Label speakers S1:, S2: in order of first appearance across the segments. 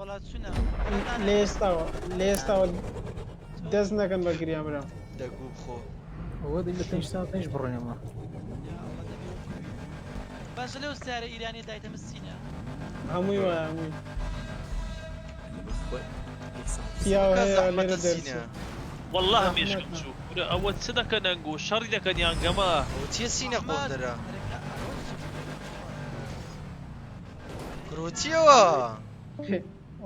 S1: وڵات چونە
S2: لێستاوە دەست نەکەن بە گریان برام
S3: دەگوو بخۆ
S4: هو دي بتنشتا تنش بروني ما
S1: باشە لەو سیارە ئیرانی دایتەمە سینە
S2: هەمووی وایە هەمووی پیاوە هەیە لێرە دەرچێت
S5: والله مێشکم چوو ئەوە چ دەکەن ئەنگۆ شەڕی دەکەن یانگەمە
S3: ئەو چیە سینە قۆندەرە کرۆچیەوە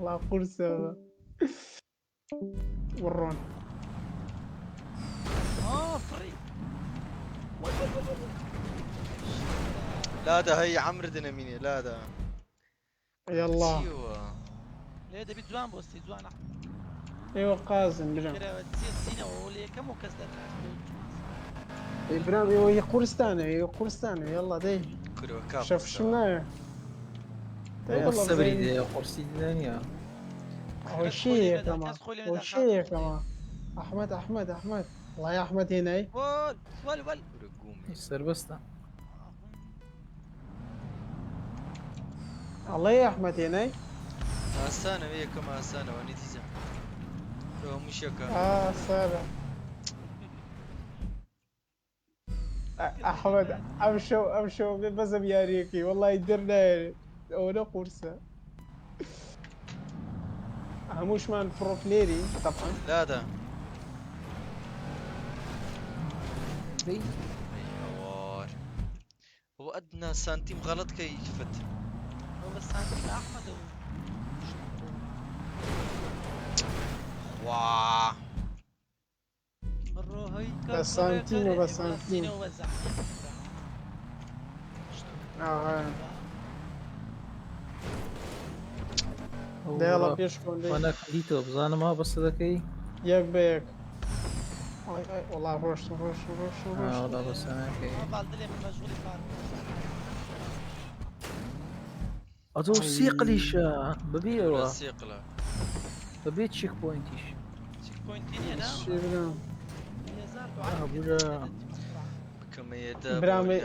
S2: وڵا قورسەوە وڕۆن
S1: فڕی
S3: لادا هەی عەمر دنەمینێ لادا
S2: یەڵڵا
S1: لێ دەبێت جوان بۆستی جوانە
S2: ئێوە قازن برام
S1: سینەوە لە یەکەم و کەس دەکات
S2: برام ئێوە هی قورستانە ئێوە قورستانە یەڵڵا دەی شەفشم نایە
S4: صبري دي قرصي دنيا
S2: ئەوە شەیەکەمە ئەوە شەیەکەمە ئەحمەد وڵای ئەحمەد هێنای
S1: وەل
S4: يصير بسطة
S2: ئەڵێ ئەحمەد هێنای
S3: ئاسانەوە یەکەم ئاسانەوە نیتیزە هەمووشەکە
S2: سارە ئەحمەد ئەم شەو بەزم یاریەکەی وەڵای دەرنایێت ئەوە نە قورسە هەمووشمان پرۆپلێری تەبعاً
S3: لادا هو أدنى سنتيم غلط كيفت
S1: هو سنتيم أحمد
S3: واه
S2: بسنتين يلا بيشكون لي
S4: وانا كليتو بزانا ما بس ذكي
S2: ياك بيك والله روش
S4: والله بس انا كي اتو سيقليش ببيع
S3: سيقله
S4: ببيع تشيك بوينتيش
S1: تشيك بوينتين هنا
S2: شيبنا
S4: ابوجا
S3: كم يدا
S2: برامي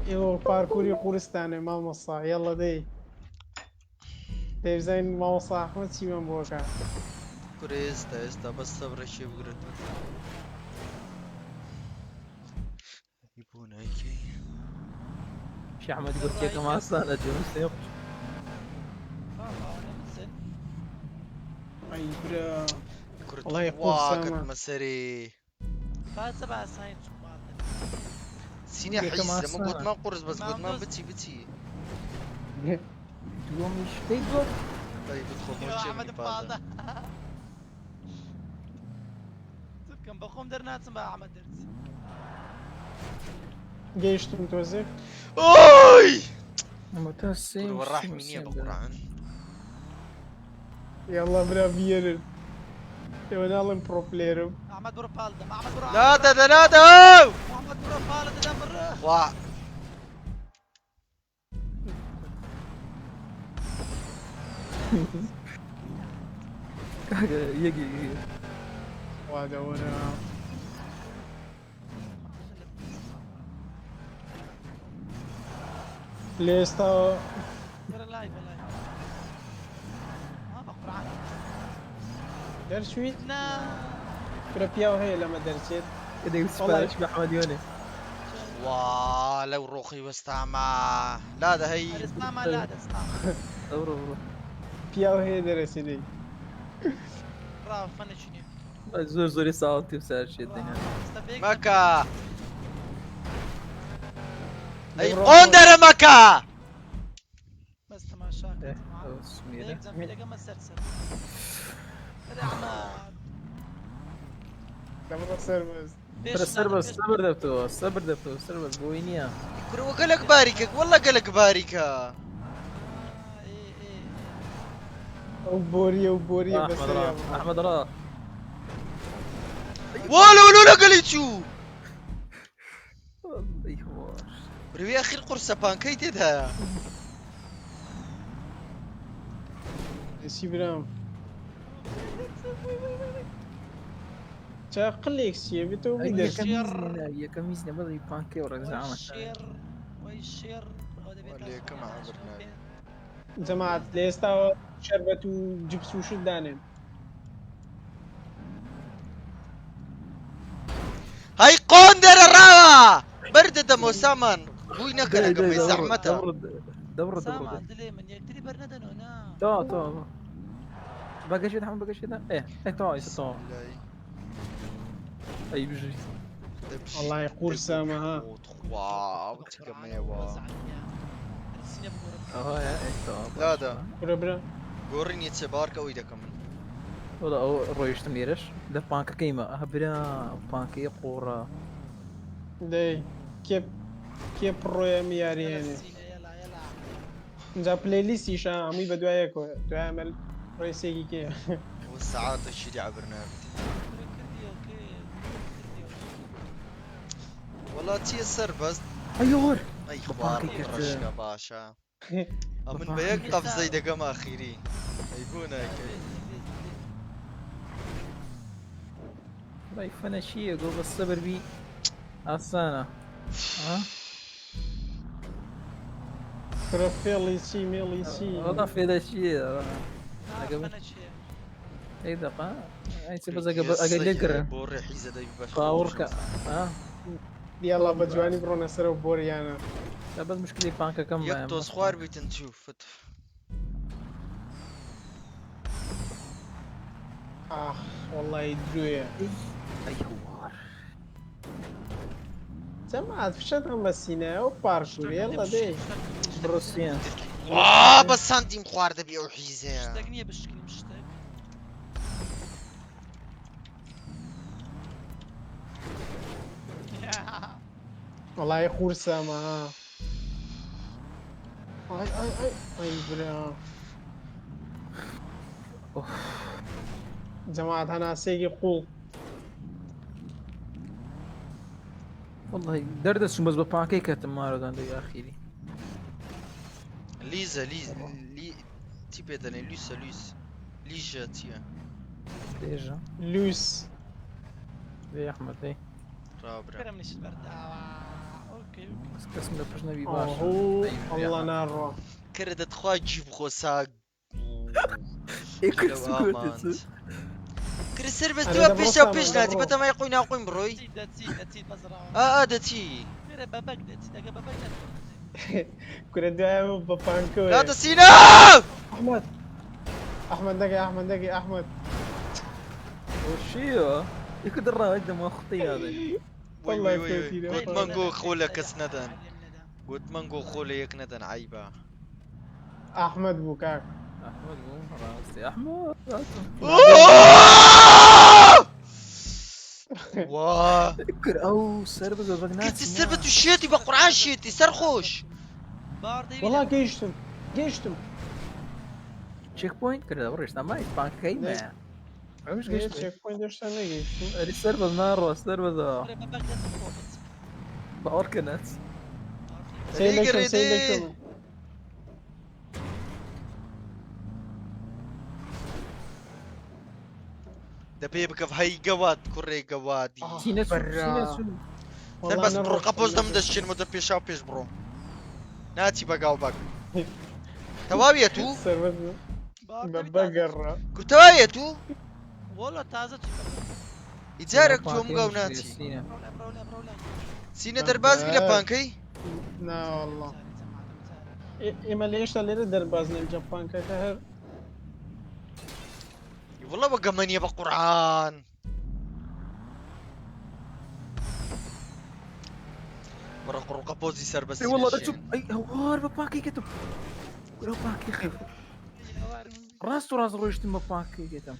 S2: يو باركوري قورستانه مامۆستا يلا دي دەیبزانین مامۆستا ئەحمەد چیمان بۆکە
S3: کورە ئێستا بەس سەبرەشێ بگرێت بۆ نایکەی
S4: شي احمد قلت لك ما اصلا جونس يق
S2: اي برا
S3: والله واقت مسري
S1: فاز بقى ساين
S3: سيني حيس لما قلت ما قرص بس قلت ما بتي
S4: يوم مش تقدر
S3: طيب ادخل موجه
S1: فاضة كم بخوم درناتم بقى احمد درت
S2: جيشتم توزيك
S3: اوي
S4: متسم
S3: وراح مني ابو قرعان
S2: يلا برا بيرن يونالن برو بلاير
S1: احمد برو بالدا احمد برو
S3: لا احمد
S1: برو بالدا مرة
S3: وا
S4: يجي
S2: وهذا وانا ليستا
S1: لايف ما بقرعان
S2: درشوي
S1: لا
S2: برا بياو هي لما درشيت
S4: كده يسبارش بأحمد يوني
S3: وا لو روخي واستعمى لا ده هي
S1: استعمى لا ده استعمى
S4: دورو
S2: بياو هي درسيني
S1: برافو فن شنو
S4: زور زور يصوت يبصر شي الدنيا
S3: مكة اي قندر مكة
S1: بس تماشاك
S4: سميرة
S1: زنبيلة ما سرسر رحمة
S2: لما تصير
S4: بس صبر دبتو بس بوينيا
S3: وقلق باركك والله قلق باركة
S2: وبوريا بس
S4: احمد راح
S3: ولا قليتشو
S4: ايوه
S3: بريوي اخي القرصة بانكي تدها
S2: سيبرام قليك سي بتو بيدك
S4: يا كميزنا بدي بانكي ورا زعما
S1: ويشير
S3: وليكم عبرنا
S2: جماعة ليستا شربت وجبس وشو دانين
S3: هاي قوندر الراوة بردة موسامان بوي نكنا كم زعمتها
S4: دبر
S1: سامع دلي من يدري برندن هنا
S4: تو باقي شيء حمد باقي شيء ايه تو اي بيجي
S2: والله يقول سامة ها
S3: واو تكميوا
S4: يا ايه
S3: لا دا
S2: برا
S3: قورين يتسبارك او يدا كمل
S4: والله رويش تميرش ده بانكا كيما برا بانكي قورا
S2: داي كيف الرؤية مياري يعني
S1: يلا
S2: نجا بلاي ليست يشا عمي بدوايا كو تعمل رئيسي كي
S3: والساعات الشي دي عبرنا والله تيسر بس
S4: ايوه
S3: اي اخبار رشقة باشا من بيقف زي دقم اخيري يقونا كيف
S4: رايك فانا شي اقول بالصبر بي السنة ها
S2: كرافيل يسي ميل يسي
S4: والله في ذا الشيء
S1: انا شيء
S4: اي دقة اي بس اقدر
S3: بوري حيزة داي
S4: باورك ها
S2: يلا بجواني برونا سرو بوريانا
S4: لا بس مشكلة بانكا كم
S3: يقطو صخوار بيتنشوف فتف
S2: والله يدرويا
S4: اي حوار
S2: جماعة فشتهم بسينا وباركور يلا دي
S4: بروسيان
S3: واه بس سانتي مخوار دبي او حيزة
S1: مشتاقني بشكل مشتاق
S2: والله يخور سما ها اي برا جماعة انا سيجي قول
S4: والله دردس شو بس ببانكي كتمارو داندو يا اخي
S3: ليزا لي تيبي داني ليسا ليجا تيا
S4: ديجا
S2: لوس
S4: يا احمد ايه
S3: رابرا
S1: كرم ليش البرد اوكي
S4: بس قسم لك باش نبي باشا
S2: اوه
S4: أيوة يا
S2: الله
S4: أحمد.
S2: نار
S3: كردة تخوا جيب خوساق
S4: ايه كنت سكوت
S3: كريسر بس
S2: أنا
S3: دوا
S2: دبرو
S3: بيشا
S2: سامع،
S3: وبيشنا
S2: دبرو.
S3: تبتا ما يقوين اقوين بروي
S1: تسيد بزرعه
S3: دتي
S1: كره بابك تسيد بابك
S2: كره دعاء ببانكو
S3: لا تسينا
S2: احمد احمد دقي احمد
S4: وشيو يكون الراوي قدام اختي هذا
S3: وي
S2: والله
S3: وي
S2: كويتي
S3: قلت
S2: ده.
S3: منقو خولك اسندن قلت منقو خولك ندن عيبا
S2: احمد بوكاك
S4: احمد مو راسي احمد
S3: واه
S4: فكر او سربز وبقناس
S3: كنت السربت الشيتي بقرعان شيتي سرخوش
S2: والله جيشتم
S4: تشيك بوينت كذا وريش ما يبان كيما عوش قشت
S2: تشيك بوينت ايش انا جيشتم
S4: اللي سربز نار سربز باوركنت
S2: سيلكشن
S3: دبي بكف هاي قواد كوري قوادي
S4: سينس
S2: برا.
S3: سربس برو قبوز دمدشين مدى بيشا وبيش برو ناتي بقاو بق تواويتو
S2: ببقر
S3: كتواويتو
S1: والله تازه
S3: يتزارك تو مقاو ناتي سينا درباز قلا بانكي
S2: لا والله اما ليش اللي درباز الجبان كهر
S3: والله بقى من يبقى قرآن برا قرقة بوزي سر بس
S4: اي والله شوف اي هوار بباكي كتب ولو باكي خير راس رويش تم باكي كتب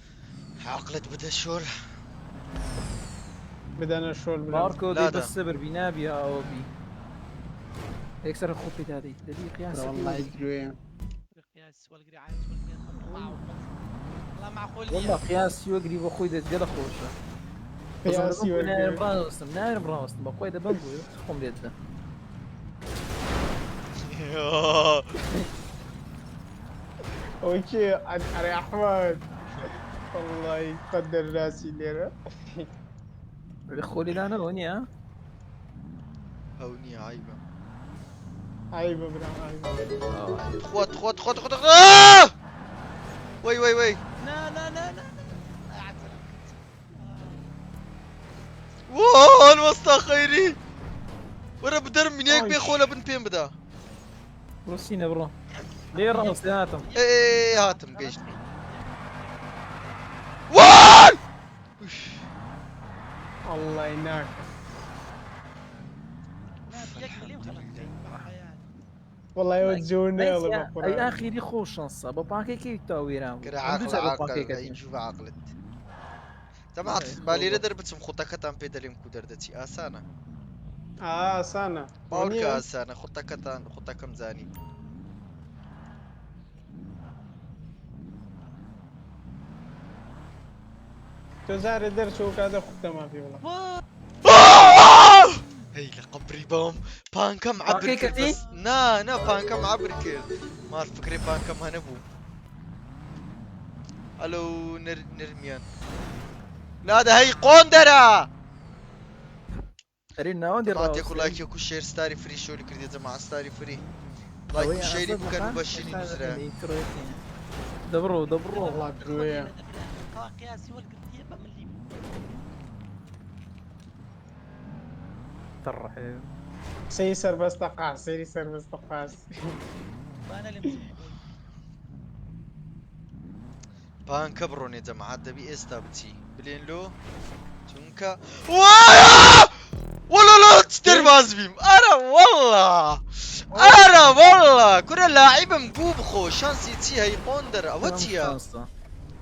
S3: عقلت بدا الشول
S2: بدأنا الشغل
S4: ماركو
S3: لا
S4: دي
S3: ده.
S4: بس صبر بينابي او بي يكسر الخطي هذه دليل قياس
S2: والله يدري
S1: قياس والقرعات والله معقول
S4: والله قياس يقري بخوي ده قال خوشه
S2: قياسي
S4: نايم راوستم نايم راوستم بخوي ده بنقول خم بيده
S2: اوكي اري احمد والله يقدر راسي ليرة
S4: خولي لا انا وني ها
S3: هوني عيبة
S2: عيب ابراهيم عيب.
S3: خود وي
S1: لا لا لا لا
S3: واه الوسطى خيري ورا بدر من هيك بيخوله بن بين بدا
S4: روسينا برو ليه راس هاتم
S3: ايه هاتم قيش وان
S2: الله يناك. والله يوجهوني والله
S4: اي اخي دي خوش شانس باباكي كي تاويرام
S3: كده عاقل شوف عقلت تبعت بالي ردر بتسم خطك تام بيدليم كودردتي اسانا
S2: سنة
S3: باولك اسانا خطك مزاني
S2: تزار در شو هذا خطة ما في والله.
S3: هي لقبري بوم بانكا معبر كير بس نا بانكا معبر كير ما فكري بانكا ما نبو الو نرميان لا ده هي قوندرة
S4: رينا وندير
S3: ما تاكل لايك ياكل شير ستاري فري شو اللي كردي جماعة ستاري فري لايك وشيري بكان مبشرين بزرع
S4: دبرو
S2: والله قوية.
S1: قياسي والقرطية بملي
S4: ترحب
S2: سيسر بس تقاس سيسر بس تقاس.
S1: وانا اللي مسوي
S3: بانكا بروني جماعة دبي استابتي بلين لو تونكا وايا والله لا تشتر بازبيم انا والله كنا لاعب مقوب خو شانسي تي هي قوندر اوتيا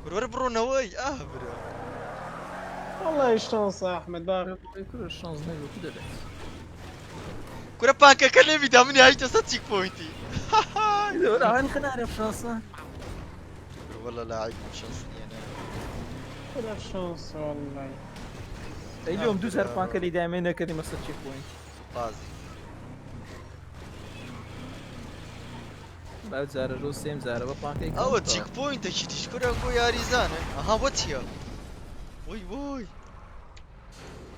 S3: كنا برو نواي برو
S2: والله شانس احمد باغي
S4: كل الشانس نيجو كده
S3: كنا بانكا كلمي دامني هاي تصل تشيك بوينتي
S4: لا خلينا نعرف شانس
S3: والله لاعب شانسي
S2: كل شانس والله.
S4: اليوم دوز هربانك اللي دائما كلمة تشيك بوينت
S3: طازي
S4: بعد زار روسيم زار بابانك
S3: او تشيك بوينت ايش تشكر اكو يا ريزان واتيا وي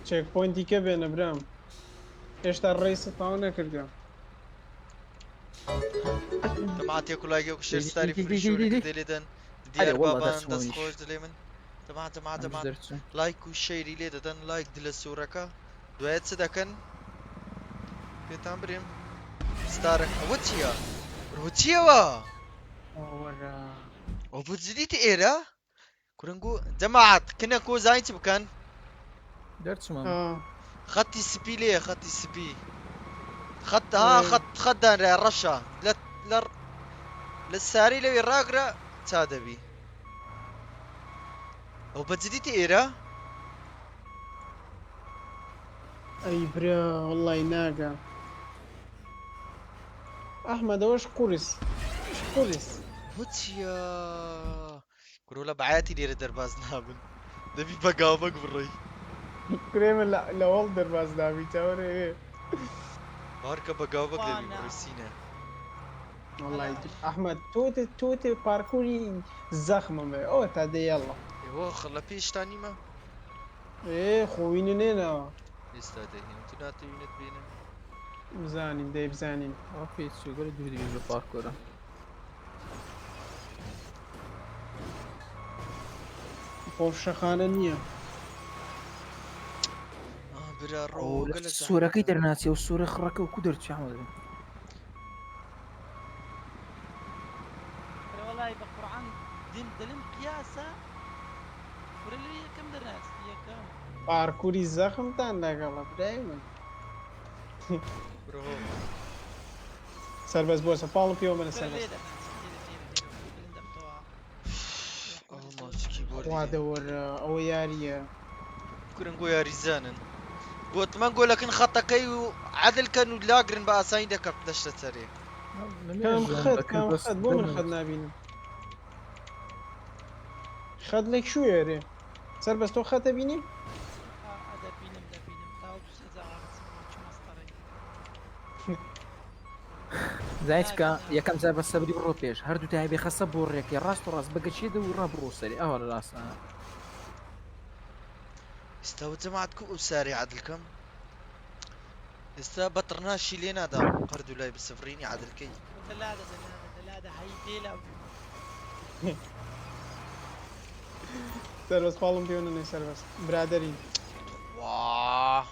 S2: تشيك بوينتي كبن ابراهيم ايش الرئيس طاونا كرديا
S3: تمعت ياكل لايك ياكل شير ستاري فري شو ديليدن ديار بابا دس خوش دليمن تمام لايك وشيري لي ددن لايك دل السوركا دويت سدكن بيتام بريم ستارك روتيا
S2: ورا
S3: وبتزيدي ايرا كورنجو جماعة كنا كو زاينتي بكان
S4: درت شو
S3: خطي السبي ليه خطي السبي خط خط الرشا لا للساري لو يراقرا تادبي وبتزيدي ايرا
S2: اي برا والله يناقة احمد وش قرص
S3: وتيا كرولا بعاتي دير درباز نابن دبي بقامك بالري
S2: كريم لا والدر باز دابي توري
S3: باركا بقامك دبي برسينا
S2: والله يجب. احمد توتي باركوري زخمة ما او تادي يلا
S3: ايوه خلا بيش تاني ما
S2: ايه خويني نينا
S3: استاذ انت ناتي يونت بينا
S2: بزانين دي بزانين
S4: ما في شيء قول دودي بيجي باركورة
S2: خوف شخانة نية
S3: برا رو
S4: الصورة كي درناسي والصورة خركة وكدرت شو عمل
S1: والله بالقرآن دلم قياسة ورلي كم درناس هي كم
S2: باركوري زخم تان لا غلط دايما
S3: برو
S2: سربس بوسه بالو بيو من السربس وادور او ياريا
S3: كورنجو يا ريزانن قلت ما نقول لك خطكي وعدل كانوا لاقرن بقى سايندا كبدش تسري
S2: كان خد مو من خدنا بينا خد لك شو يا ري سربس تو خدت بيني
S1: دبينم تاو
S4: زايتكا يا كم زاب السبدي بروبيش هردو تاعي بيخسب بوريك يا راس راس بقى شي دو راب روسلي ولا راس
S3: استوت جماعتكم وساري عدلكم استا بطرناشي لينا دا قردو لاي بالسفريني عاد الكي
S1: دلاده هاي ديلا
S2: سربس بالم بيونني سربس برادرين
S3: واه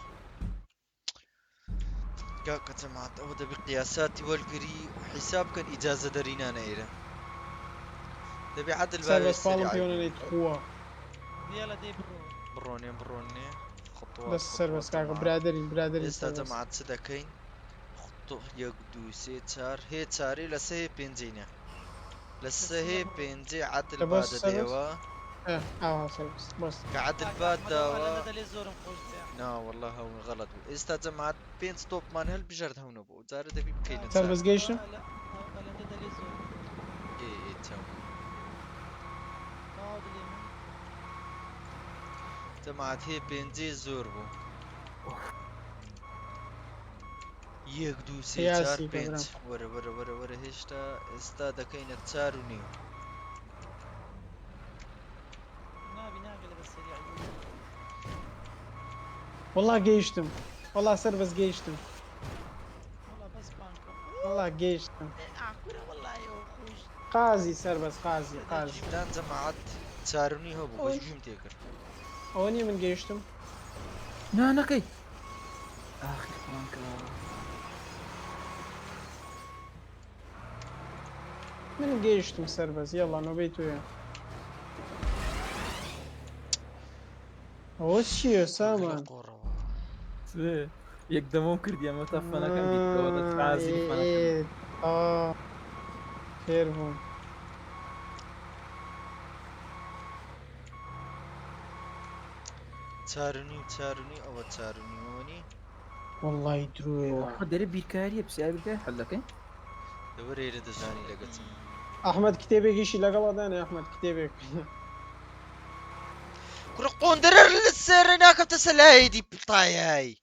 S3: قاك سمعت أودا بقياساتي والقري وحساب كان إجازة دارينا نايرة تبي عدل بالي
S2: سربس بالم بيونني تخوا
S1: يلا دي برو
S3: بروني خطوات
S2: بس سربس كاكو برادرين
S3: استا
S2: سربس
S3: جماعت سدكين خطو يقدو سي تار هي تاري لسه بينزينيا لسه بينزي عدل بعد ديوا
S2: سربس بس
S3: قعد الباد دوا
S1: هذا اللي زور مخوش
S3: نا والله هو غلط استا جماعت بين ستوب مان هل بجرد هونو بو زار دبي بكين
S2: سربس جيشتم
S1: لا هذا اللي زور
S3: ايه تمام
S1: هذا اللي
S3: جماعت هي بينزي زور بو يقدو سي تار بينت ورا هشتا استا دكين تار ونيو
S1: ناقل بس سريع
S2: والله جيشتم والله سربس جيشتم
S1: والله بس بانكو
S2: والله جيشتم
S1: كورة والله يا خوش
S2: قازي سربس قازي
S3: جبدان جماعت تاروني هو بو بجوم تيكر
S2: اوني من جيشتم
S4: نا نقي اخي فرانكا
S2: من جيشتم سربس يلا نوبيتو يا وشي سامان
S4: يقدمون كردي اما تفنا كان بيتقودت عازي فانا
S2: خيرهم
S3: تاروني او تاروني
S2: والله يدروي
S4: داري بيكاري بسيار بيكاري حلك
S3: دوري يرد زاني لقيت
S2: احمد كتابك ايش لقب انا احمد كتابك
S3: كرقون درر للسر هناك تسلاي دي بطاياي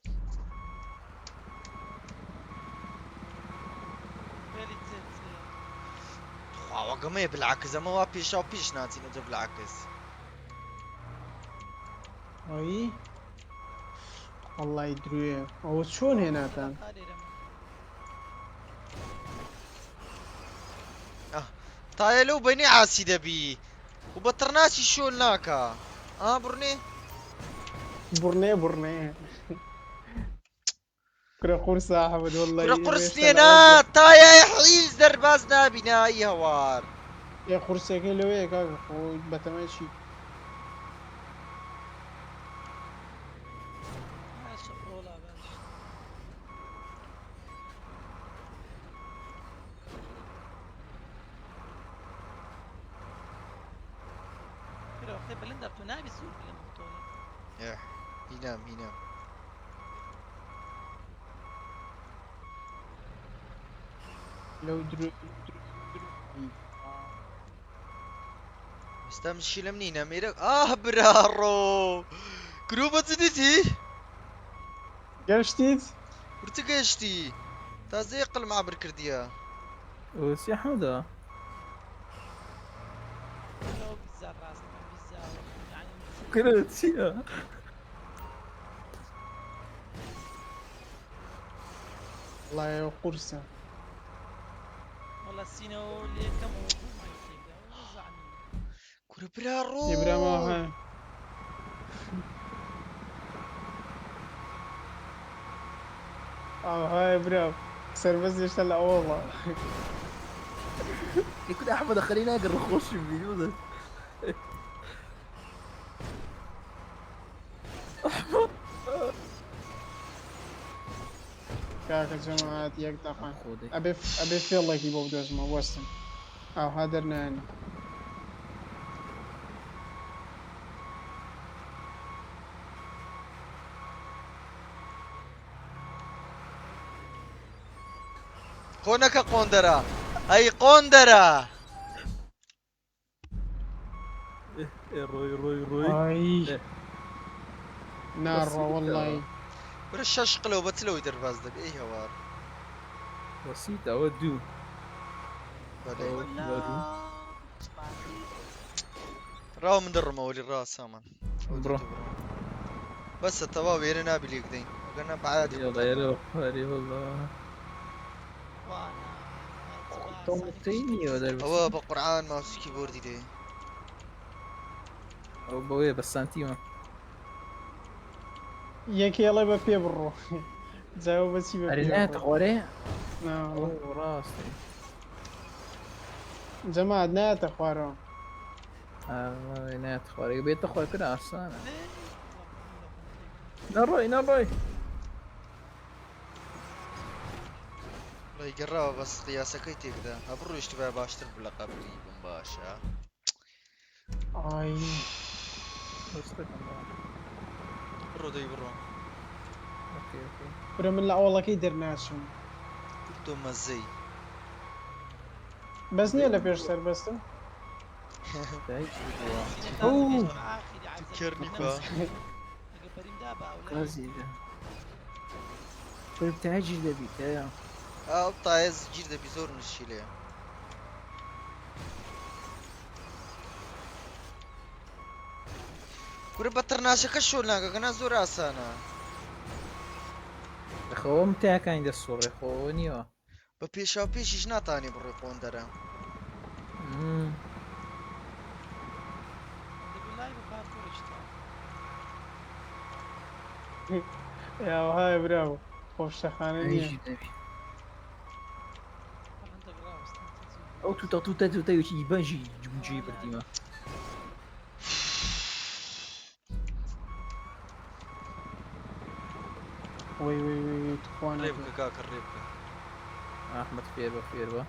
S3: وقمي بالعكس ما هو بيش او بيش ناتي نجيب بالعكس
S2: اي والله يدروي او شلون هنا كان
S3: طايلو بني عاسي دبي وبطرناشي شو هناك
S2: برني كرة قرصة احمد والله
S3: كرة قرصنينا طايا يحيز دربازنا بناي هوار
S2: يا قرصة كيلو هيك بتماشي
S1: بلندر تنابي السوق
S3: ياه ينام
S2: لو درو
S3: استمشي لمنينا ميرك برارو كروبة زدتي
S2: قشتيت
S3: ورتقشتي تازي يقل مع بركرديا
S4: وسي حمدا كرتيا
S2: والله يا قرصة
S1: والله السينو اللي كم
S3: كرة برارو
S2: ابراهيم هاي هاي برافو سربس يشتغل والله
S4: يكون احمد خليني اقرا اخش في الفيديو ده
S2: كاك الجماعات يقطع ابي في الله يجيبه بدوز ما وستن هذا يعني
S3: كونك قوندرا اي قوندرا
S4: روي
S2: اي نار والله
S3: برشاش قلو بتلو يدير بازدك ايه هوار
S4: بسيطة ودو
S3: راو من درمه ولي الراس سامان
S4: برو
S3: بس التواوي انا نابي ليك دين قلنا بعد
S4: يلا يلا هاري والله توم تيني ولا
S3: هو بقرعان ماوس كيبورد دي
S4: او بوي بس سنتيمه
S2: یەکی ئەڵێ بە پێ بڕۆ جاوە بەچی بە
S4: ارينات غوري
S2: پێ
S4: او راسي
S2: جەماعەت نایەتە خوارەوە
S4: ارينات غوري بيت اخوي كده عسانا نروي
S3: والله يقرا بس قياسك تيكدا ابرو اشتباه باشتر بلقب بن باشا
S2: ئای
S3: برو دي برو
S4: اوكي اوكي
S2: برە من لە ئەوڵەکەی دەرناچم
S3: تو مزي
S2: بەس نییە لە پێش سەربەستم
S3: تذكرني با
S4: قازي ده كنت تعجل بيك يا
S3: طايز جير ده بيزور من الشيلة كوري بطرناشا كشولنا كنا زور اسانا
S4: اخو متى كان ده الصورة اخو نيو
S3: ببيشا بيش ناتاني بريقون درا
S2: یاهای براو خۆشتەخانە نییە
S4: او توتا يجي بانجي جي برديما
S2: وي تخوانە
S3: ريبك كاكر ريبك
S4: احمد فيربا فيربا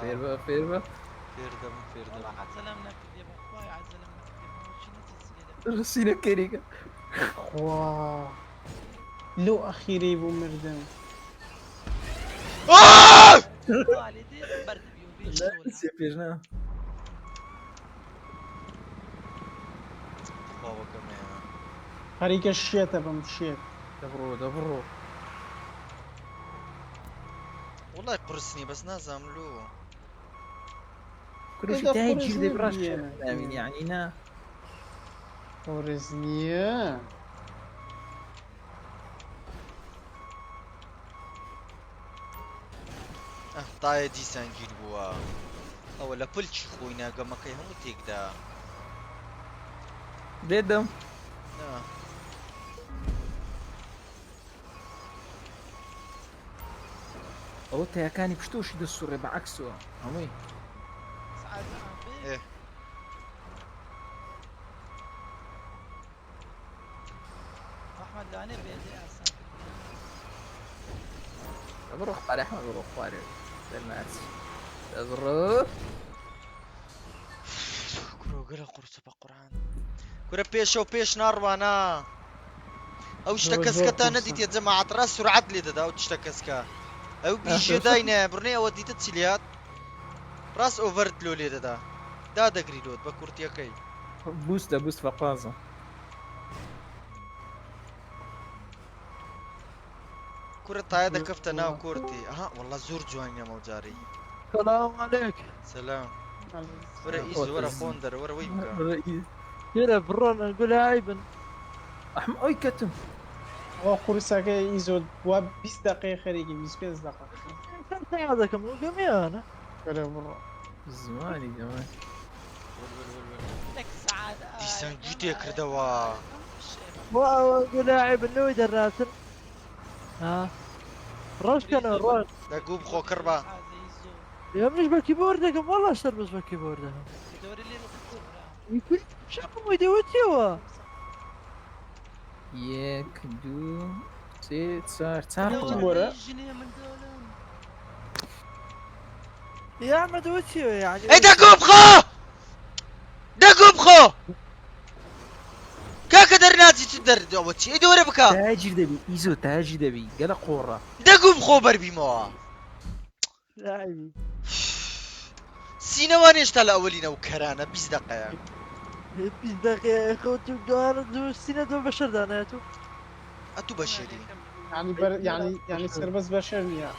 S3: فير
S4: فيربا
S3: دم فير دم
S1: والله عزلمنا كذب اخوي عزلمنا كذب شنو تسلي
S4: رسينا كيريكا
S2: خوا لو أخيري بو مردم
S1: والدي برد بيو
S4: لا سيبيجنا
S3: بابا كمان
S2: خەریکە شێتە بم شێت
S4: دبرو
S3: والله يقرصني بس نازم له
S4: كل شيء تاجر دي براش يعني نا
S2: قۆرز نییە
S3: طاية ديسان جيل بوا او لا بلش خوينا قمكي هم تيقدا
S4: ديدم او تا كان بشتوش ده السوري بعكسه همي
S1: سعد
S3: ايه
S1: احمد لاني بيدي اسان
S4: بروح على احمد بروح فارغ الناس بروح
S3: كرو قرا قرص بقران كرا بيش ناروانا او اشتكسكتا نديت يا جماعة راس سرعة لي دا او تشتكسكا او بيجي داينا برني او ديت تسليات راس اوفرت لو لي دا دقري لود بكورتيا كي
S4: بوست فقازة
S3: كرة طايا دا كفتنا وكورتي اها والله زور جوان يا موجاري
S6: السلام عليك.
S3: سلام ورا ايزو ورا فوندر ورا ويبكا
S6: كذا برون نقول عيبا
S4: احمد اي كتم
S2: ئەو قورسەکە ئیزۆ وا 20 دقیقە خەریکی 25 دقیقە
S6: انت هذاك مقامي انا
S2: بەرە بڕۆ
S4: زماني زمان
S1: لك سعادة
S3: ديسان جوتي كردوا
S6: واقول عيب انه يدراسن ها روش كانوا روش
S3: دقوب خو كربا
S6: يا مش بالكيبوردكم والله اشتر بس بالكيبوردكم
S1: دوري اللي تكبر
S6: يكون شافوا يدوتيوا
S4: ياك دو سي صار
S2: ورا.
S1: جنيه من دولار
S6: يا عم دوتيوا يعني
S3: اي دقوب خو كاكا درناتي تدر دوتشي اي دوري بكا
S4: تاجر دبي ايزو تاجر دبي قال قورة
S3: دقوب خو بربي موا
S6: لاعبي
S3: سينواني اشتغل اولين وكرانا 20 دقيقة
S6: بيس دقيقة يا اخوتي دوار دو سنة دو بشر داناتو
S3: اتو بشري
S2: يعني سربەست بەشەر نییە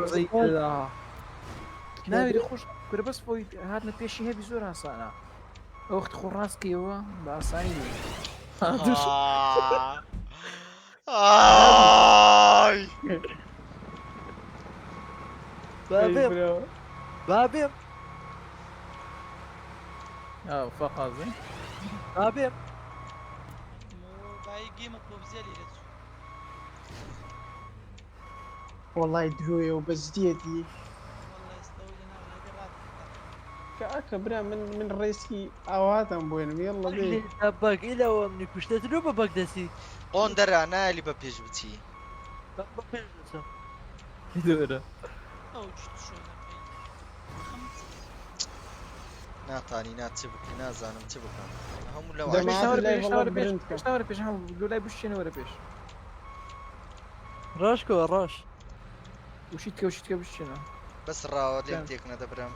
S4: زي كذا ناوي خوش كره بس فوي هاتنا بيشي هبي زور هسانا اخت خراس كيوا باساني
S3: آي
S6: بابيم
S2: برو
S6: بابيم
S4: فقط زين.
S6: بابيم
S1: باي قيمة بوبزيلي لتسو
S2: والله دروي وبزديتي
S1: والله يستوي لنا ولا قرات
S2: كاكا برا من الرئيسي اواتم بوينم يلا بيه
S6: باك إلى ومني كشتت له بباك دسي
S3: قۆندەرە نالی بە پێش بچی
S6: بابيم
S4: دوره
S1: او جت شو خمسة
S3: ناتانی ناچ بکە نازانم چ بکەم هەموو لەو
S2: دەما-
S3: عاشق.
S2: لا والله برنت كان.
S4: اشتغل بيش هم لولا بوشين ورا بيش
S6: راشكو راش
S4: وشيتك بوشين.
S3: بەس ڕاوە لێم تێک نەدەبرم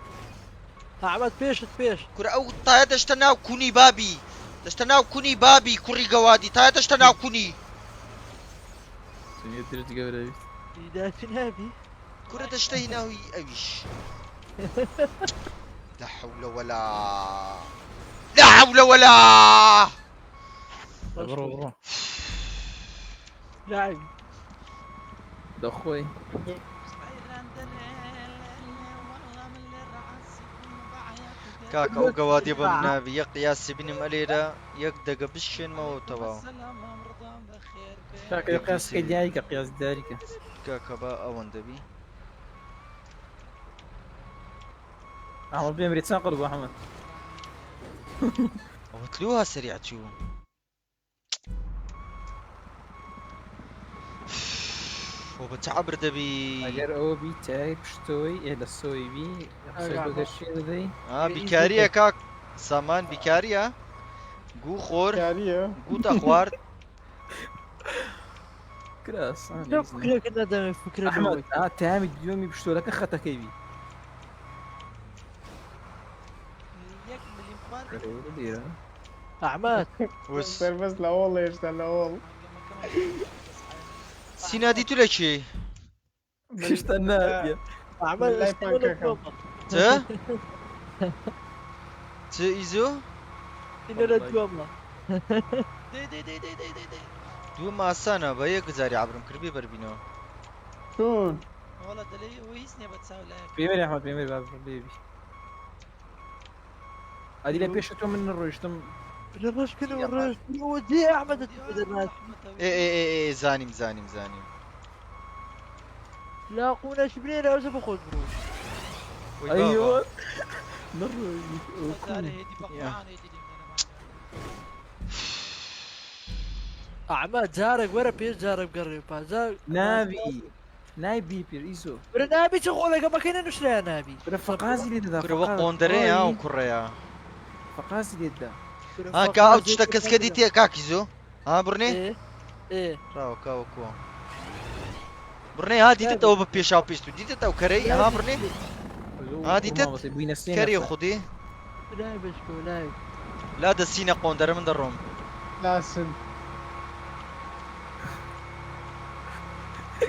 S6: أحمد بيشت بيش
S3: کورە ئەو تایە دەشتە ناو کونی بابی دەشتە ناو کونی بابی کوڕی گەوادی تایە دەشتە ناو کونی
S4: سنية درت قبل
S6: إذا نابي
S3: کورە دەشتەی ناوی ئەویش لا حول ولا لا حول ولا
S4: برو
S6: لاعب
S4: دخوي
S3: کاکە ئەو گەوادی بەم ناوی یەک قیاسی بینم ئەلێرە یەک دەگە بشێنمەوە تەواو
S4: شاك قياس كديايك قياس دارك.
S3: کاکە بە ئەوەندە بی
S4: احمد بيمري تساقر ابو احمد.
S3: ئەوە تلوها سەریع چوو بۆ بە چعبر دەبی
S4: اگر او بي تاي بشتوي الى السوي بي يحسب الشيء ذي.
S3: بیکاریە کاک سامان بیکاریە گو خۆر
S2: كاريه
S3: گوتە خوارد
S4: كراس
S6: لا فكرة كنا دائما فكرة
S4: احمد تامي يومي بشتو لك اخذتك كيبي.
S6: أحمد
S3: وس
S2: بس لا والله يشتغل لا والله
S3: سینادی تو لە کێ
S4: اشتنا
S6: أحمد
S2: بالله
S6: استوى
S2: يفكك.
S6: لك
S3: چ چ ئیزۆ
S6: إن الجملة
S1: دي
S3: دوو ماسانە بە یەک جاری عبرم کردبێ بەربینەوە
S2: شلون
S1: والله دلي ويسني بتساوي لك
S4: بيمري احمد بيمري باب بيبي. هذه لا بيشتو من الرشتم.
S6: الرش كله الرش ودي أحمد الناس
S3: ئێ زانیم زانیم زانیم
S6: لا قونا شبني لا أوزف أخذ بروش
S3: وەی بابا.
S4: ايوه مره
S1: هذه بقعان يدي
S6: أحمد جارك ورا بيش جارك قريب جارك
S4: نابي نايبي بير ايزو
S6: نابي تقول لك ما كنا نشري نابي
S4: فقازي لي ذا
S3: کورەوە قۆندەرەیە و کوڕەیە
S4: فقازي لي ذا
S3: کا ئەو تشتە کەسکە دیتە کاکی زۆ ها بڕنێ
S6: إيه إيه
S3: ڕاوە کاوەکووە بڕنێ ها دیتەوە بە پێشاو پێشت و دیتە ئەو کەرەی ها بڕنێ کەری خودی
S6: لا بشكو لا
S3: لا دەسینە قۆندەرە من دەڕۆم
S2: لاسن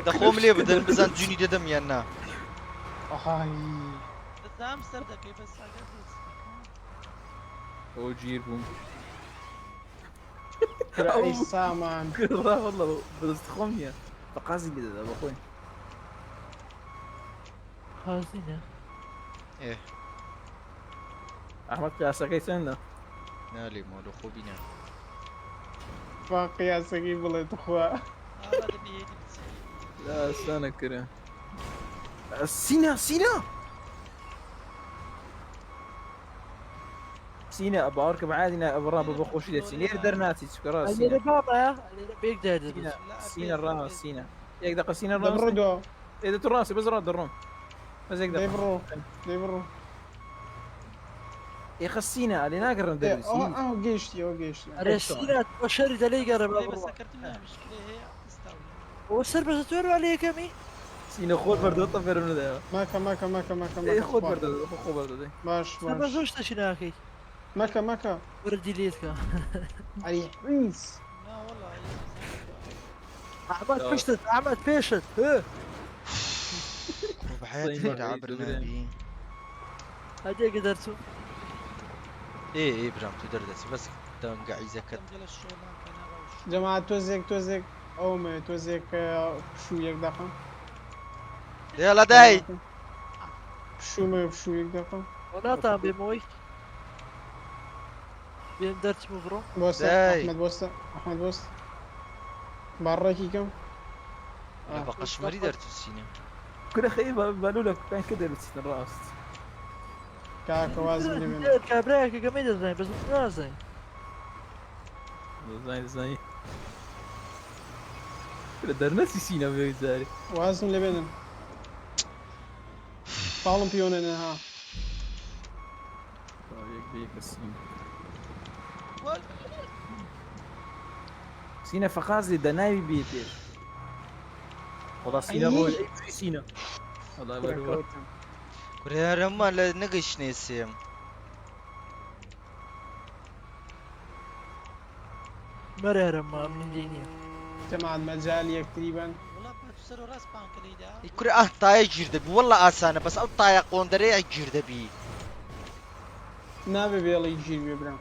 S3: دەخۆم لێ بدەن بزان جوونی دەدەم یان نا
S2: اخاي
S1: دام سردك بس حاجات
S4: او جير بوم
S2: رأي سامان
S4: والله بس تخمية فقازي لي ذا اخوي
S6: خازنة
S4: احمد قياسك يسنده.
S3: نالێ مۆلە خۆ بینە
S2: باقي اسقي بلد اخوة
S1: هذا اللي بيدي
S4: لا استنى كده سينا سينا ابو اركب عادي ابو راب ابو خوش سينا درناتي سكرا
S6: اللي
S4: سينا
S6: بابا اللي بيقدر
S4: سينا الراس سينا يقدر سينا الراس
S2: دبردو
S4: اذا الراس بس راد الروم بس يقدر
S2: ديبرو
S4: يا اخي سينا اللي ناقر ندرس
S2: اه قيشتي
S6: الرسيلات وشرد علي قرب
S1: بس سكرت منها مشكلة هي تستوي
S6: وصل بس تورو علي كمي
S4: سينا خود برضو طفر من ذا
S2: ماكا
S4: خود برضو خود برضو
S2: باش
S6: بس وش تشناكي
S2: ماكا
S6: وردي ليتك
S2: علي عيس
S1: لا والله
S6: أحمد بيشت أحمد بيشت
S3: بحياتي عبر نابی
S6: هذا قدرتوا
S3: ئێ برام تو دەردەچ بەس دەنگە عیزەکەت
S1: تنقل الشغل ما كان أبغى
S2: جماعة توزك ئەو مێ تۆزێک پشوو یەک دەقەم
S3: يلا داي
S2: پشوومە پشوو یەک دەقەم
S6: ناتان بێمەوەی بێن دەرچمە بڕۆ
S2: بۆستە
S3: داي.
S2: ئەحمەد بۆستە ئەحمەد بۆست باڕێکی کەم
S3: بقى شمري درت السينما
S4: كنا خيبة بالولا كان كده بتسيط الراس
S2: کاکە وازم لێ بێنە
S6: کابراایەکە گەمەی دەزانای بەس نازای
S4: زين كده درناسي سينا بيزاري
S2: وازم لێ بێنن پاڵم پیۆنێنە ها
S4: يك السينا سينا فقازي دناي بيتير والله سينا هو سينا والله بالو
S3: كوريا رما لا نقش نسيم
S6: مەرەرەمە من دینیە
S2: جەماعەت مەجال یەکتریبن
S1: والله بفسر وراس بانكليدا
S3: كوريا طايا جيرد بي والله اسانه بس او طايا قوندري جيرد بي
S2: نابێ بێڵی گیر بێ برام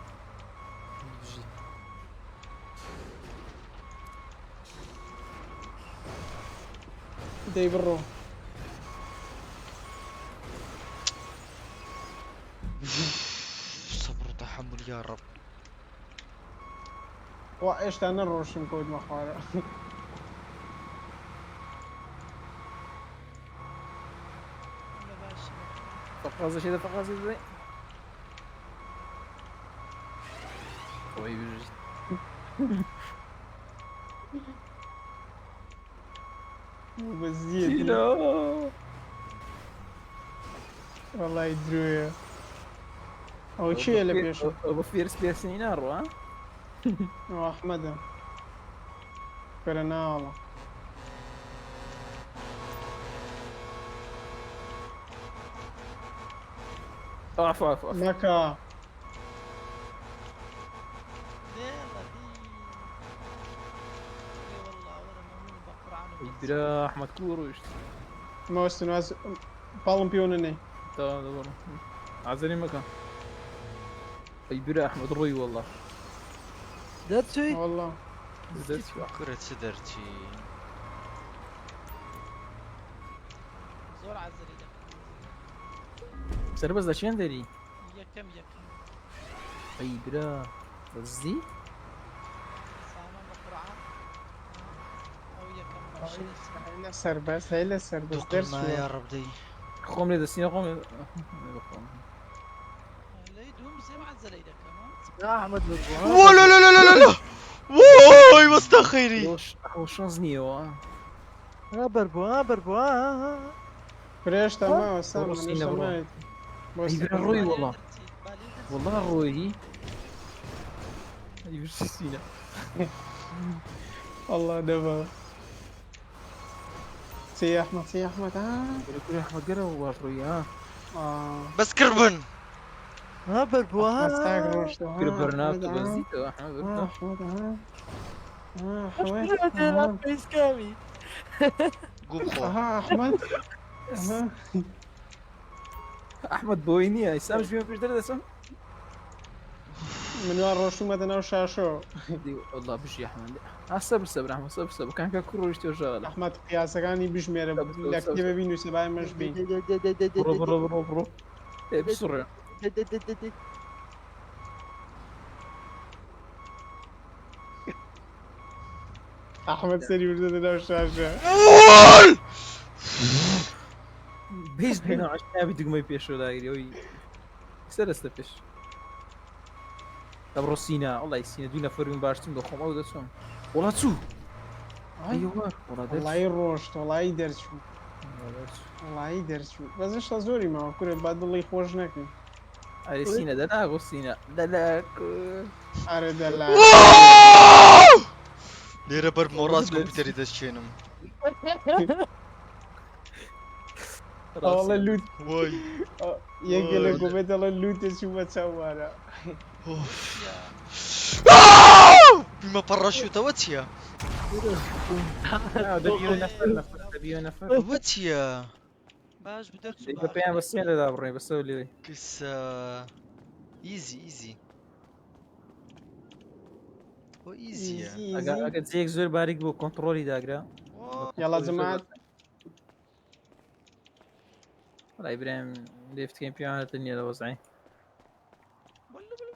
S2: دەی بڕۆ
S3: صبر وتحمل يا رب
S2: وا ئێشتا نەڕۆشتم کەوتمە خوارە
S4: فقازي شي فقازي زين وي بيجي
S2: بەزیە
S4: سينا
S2: وەڵی درۆیە ئەو چییە لە پێش
S4: ابو فيرس بيسنينا ها
S2: ئەو ئەحمەدە پەرە ناوەڵە
S4: عفوا عفوا
S2: نەکا
S1: يلا دي والله ولا مؤمن بقرآن
S4: يدرا احمد كوروش
S2: ماوەستن واز پاڵم پیۆنە
S4: تا دور عزلي مكان يدرا احمد روي والله
S6: دەرچووی
S2: والله
S3: كوريا سدرتي
S1: زور عزريدا
S4: سربز لاشين داري
S1: يكم
S4: يدرا قصدي
S1: سامان بقرآن او يكم
S2: هەیە لە سەربەز هەیە لە سەربەز
S3: توقلنا يا رب دي
S4: خوم لي دسينا خوم
S1: لا يدوم زي ما عزريدا كمان
S6: ئەحمەد
S3: ولا لا لا لا لا واي مستخيري
S4: هو شانس نيو
S6: بەر بووە
S2: فرێشتا ماوە سام
S4: ڕۆستینە بڕۆ. يدرا روي والله والله روي يفرش سينا
S2: والله دەبا سي ئەحمەد سي ئەحمەد
S4: يقول احمد قرا هو روي ها
S3: بس كربن
S6: بەر بووە
S4: كل برنامج بزيتو احمد
S6: پیسکامی
S3: قوم خو
S2: ئەحمەد
S4: احمد بويني يسام شو فيش درس
S2: منوان ڕۆشتومەتە ناو شاشۆ
S4: والله بشي احمد صبر صبر احمد صبر صبر كان كل رشتي وشغله
S2: ئەحمەد قیاسەکانی بژمێرە لە کتێبە بین و سەبای مەش بین
S4: برو برو برو برو إيه بسرعه
S2: ئەحمەد سەری وردە ناو شاشە
S4: بيز بينا عشان ابي دقمه بيشو دايري وي سرست فيش طب روسينا والله يسينا دوينا فرين باشتم دو خم او دسوم والله تو ايوه والله ده
S2: وڵی ڕۆشت وڵی دەرچوو وڵی دەرچوو بەزشتا زۆری ماوە کورێ با دڵی خۆش نەکەین
S4: سينا ده روسينا ده
S2: ئارە دەلا
S3: ليرة بر موراس كمبيوتري دشينم
S2: ئەوڵە لوت
S3: واي
S2: یەکێ لە گۆمێ دەڵە لوت دەچوو بە چاوارە
S3: بما باراشوت واتيا
S4: دبيو نفر
S3: واتيا
S1: باش بدرت
S4: بيان بس يلا ده بري بس لي
S3: كس ايزي ايزي هو ايزي
S4: ئەگەر جێک زۆر باریک بۆ کۆنتڕۆلی داگرا
S2: يلا جماعة
S4: والله إبراهيم ليفت كامبيونات الدنيا لو وزعي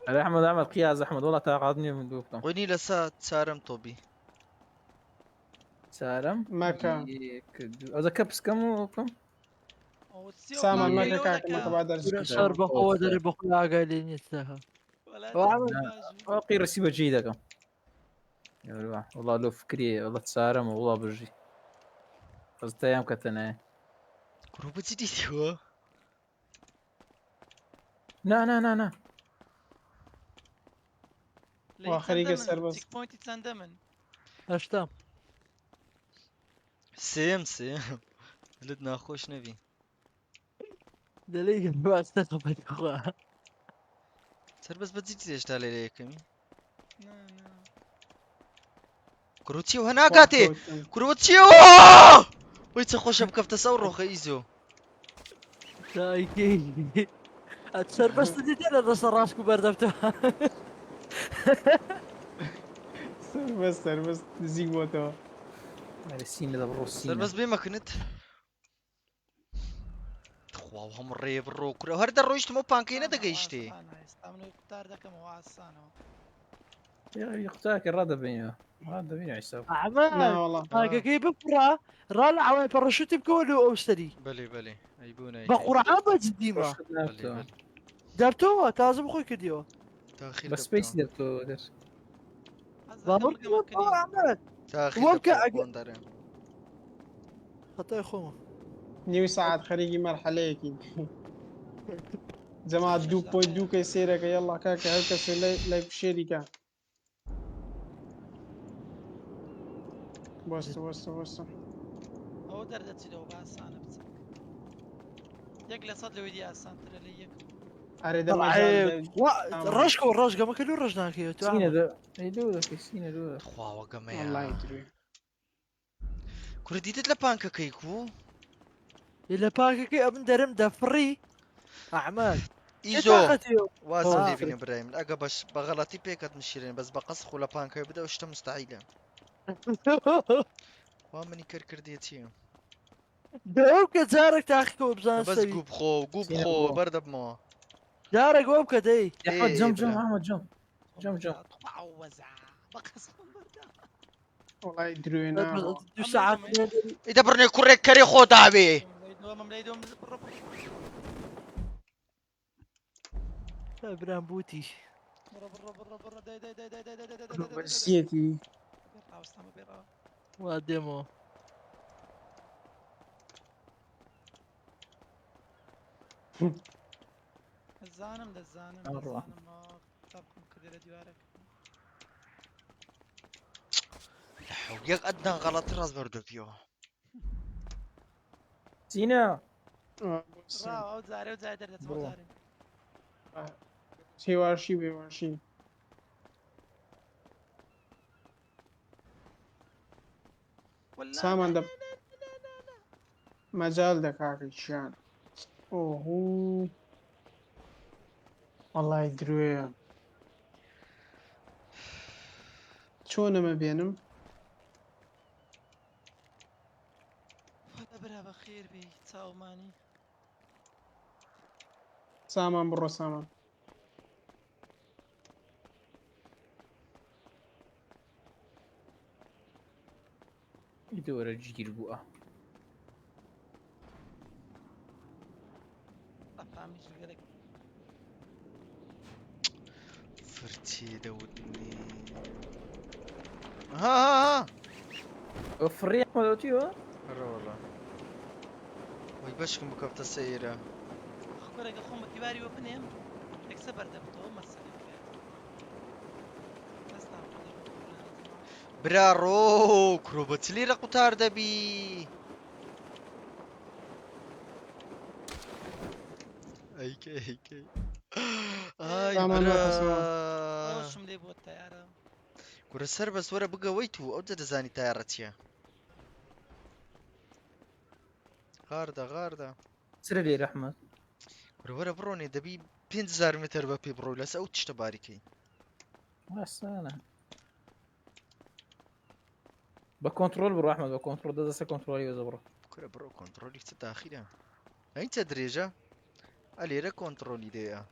S4: هذا أحمد قياس أحمد والله تعاقدني من دوبكم
S3: غني لسا تسارم طوبي
S4: سالم
S2: ما كان
S4: هذا كبس كم
S2: سامان ما كاك ما كبادر
S6: صار بقوة دري بقوة قايلين يتساها
S4: أوكي رسيبة جيدة كم والله لو فكري والله تسارم والله برجي قصدت أيام كتنا
S3: كروبة جديد هو
S4: نا
S2: وآخري قصر بس
S1: تيك بوينت يتساندمن
S6: اشتام
S3: سيم ولدنا خوش نبي
S6: دليل ما استقبل اخوها
S3: سر بس بتزيد ليش تالي ليكمي كروتشيو هناكاتي كروتشيو ويت خوش بكف تصور خيزو
S6: تايكي اتسر بس تجي انا راسكم بردبتها
S2: سر بس زيبوتو
S4: السين هذا بالروس
S3: سر بس بما كنت واو هم الريب الرو كرو هردا رويشت مو بانكينا دقيشتي
S4: يختارك الرادة بينه هذا بينه حساب
S2: لا
S6: عمان
S2: والله
S6: هاكي بقرا رال عوين باراشوت بقولوا اوستري
S3: بلي ايبونا
S6: بقرا عبد ديما
S3: بلي
S6: دارتو لازم اخوي كديو
S3: تاخير
S4: بس بيس درتو درس
S6: بقول عمل
S3: تاخير
S6: ممكن خطا اخوه
S2: نيو ساعات خريجي مرحلة كي جماعة 2.2 كيسيرك يلا كاكا هلكس لايك شيريكا بوستو
S1: هو درجة لو باسانة بتسك يقلي صدلي ويدي اسان ترى لي
S2: أريد
S6: الرشقة ما كانوا رجناك يا
S4: سينا ذا يدولك سينا ذا
S3: واو قميا
S2: والله يدري
S3: كرديت لبانكا كيكو
S6: إلا باكي ابن درم ده فري اعمال
S3: ايزو واسم ليفين ابراهيم الاقا باش بغلطي بيكت مشيرين بس بقصخ ولا بانكا يبدا وشتا مستعيلة وامني كرديتي
S6: دوك زارك تاخي وبزان
S3: بس قوب خو برد بما
S6: جارك وبك دي
S4: يا احمد جم احمد جم
S1: تعوزع بقص
S2: والله يدري
S6: دو ساعات
S3: اذا برني كوريك كري خو دابي
S6: ابراهيم بوتي
S2: برسيتي
S6: واديمو
S1: الزانم ده الزانم طبكم كده ديوارك
S3: ياك ادنا غلط راس بردو فيو
S4: سينا
S1: راو زاري درت زاري
S2: شي وارشي سامان ده مجال ده كاكي شان اوه والله يدري شلون ما بينهم
S1: هذا برا بخير بي تساو ماني
S2: سامان برو سامان
S4: يدور الجير بقى
S3: فرتي دودني ها
S4: وفري احمد اوتيو
S3: مرة والله وي بشكم بكفت السيارة
S1: اخبرك اخوم كباري وبنيم اكسبر دبتو مسالي
S3: برارو كروبتلي رقطار دبي ايكي اي برا
S1: وشم لي بو الطيارة
S3: كورا سر بس ورا بقى ويتو او دزاني طيارتيا غارده
S4: سر لي رحمة
S3: ورا بروني دبي 5000 متر بابي برو لا سوت تشتباركي
S4: بس انا بكنترول برو احمد بكنترول ده دسه كنترول يوزا برو
S3: كره برو كنترولي كتا اخيرا انت دريجة اليرا كنترولي ديا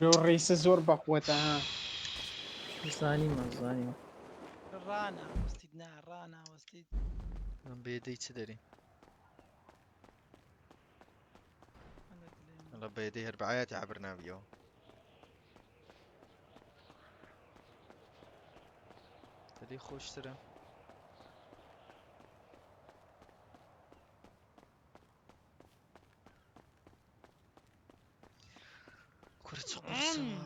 S2: برو الرئيس زور بقوتها
S4: زاني
S1: رانا واستدنا رانا واستد
S3: من بيدي تدري والله بيدي هربعاياتي عبرنا بيو تدي خوش ترى كرة قرصة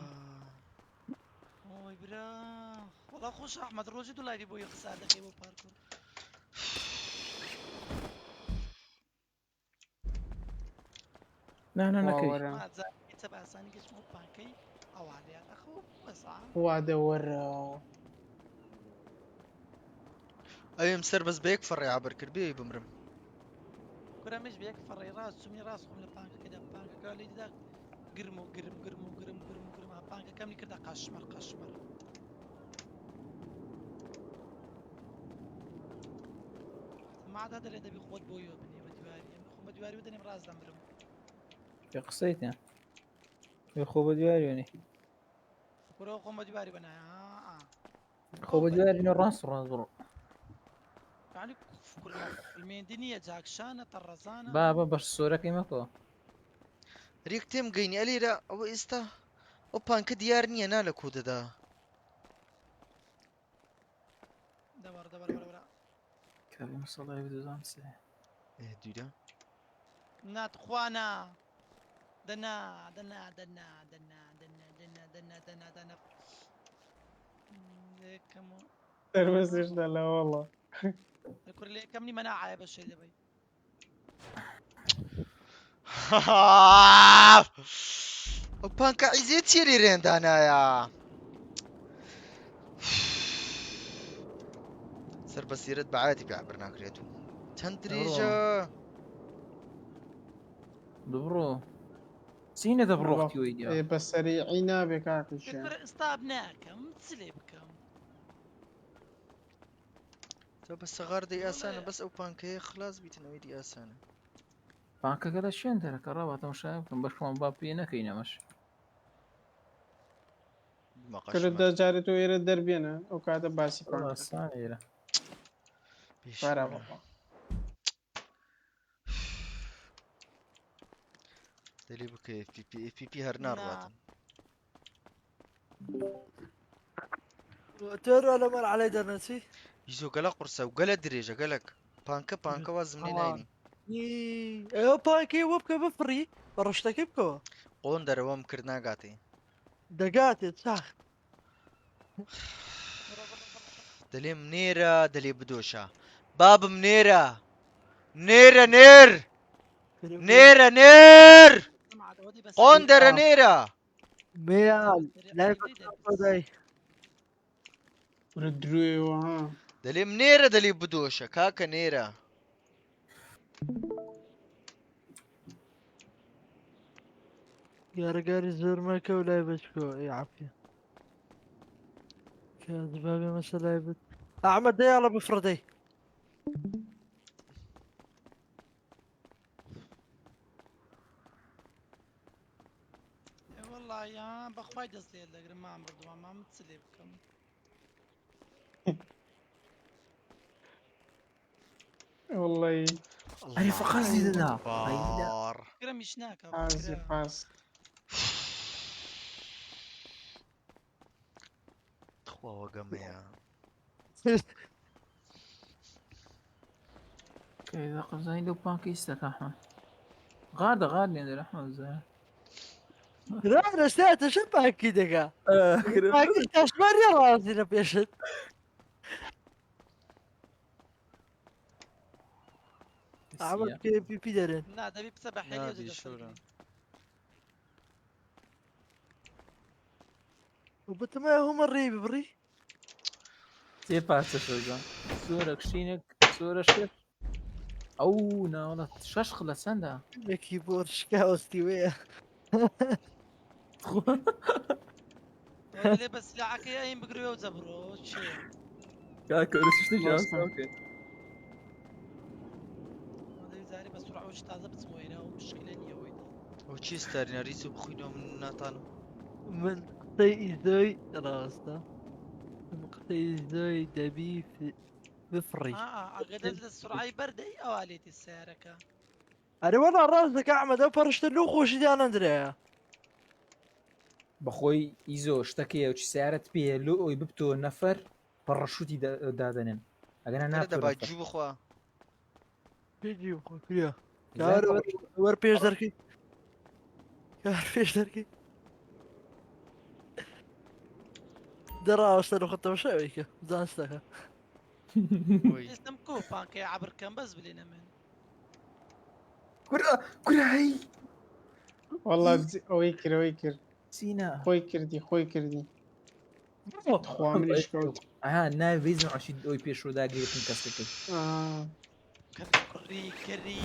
S1: اوي برا والله خوش احمد روجي دولا يبو يخسر دقيقة باركور
S4: لا كي
S1: ما زال يتبع ثاني قش مو بانكي او علي اخو وسع
S2: وادور
S3: اي مسر بس بيكفر يا عبر كربي بمرم
S1: كرة مش بيكفر راس سمي راسهم لبانك كده بانك قال لي ده قرمو بانك كم كده قشمر ما عاد هذا اللي بيخوض بويو بني بدواري ودني براس دمرم
S4: يا قصيت يعني يا خوب دياري
S1: كرة خو بدواري بنا
S4: خوب دياري الراس برو
S1: يعني كل ما الميندينية جاكشانة طرزانة
S4: بابا بس الصورة كيما كو
S3: ريك تيم قيني اليرا او استا او بانك ديارني انا لك هودا دا
S1: دبر
S4: كريم صلاة يبدو زانسي
S3: ايه دودا
S1: نات خوانا دنا كم
S2: ترمسش ده لا والله
S1: الكل كم لي مناعة يا بشر ده بي
S3: او بانك عزيت يلي ريند انايا سر بس يرد بعادي بيعبرنا كريتو تندريجة
S4: دبرو سينا دبرو اختي
S2: ايه
S4: ويديا
S2: بس سريعين بك عاكش
S1: الكل استابناكم تسلبكم
S3: تو بس غار دي اسانا بس او بانك هي خلاص بيتنوي دي اسانا
S4: بانكا كذا شين ترى كرابة مشاكل بس من بابينا كينا مش
S3: ما
S2: كل
S3: قشمر
S2: ده جارتو يرد دربينا وكاتب باسي
S4: والله
S2: بانك
S4: الصايرة
S2: فرا بابا
S3: دلي بك في هرنار واتن
S6: ترى ولا مر علي درنسي
S3: يزو قلا قرصة وقلا دريجة قلك بانك وازمني نايني
S6: ايوه بانكي وبكا بفري برشتك بكو
S3: قون دروام كرنا قاتي
S6: دقاتي صح
S3: دلي منيرة دلي بدوشة باب منيرة نير قندر نيرة
S6: ميال لا يفكر
S2: ردروي وها
S3: دلي منيرة دلي بدوشة كاكا نيرة
S6: يا رجال زور ما ولا يبشكو يا عافية كذا بابي مسألة يبت أحمد ده يلا بفردي
S1: والله يا بخواي دزلي اللي ما عم برضو ما عم تسلبكم
S2: والله
S4: أنا فقصدي ده
S3: بار
S1: كرا مشناك
S2: عازي فاس
S3: تخوى وقمية
S4: كذا قصدي لو بانكي استكاحة غاد لي أحمد زين
S6: لا أنا ساعة شبه كده كا ما قلت أشبر يا راسي نبيشت عمل بي دارين
S1: لا ده بسبع حيلي وزي
S6: وبت ما هو مري بري
S4: تيبا تشوزا صورة كشينك صورة شير او نا والله ششخلة سندا
S6: كيبورد شكاوستي ويا
S1: اللي بس لا عكيين بقريو زبرو شيء
S4: كاكا ليش تجي
S2: خلاص.
S4: اوكي
S1: هذا زاري بسرعة وش تازة بس موينة ومشكلة لي ويدي
S3: وشي ستارنا ريسو بخوينو من ناتانو
S6: من قطي زوي راستا من قطي زوي دبي في بفري
S1: أغدل السرعة بردي أواليتي السيارة
S6: أنا والله راسك أحمد أفرشت اللوخ وش دي أنا أندريا
S4: بەخۆی ئیزۆ شتەکەی سیارەت پێ لۆ ئەوی ببتۆ نەفەر پەڕەشوتی دادەنێن ئەگەنا
S3: كده
S4: ناتۆ
S3: دابا جو بخوا
S6: بيجي وخويا كار ور بيش دركي كار بيش دركي درا أصلا خدت مشاويك زانستك
S3: وي
S1: اسم كوبان كي عبر كان بس بلينا من
S4: كورا هەی
S2: والله ويكر
S4: سینا
S2: خوي كردي خوا منيش كوت
S4: ناویزم عشی ئەوی پێشۆداگرێتن کەسەکەی
S1: كري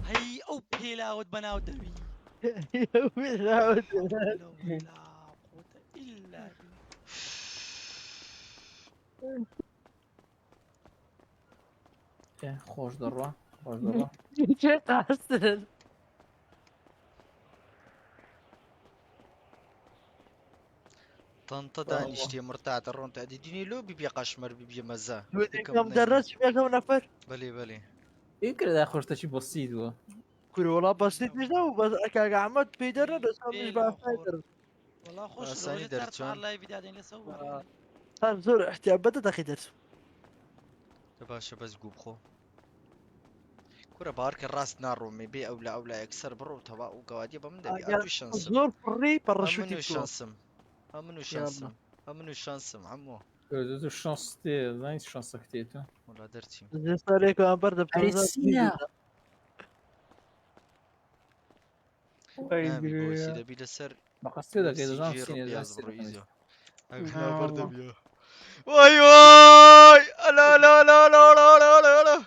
S1: هي أو بيلا ود بناو دبي
S6: لا
S1: لا قوة إلا
S4: خۆش دەڕوا خۆش دەڕوا
S6: جيت أحسن
S3: طنطا دانيشتي مرتاع الرون تاع ديني لو بيبي قشمر بيبي مزا
S6: كم درس فيها كم نفر
S3: بلي
S4: ئیکرە دا خۆشتەچی بەسیید وە
S6: كل والله بسيط مش ده بس كعمد في درس مش بفايدر
S1: والله خوش
S3: ثاني
S1: لو
S3: درت
S1: درت
S3: شلون؟
S1: على اللايف دادين لسوى
S6: صار زور احتياج بدأت أخي درس
S3: باشا بس قوب خو كورة بارك الراس نار رومي بي أولا يكسر برو تبا وقوادي بمن دبي أدو شانسم
S6: زور فري
S3: أمنو
S6: برشوتي
S3: شانسم أمنو شانسم عمو
S4: تو شانس تێ زانیت شانسەکە تێتە
S3: ولا درتي
S6: زي صار لك أنا برد
S4: سینا
S3: نامي بوسي دبي لسر
S4: بەقەستێ دەکەی دەزانم
S3: سيجي
S4: سینێ
S3: ربي
S4: زانستی
S3: يصبر ايزو
S2: آه
S3: برد
S2: والله.
S3: بيا واي لا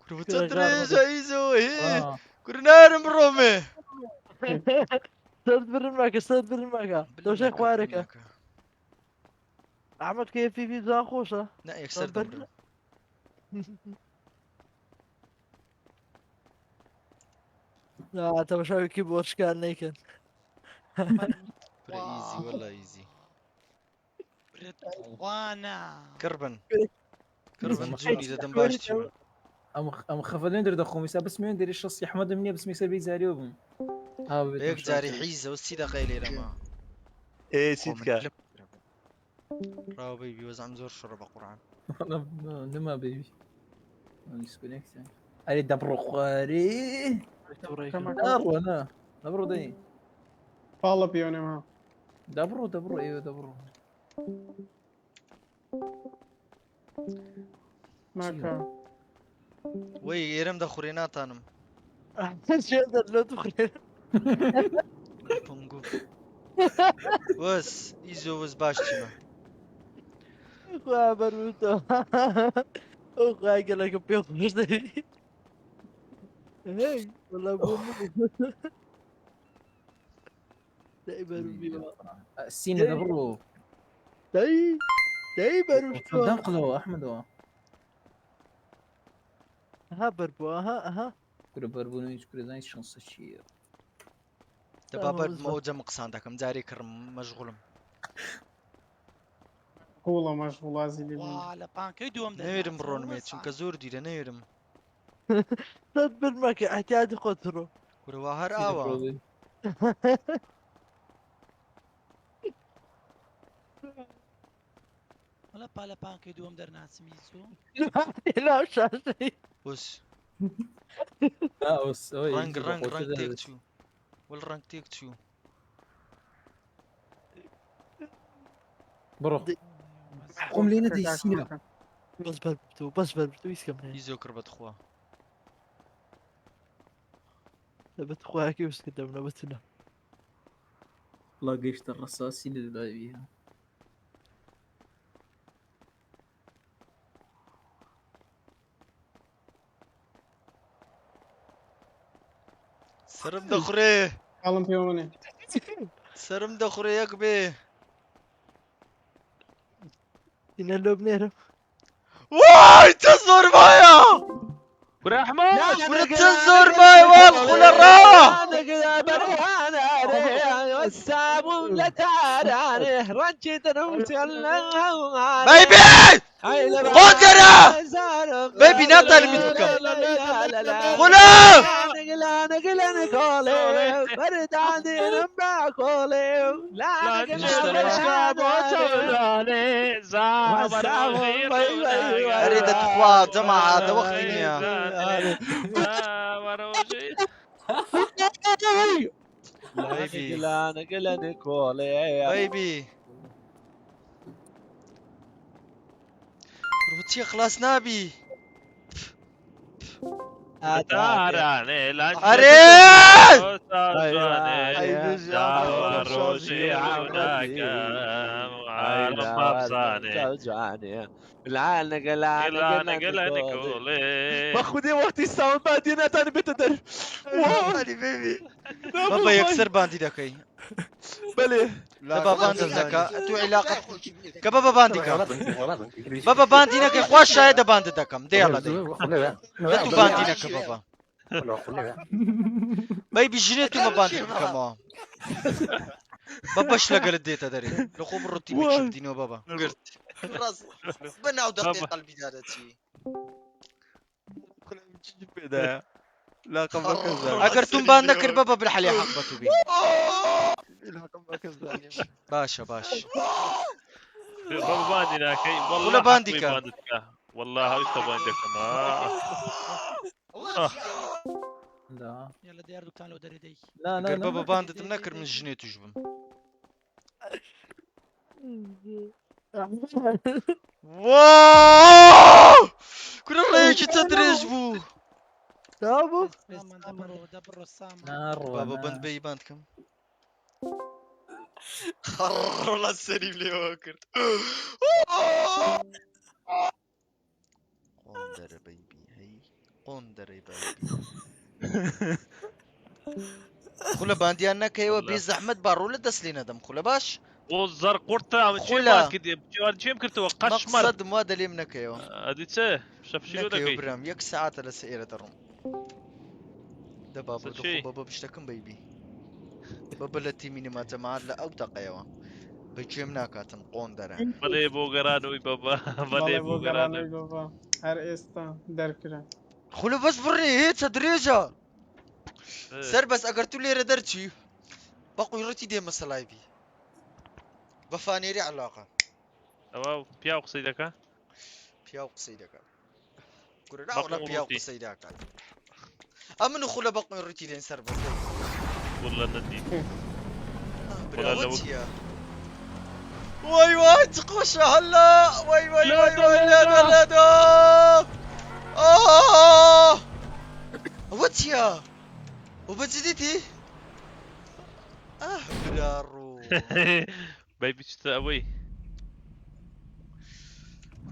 S3: كورة بتدري ايزو ايه كورة نارم برومي
S6: استاذ برمك استاذ برمك لو شيخ وارك احمد كيف في زان خوشه
S3: لا يكسر دمرم
S6: لا انت مشاوي كيبورد كان نيكن
S3: ايزي والله ايزي
S1: وانا
S3: كربن جوني دادن باشتي
S4: ئەم خەفەلێن دەردەخۆمیسا بسمێن دەری شەسی حمەدم نییە بسمی سەر بیزاریۆ بم
S3: بيك جاري حيزة والسيدة غيلي لما
S7: ايه سيدك
S3: راو بيبي وزعم زور شرب قرآن
S4: نما بيبي ديسكونيكت أري دبرو خواري دبرو أنا دبرو دي
S2: والله بيوني ما
S4: دبرو أيوه دبرو
S2: ما كان
S3: وي يرم دا خورينات انم
S6: شو هذا لو تخرج
S3: بونغو وس ايزو وس باشتي
S6: اخويا بروتو اخويا قال لك بيض مش دري هي والله ابو دايما
S4: السين دبرو
S6: دايما
S4: قدام قلوة أحمد
S6: ها بربو ها
S4: كل بربونيش كل زين شانس شيء
S3: دابا برد موجة مقصاندكم جاري كرم مشغولم
S2: والله مشغول زي
S1: ولا بانكي دوم
S3: نيرم برون چونکە زۆر دیرە نێرم
S6: صد بالمكة احتياج قطره
S3: کورەوە هەر ئاوە
S1: ولا بالا بانكي دوم در ناسميزو
S6: لا شاشي
S3: وس
S4: بس
S3: رانك تيك تو والرانك تيك تو
S4: برو قوم لينا دي سينا
S6: بس بربتو يسكم
S3: يزو كربت خوا
S6: لبت خويا كيف سكدمنا بتنا
S4: والله قيشت الرصاصي اللي بيها
S3: سرم دخري
S2: عالم بيوني
S3: سرم دخري يقبي
S6: إن اللوب نيرو
S3: واي تزور مايا
S5: ورا احمد
S3: تزور مايا وادخل الراح بيبي قدرة بيبي ناتا المتكم غلام اريد تخوات جماعة هذا وقتني بيبي روتي خلاص نابي
S7: باخذ وقتي الساوند بعدين تاني بتدر
S3: بيبي بابا يكسر باندي دكاي
S7: بلي
S3: بابا باندي دكا تو علاقة كبابا باندي كا بابا باندي نك خوش شاهد باندي دكم دي يلا دي تو باندي نك بابا بيبي جنيتو ما باندي كما بابا شلقل الديتا داري لخو بروتي بتشوف دينو بابا قلت راس بناو دقيقة قلبي دارتي
S7: لا قبل كذا
S3: اگر تم باند نكر بابا بالحلي حقبته بي باشا
S5: بابا باندي ناكي والله
S3: ولا بانديكا
S5: والله هاوش بانديكا
S4: لا
S1: يلا ديار دوك تعالوا داري دي
S4: لا
S3: اگر بابا باند نكر من جنيتو جبن واو كل ريش تدريج بو
S6: دابو
S1: دبروا السام
S3: بابا بند بي باند كم خرر والله السليم لي واكر قندر بيبي هي قندر بيبي خلا باندي انا كيوا بيز احمد بارول دسلينا دم خلا باش
S5: والزر قرطة
S3: خلا.
S5: كده جيم كرتو قشمر
S3: مقصد مواد لي كيوا
S5: هذه تسه شاف شنو
S3: نكيو
S5: دقي
S3: برام يك ساعات لسيرة ترم ده بابا
S5: شي.
S3: دخو بابا بشتكم بيبي بابا التي ميني ما جماعة لا او تقيوا بيجيمنا كاتن قندره
S5: بلي بوغرانو بابا بلي بوغرانو
S2: بابا هر استا دركره
S3: خلو بس بري هيك تدريجة سر بس اگر تو ليرة درتشي بقو يرتي دي مسلاي بي بفانيري علاقة
S5: واو بياو قصيدك
S3: بياو قصيدك كورا ولا بياو قصيدك امنو خلا بقو يرتي دي سر بس
S5: والله ندي
S3: براوتيا واي تقوش هلا واي لا واتيا وبجديتي برارو
S5: بيبي تستقوي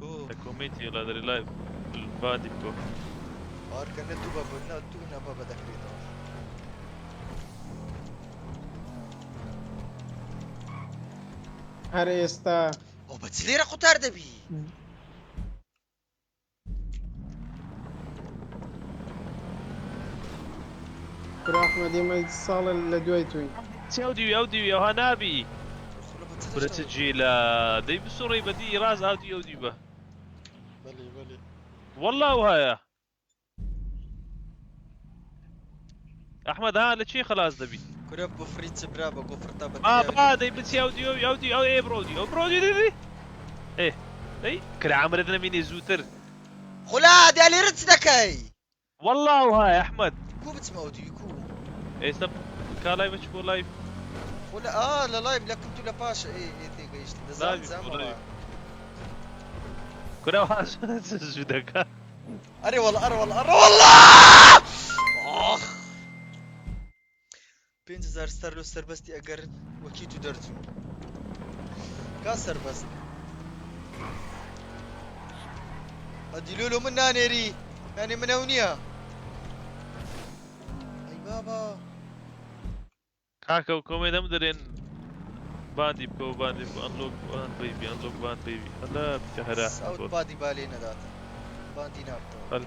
S3: كو
S5: كوميتي ولا دري لايف البادي بكو
S3: اركنتو بابا نتونا بابا دكريتو
S2: هر استا
S3: وبتسليرا قطار دبي
S2: كرا احمد ما يتصال لدويتوي
S5: اوديو يا هنابي برتجيلا دي بسوري بدي راز اوديو با
S3: بلي
S5: والله وهايا احمد ها لشي خلاص دبي
S3: كرب فريت برابا كفرتا
S5: ما دي بس اوديو ايه برودي دي ايه اي كل عمرنا مين زوتر
S3: خلا دي علي رتس دكاي
S5: والله وهاي احمد
S3: كو بتسمع اوديو كو
S5: ايه سب كالايف اشكو لايف
S3: ولا لا لايف لكن تو لا باش اي تي ايش
S5: لايف كنا واش زودك
S3: اري والله اخ بينزار ستارلو سربستي اگر وكيتو درتو كاسر بس ادي لولو من نانيري يعني منونيا اي بابا
S5: كاكا وكومي دم درين باندي بكو انلوك بان بيبي الله بشهرات
S3: ساوت بادي بالينا ذاته باندي نابتو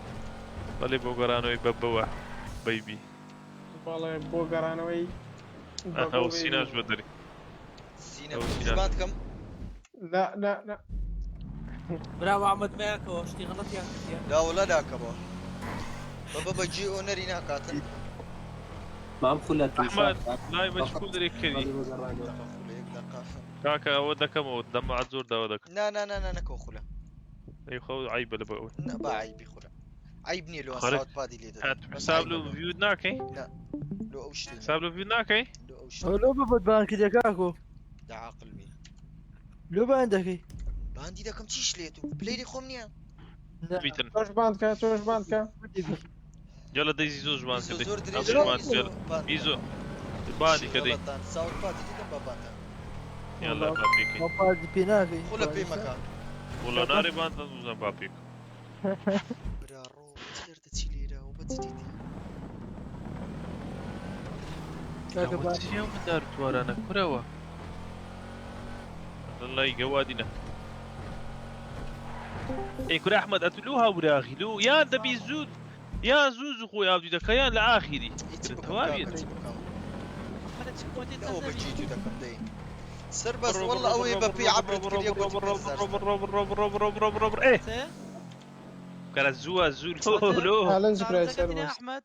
S5: بەڵێ بۆ گەڕانەوەی بەبەوە بەیبی
S2: والله بۆ گەڕانەوەی
S5: ئەو سیناش بە دەری
S3: سينا
S5: أو
S3: بس
S5: سينا.
S3: بعدكم
S2: لا لا لا
S6: برافو عمد معك واشتي غلط يا
S3: لا ولا لا كبا بابا بجي اونري ناكاتن
S5: ئەحمد لای مەشکول دەرێک کردی کاکە ئەوە دەکەمەوە دەمەعات زۆر داوا دەکەم
S3: لا لا لا لا نكو خلا
S5: ئەی خەو عیبە لە بەوە
S3: با عيبي خلا عيبني لو
S5: خلا.
S3: صوت بادي لي
S5: هات حساب لە ڤیود ناکەی
S3: لو اوشتي
S5: حساب لە ڤیود ناکەی
S3: لو اوشتي
S6: لو بفوت بانك يا كاكو
S3: دا عاقل بي
S6: لو عندك
S3: باندي دا كم تيش ليتو بلاي خمنيا
S5: بیتن
S2: توش باندکە توش باندکە
S5: جەڵە دەیزی زۆر ژمان
S3: زور
S5: کردی
S3: دري
S5: ئەم ژمان جەڵە ئیزۆ بانی کردی
S3: صوت بادي دي باباتا
S5: یالا با پێکەی
S6: ما بعد بيناكي
S3: خلا بي مكان
S5: وڵا ناری باندە دوزان با پێک
S3: برا رو تير تشيليرا وبتديدي
S5: چیە من دارتوارانە کورەوە لای گەوادینە ئەی کورە ئەحمەد ئەتلو هاوراغی لو یان دەبی زود یان زوو خۆی ئاودی دەکە یان لە ئاخیری تەواویت
S3: هو بجيتو دا كم داي سر بس والله قوي ببي عبرت كل يوم
S5: ايه كان الزوا الزول لو
S2: هالنج بريسر
S1: يا
S2: بس
S1: احمد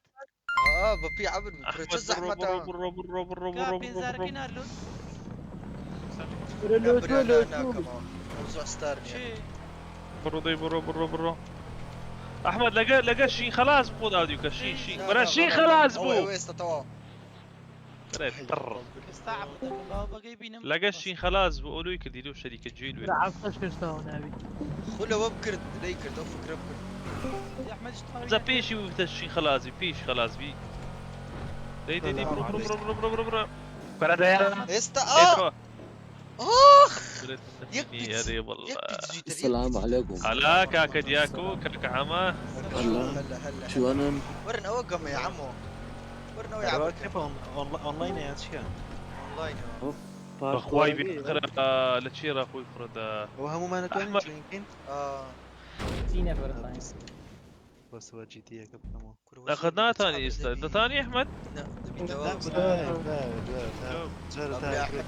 S3: ببي عبر بريتش احمد
S1: كابين زارقين هالو
S3: موضوع ستارني
S1: شي
S5: برو احمد لقى شي خلاص بقود اوديو كشي شي برا شي خلاص بو
S1: استعبطك بابا جايبين
S5: لقى شي خلاص بقولوا يكدي له شركه جيل
S6: لا عرفتش كرتون نبي
S3: خلا وبكرت ليكرت او فكره بكرت
S1: يا احمد
S5: اذا بيشي وتشي خلاص بيش خلاص بي دي برو برا يا
S3: استا اخ
S5: يا والله
S8: السلام عليكم.
S5: هلا كاكا دياكو كاكا عما
S8: هلا شو انا
S3: ورنا اوقم يا عمو ورنا يا عمو
S9: كيف اونلاين يا اشياء
S3: اونلاين
S5: اخوي بيخرج لتشير اخوي فرد
S9: وهمو ما نتوين يمكن
S4: فينا فرد
S9: بس هو جي تي قبل
S5: اخذناه ثاني ثاني احمد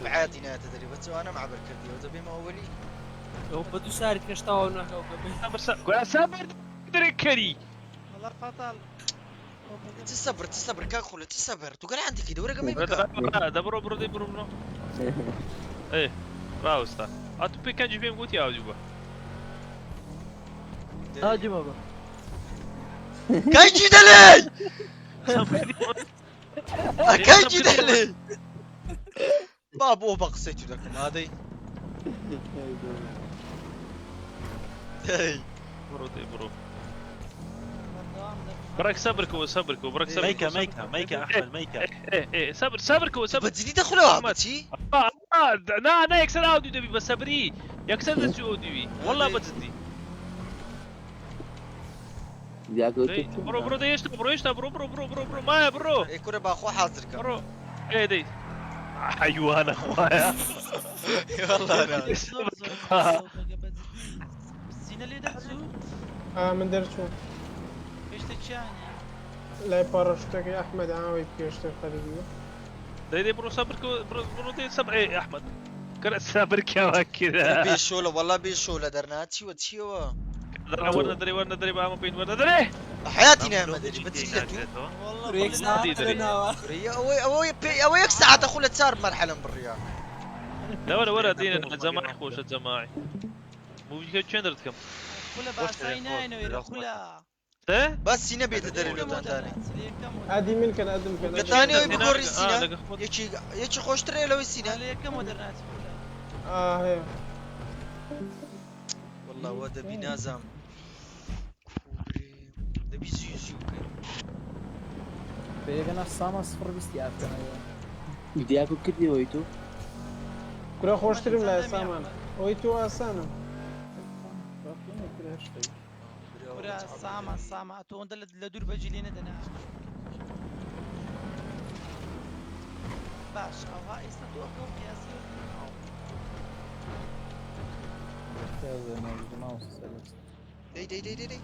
S3: عادي نا تدري بس انا مع بركردي وتبي ما اولي
S6: هو بدو ساري كشتاون
S5: قول سابر تركري
S1: والله فطل
S3: تصبر كاكل تصبر تقول عندي كده ورقه ما
S5: ده برو ايه راوستا اتو بيكا جي بيم قلت يا وجبه
S6: هاجي بابا
S3: كايجي دلي كايجي دلي بابو بقصيتو لكم هذه
S5: برو برك صبركو برك صبركو
S9: ميكا احمد ميكا
S5: ايه صبركو
S3: بدي تدخلوا بتي
S5: انا يكسر اوديو دبي بس صبري يكسر اوديو والله بدي برو ديش برو ما برو
S3: اي كره باخو حاضرك
S5: برو ايه دي حيوان اخويا
S3: والله انا
S1: الزينه اللي دحزو
S2: من درتو
S1: ايش تتشاني
S2: لا باراشوتك يا احمد عاوي بكيشتك خليجي
S5: دي برو صبركو برو دي صبر ايه احمد كره صبرك يا كذا
S3: بيشوله والله بيشوله درناتي وتشيوا
S5: ورنا دري بقى ما بين ورنا دري
S3: حياتي نعم ادري بتسلتو
S1: والله
S6: ريك
S3: او يكسع تخول تسار مرحله بالرياض
S5: لا ولا دينا جماعي خوش الجماعي مو بيجي تشندرت كم
S1: كلها بعسيناينو يا كلها
S3: بس نبي تدري له ثاني
S2: عادي ممكن اقدم كذا
S3: ثاني يقول السينا يجي خوش تري له السينا
S1: عليك كم مودرنات كلها
S2: هي
S3: والله ودا بنازم دبي زيو
S4: بيجنا السما صفر بيستيعاب
S8: دياكو كدني ويتو
S2: كره خوش تريم لا سامان ويتو اسانا
S1: كره ساما تو اند لدور بجلينا دنا باش او هاي استدوكو قياسي
S3: دي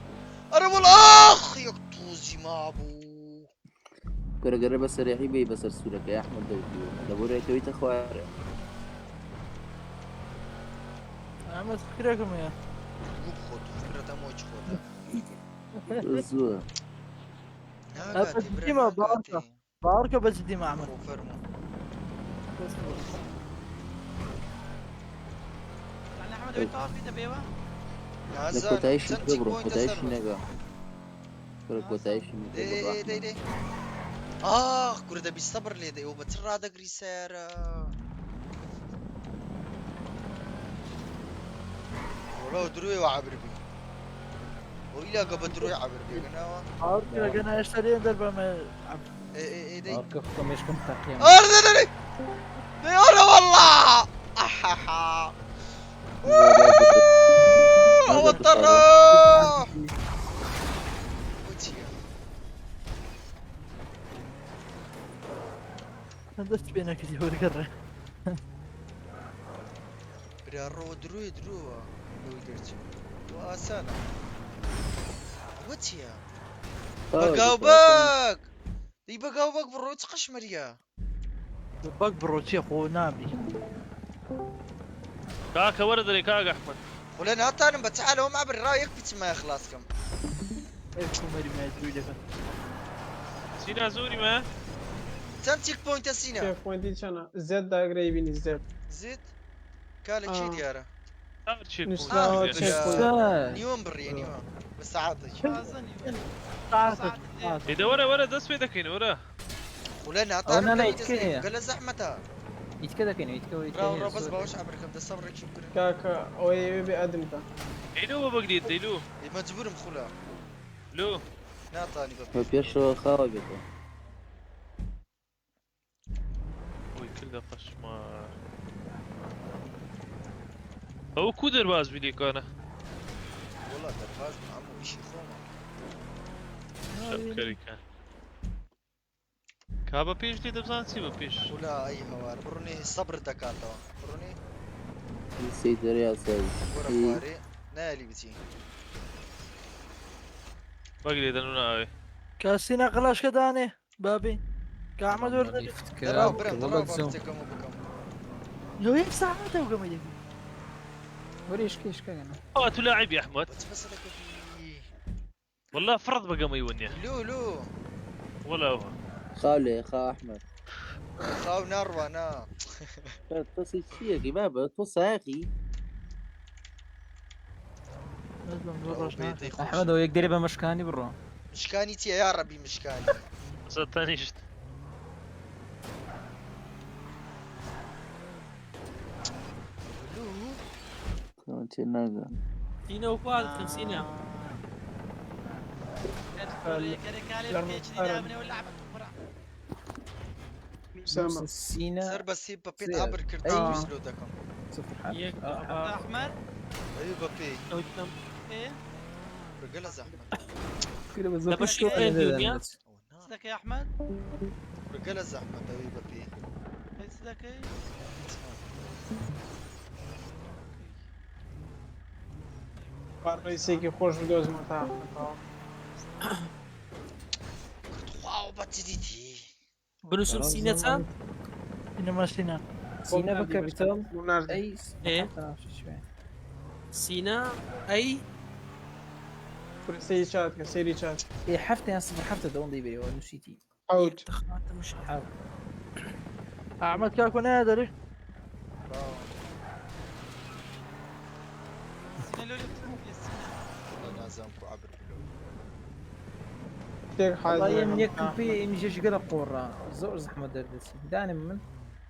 S3: أنا والأخ يقطوزي ما أبو
S8: كره جرب بس ريحي بي بس رسولك يا احمد دوتي دبور تويت اخواري
S6: احمد فكركم يا
S3: خود فكرة موج خود
S8: الزوا
S6: بس ديما باركة بس ديما احمد
S3: فرمو
S1: يعني احمد وين طار في دبيبه؟
S8: لك تعيش تبرو تعيش نجا كره تعيش
S3: دي كره ده بيصبر لي ده وبترى هذا رسالة ولو دروي وعبر بي وإلا قبل دروي عبر بي قناوة
S6: باركة قنا اشتري دربا ما
S3: ايه دي
S4: اركفكم ايش كنت تقييم
S3: دي انا والله احاحا وطرة
S6: هندست بينك كذي والقرة
S3: برارو دروي لو قلت واسانا واتيا بقاوبك دي بقاوبك برو تقش مريا
S6: باك بروتي اخو نابي
S5: كاكا ورد لي كاكا احمد
S3: ولنا هاتان بتعالوا مع بالرايك بتسمى خلاصكم
S6: ايش مري ما يدري لك
S5: سينا زوري ما
S3: تم تيك بوينت السينا
S2: كيف وين شنا زد دا قريبين الزد
S3: زيد كالك شي دياره
S5: صار تشيك
S2: نشتاو تشيك
S3: نيوم بري نيوم بس عاطش
S5: اذا ورا دس بيدك هنا ورا
S3: ولنا
S4: أنا لا
S3: هاتان
S4: يتكيه.
S3: قال زحمتها
S4: يتكذا كينو يتكوي
S3: راو بس باوش عبركم ده صبرك شكرا
S2: كاكا اوي بقدمتا
S5: ايلو بقديد ايلو
S3: مجبور مخولا
S5: لو
S3: نعطاني
S8: ما بيرشو خاوي
S5: وي كل ده قشمار هو كودر باز بليك انا
S3: والله درفاز عمو بشي خوما
S5: شكري كان كابا بيش دي دبزان سيبا بيش
S3: ولا اي هوار بروني صبر دكاتو بروني
S8: سيد رياض سيد
S3: ورا خواري نالي بتي
S5: بقدي دنونا اوي
S6: كاسينا قلاش كداني بابي كاحمد ولا
S3: دراو برم دراو برتكم وبكم
S6: لو هيك ساعته وقام يدق
S4: وريش كيش كان
S5: تلاعب يا احمد
S3: بس لك في
S5: والله فرض بقى ما يوني
S3: لو
S5: ولا هو
S8: خالي خا احمد
S3: خاو نروى نا
S8: تصل شيء يا بابا توصى يا اخي
S4: احمد هو يقدر يبقى مشكاني برو
S3: مشكاني تي يا ربي مشكاني
S5: صدقني شفت
S8: انت ناقه
S6: سينا وفاد سينا
S2: اسامه
S4: سينا
S3: سر بس يبقى بين عبر كرتون مثلو دكم
S4: صفر
S1: احمد
S3: ايوه بابي
S1: ايه
S3: رجال زحمه
S4: كده بالظبط
S1: صدق يا احمد
S3: رجال زحمه ايوه بابي
S1: صدق ايه
S2: رئيسي خوش بدوز متاع
S3: واو باتيتي
S6: بنوصل سينا تام انما سينا
S4: سينا بكابيتال
S2: اي
S6: ايه سينا اي
S2: سيري شات سيري شات
S4: اي حفتة يا صفر حفتة دون دي بيري ونو سيتي
S2: اوت
S6: مش احمد كاكو نادري
S3: لازمكم عبر
S2: كثير حاجه
S4: والله يمنيك في مجيش قلق قورا زور زحمة دردسي داني من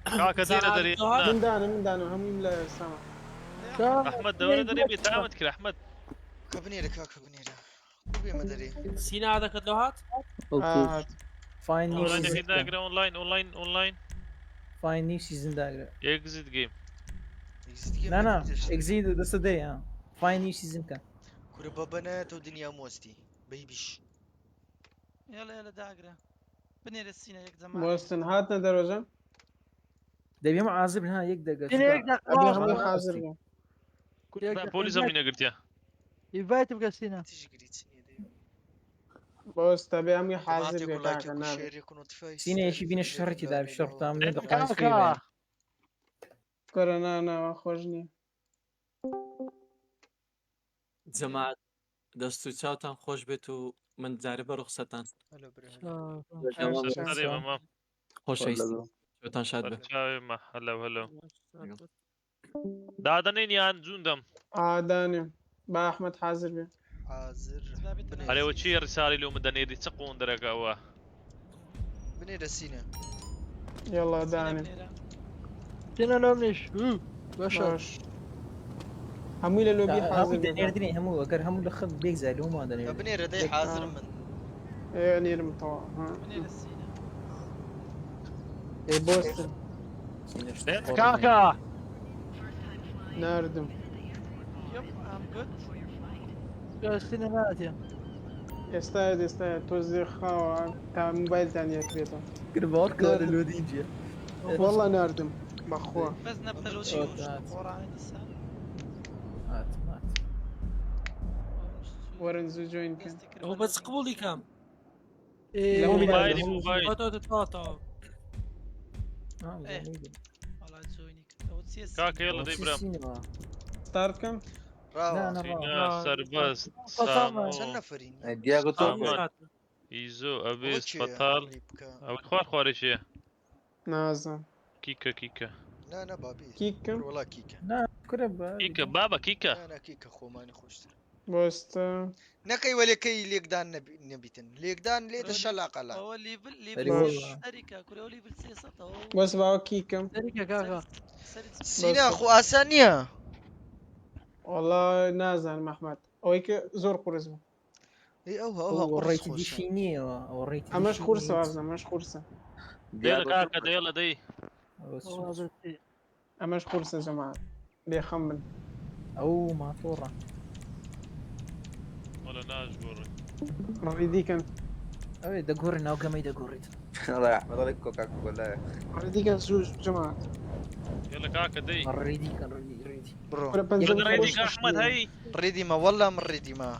S5: كاكا دينا دري
S2: من دانا هم يملا سما
S5: احمد دوري دري بيتعامد كده احمد
S3: كابني لك كابني لك كوبي ما ادري
S6: سينا هذاك اللوهات
S4: فاين نيو
S5: اونلاين
S4: سيزن
S5: دايجرا اونلاين
S4: فاين نيو سيزن دايجرا
S5: اكزيت جيم
S4: لا اكزيت ذس داي فاين نيو سيزن كان
S3: كوربا بنات ودنيا موستي بيبيش
S1: يلا داقرة بني للسينا يك زمان
S2: موستن هاتنا دروجه
S4: ده بيوم عازب هنا يقدر
S6: سينا يقدر
S2: ابي هم حاضر
S5: بوليس من قلت يا
S6: يبقى تبقى سينا
S3: تيجي قريت سيني دي
S2: بص تبي أمي
S3: طبعا
S2: حازر
S3: يقول
S2: بك
S3: لايك
S2: كاكا
S3: يكون
S2: نابي
S3: شير يكون نوتيفاي
S4: سينا يشي بين الشرطي دار الشرطة من
S5: عندك
S4: دقائق
S6: كاكا
S2: كرنا أنا أخرجني
S10: جەماعەت دەست و چاوتان خۆش بێت و من جارێ بە ڕوخسەتان
S3: هلا بري
S5: هلا ماما
S10: خۆشەویستی شوێتان شاد بێ
S5: ما هلا وهلا دادنين يان زوندم
S2: عاداني با أحمد حازر بي
S3: حاضر
S5: علي وشي رسالة لو مدني دي تقون درجة وا
S3: بني سينا
S2: يلا داني
S6: سينا نومنيش باشا
S2: باش همو إلى لوبي
S4: هم
S2: حازر
S4: دنير
S2: بي
S4: دني هم أجر هم لخذ بيك زالو ما
S3: يا
S4: دنير
S3: بني ردي حاضر من
S2: يعني المطوع إيه بوستن
S6: كاكا
S2: ناردم
S1: يب ام جود
S6: سينا ناتيا
S2: يستاهل توزيع خاوة تاع موبايل تاني كريتو
S4: كربات كار الوديجيا
S2: والله ناردم بخوا
S1: بس نبدا لو شيء ورا عندي الساعه
S4: مات
S2: ورنزو جوين كان
S10: هو بس قبولي كام
S6: إيه
S5: موبايلي موبايل
S1: والله تزوينيك او تسيس
S5: كاكا يلا دي برام
S2: ستارت كم؟
S4: لا
S3: راو
S4: أنا
S5: سرباس
S6: قسما.
S3: شن نفرين
S8: دياغو توكو
S5: سامان ايزو ابيس فطال او خوار شيء
S2: نازم
S5: كيكا
S3: لا بابي
S2: كيكا
S3: والله كيكا
S4: لا كرب
S5: كيكا بابا كيكا
S3: انا كيكا خو ماني خوش
S2: بوست
S3: نكاي ولا كي ليقدان نبيتن ليقدان ليت الشلاقه لا
S1: هو ليفل
S4: أري والله.
S1: اريكا كوريو ليفل سياسة هو
S2: بس باو كيكا
S6: سيريكا كاكا
S3: سينا اخو اسانيا
S2: والله نازل محمد اويك زور قرزمه
S3: اي اوها
S4: وريت دي شيني وريت
S2: اماش خرصه وارزه اماش خرصه
S5: يلا كاكا يلا دي
S2: اماش خرصه يا جماعه بيخمن
S4: او ما طورة
S5: ولا ناش قوري
S2: ريدي كان
S4: اوي دا قوري ناو كمي دا قوري
S8: الله يحفظ لك كوكا كولا
S2: ريدي كان زوج جماعه
S5: يلا كاكا دي
S4: ريدي كان ريدي
S3: برو
S2: ولا بنزل
S5: يلا ريدي
S2: خرص
S5: احمد هي
S3: ريدي ما والله من ريدي ما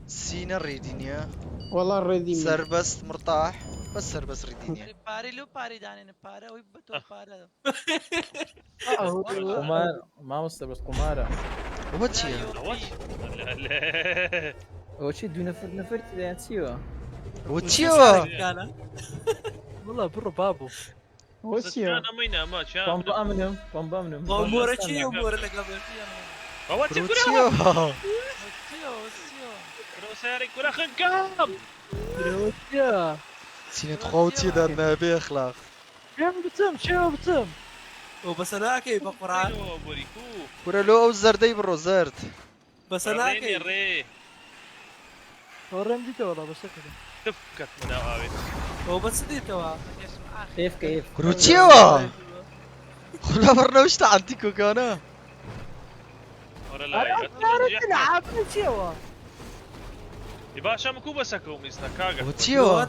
S3: سينا ريدينيا
S2: والله الريدي
S3: سربس مرتاح بس سربس ريدينيا
S1: باري لو باري داني بارا ويبتو بارا
S4: قمار ما مستر بس قمارة
S3: واتشي
S5: لا
S4: هو شي دو نفرت اذا نسيوه
S3: واتشي
S6: والله برو بابو
S2: وسيا
S5: انا مينا ما شام
S4: بامبا منهم
S10: امور شي امور اللي قبل
S5: واتشي
S3: واتشي
S5: كرو سارك ولا خنكام
S6: يا
S3: سينا تخوتي دارنا بيخلاق
S6: شو بتم
S10: وبس انا كيف قرعه
S5: بوريكو
S3: ورا لو او زردي برو زرد
S10: بس انا
S5: ريني
S10: كيف
S5: ري
S6: ورم دي والله بس كذا
S5: تفكت من اوابي
S10: هو بس دي توا
S4: كيف
S3: كروتشيوا خلا برنامج تاع عندكو كان
S5: ولا لا
S6: تلعب شو
S5: يبقى شامكو بسكو ميسنا كاغا
S3: كروتشيوا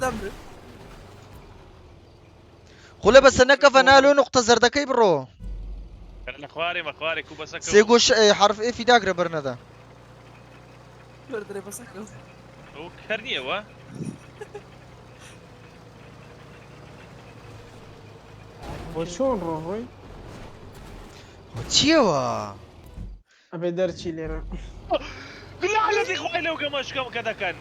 S3: خلا بس انا كفنالو نقطة زردكي برو
S5: كان اخواري كوبا سكو
S3: سيقوش حرف ايه في داقرة برندا
S10: بردري بس
S5: هو كرنيه وا
S2: وشون روحي
S3: كروتشيوا
S2: ابي درتشي ليرا
S5: قل على ذي خوالي لو قماش كم كذا كان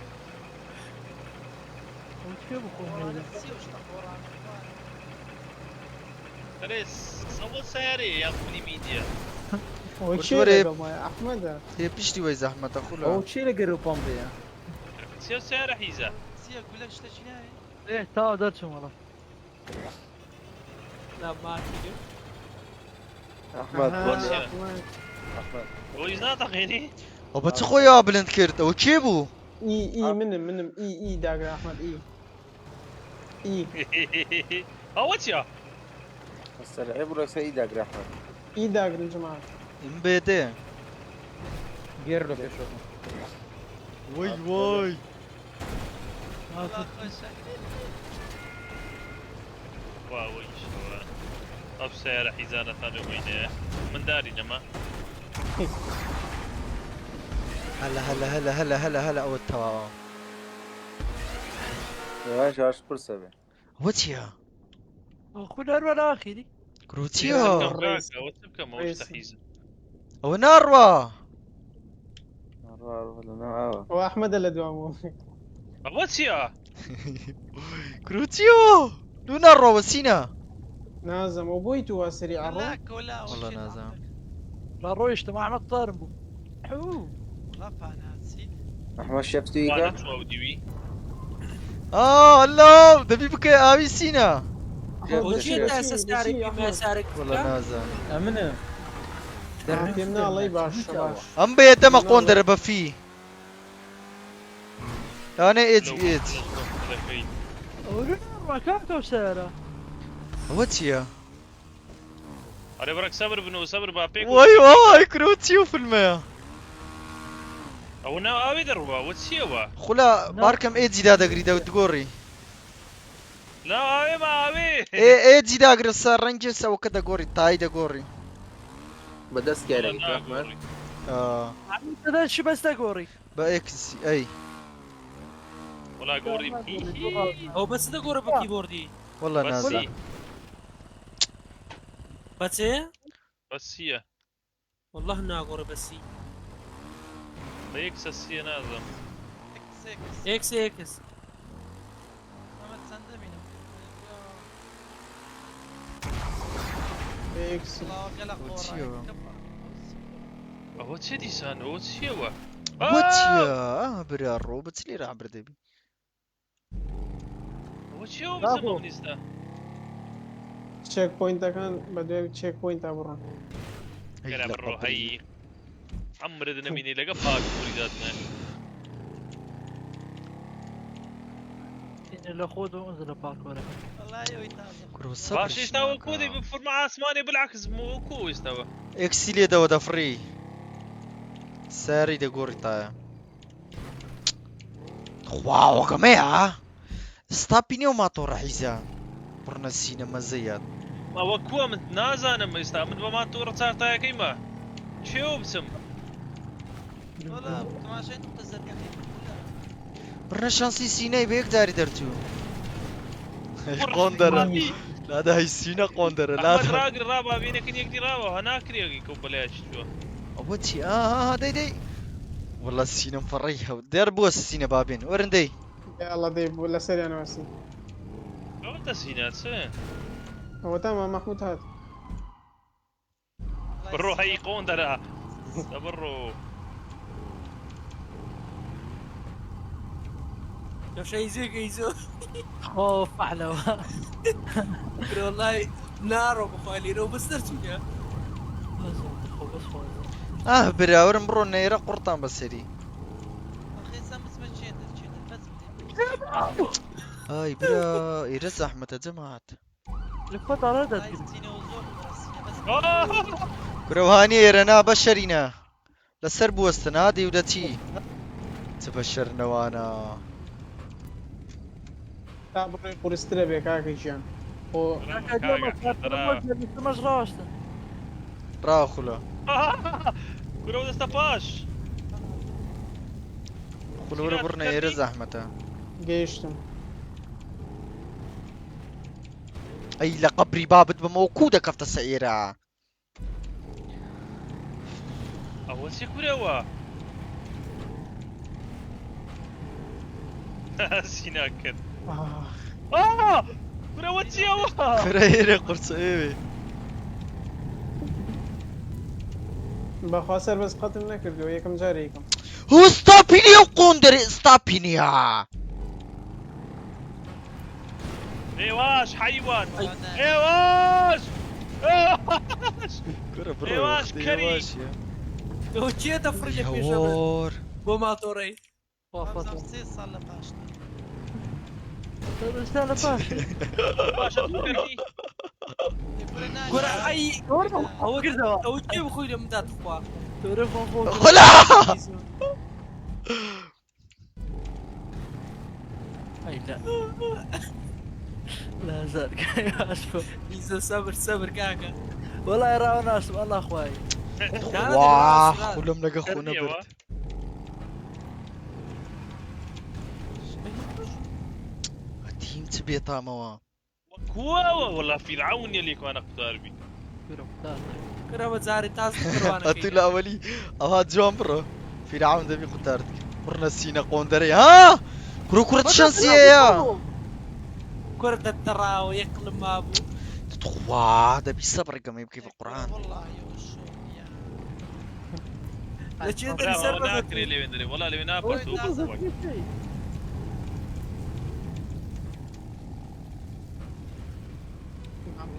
S5: تريس صوت سياري يا اخواني ميديا
S2: وشي
S3: وري.
S2: يا احمد
S3: هي بيشتي ويز احمد
S4: او
S3: اخولا
S4: شي لقرو بامبي
S5: سير سيارة حيزة
S1: سيا قول لك شتا شناي
S6: ايه تا درتهم والله
S10: لا ما تيجي
S8: احمد
S5: واتشي.
S8: احمد
S5: ويزناطق هني
S3: وبس خويا بلند كيرت وكيبو
S2: اي منم اي داقرة احمد اي
S5: اوتيا
S8: بس العبره سيدة احمد
S2: اي داقرة يا جماعه
S3: امبيدي
S4: غير له شوف
S3: واي
S1: والله خوش
S5: واو شو اب سيارة حيزانة ثاني وينه من داري نما
S3: هلا او التوا
S8: واش اشكر سبع
S3: واتيا
S6: خونا ولا اخيري
S3: كروتيا
S5: وتبكى ما هوش تحيزه
S3: او ناروا
S2: واحمد اللي دوامه
S5: واتيا
S3: كروتيو دو ناروا وسينا
S2: نازم وبويتو سريع الروح
S1: لاك ولا
S3: والله نازم
S6: لا رويشت مع احمد طارمبو
S1: والله فاناسي
S8: احمد شفتيكا
S3: الله دبي بكي ابي سينا
S10: وجيت اساس تعرف ما سارك
S3: والله نازم
S4: امنه
S2: يمنا الله يبارك
S3: ام بيدم قوندر بفي انا ايد
S6: ما كانت سارة
S3: واتيا
S5: على برك صبر بنو صبر بابيك
S3: واي كروتيو في الماء
S5: او نا ابي دروا واتسيوا
S3: خلا باركم ايد زياده قريده وتقوري
S5: لا ابي ما ابي
S3: ايد زياده قري صار رنجس او كذا قوري تايدا قوري
S8: بدس كاريك احمد
S6: هذا شو بس تقوري
S3: باكس اي
S5: ولا قوري
S10: او بس تقوري بالكيبوردي
S3: والله نازل
S10: بس ايه
S5: بس هي
S10: والله انها قوري بس هي
S5: اكس السي نازم
S10: اكس اكس
S1: ما تسندمين
S2: اكس
S5: هو تشدي سان هو تشيوا
S3: واتيا بري الروبوت اللي راح بردبي
S5: هو تشيوا بسبب نيستا
S2: تشيك بوينت كان بدو تشيك بوينت ابرا
S5: كلام الروح هي عمر دنا مين لقى باك وليداتنا
S6: اللي خذوا انزل باك ولا
S1: والله يويتازم
S5: باش يستوى كودي بفرمعة اسماني بالعكس مو كو يستوى
S3: اكسيلي دا فري ساري دا قوري تايا واو جماعة ستابيني وما طور حيزان برنا السينما زياد
S5: ما وكوا من نازا انا ما يستعمل ما تورا صار تايا كيما شو بسم
S1: ولا تماشيت تزرق
S3: برنا شانسي سيناي بيك داري درتو قوندر لا ده هي سينا قوندر لا
S5: احمد راقر رابا بينك يقدر رابا هناك ريقي كوبلاش شو
S3: واتي دي والله السينا مفريها دير بوس السينا بابين ورندي
S2: يلا ديب ولا سريع انا واسي
S5: هو انت سينات سين
S2: هو تمام محمود هات
S5: برو هي قوندر برو
S10: لو شيء زيك يزو
S6: خوف على
S10: والله نار وبخالي لو بس ترجع
S3: برا ورم برو نيرا قرطان بسري
S1: اخي سامس مشيت بس
S3: هاي برا يرز احمد جماعت
S6: الفترة ردت
S3: كروهاني رنا بشرينا لسر بوستنا دي ودتي تبشرنا وانا
S2: لا بري قرسترا بك هاكي جان او
S6: مش راشته
S3: راخلا
S5: كرو دستفاش
S3: خلو برنا يرز احمد
S2: جيشتم
S3: اي لقبري بابت بموكودة كفت السعيرة
S5: اول شي كروا سيناكد كروا تشيوا
S3: كريري قرص ايوه
S2: بخاسر بس قتل نكردو يكم جاريكم
S3: هو ستابيني وقوندر ستابيني
S5: ايواش حيوان ايواش ايواش كري
S10: لو جيت افرجك في شباب
S3: يور
S10: بوما طوري
S1: نفسي صار لباشت
S6: رسالة
S5: باشا كري
S10: كرة اي او كذا او جيب اخوي لما تدخل
S3: خلا
S6: اي لا لا زال اسفه
S10: يزو صبر كاكا
S6: والله يراو ناس والله اخوي
S3: واه كلهم لقى اخونا برد بيتا موا
S5: هو والله فرعون يلي كان قطاربي
S6: كره زاري تاس كروانه
S3: أطيلا أولي أها جوان برو فرعون دبي قطارتك برنا سينا قوندري ها كرة شانسية يا
S6: كرة الترى ويقلم ما ابو
S3: واه دبي صبر كما يبكي في القرآن
S1: والله يا وشو
S5: ناكري اللي وين والله اللي نابرت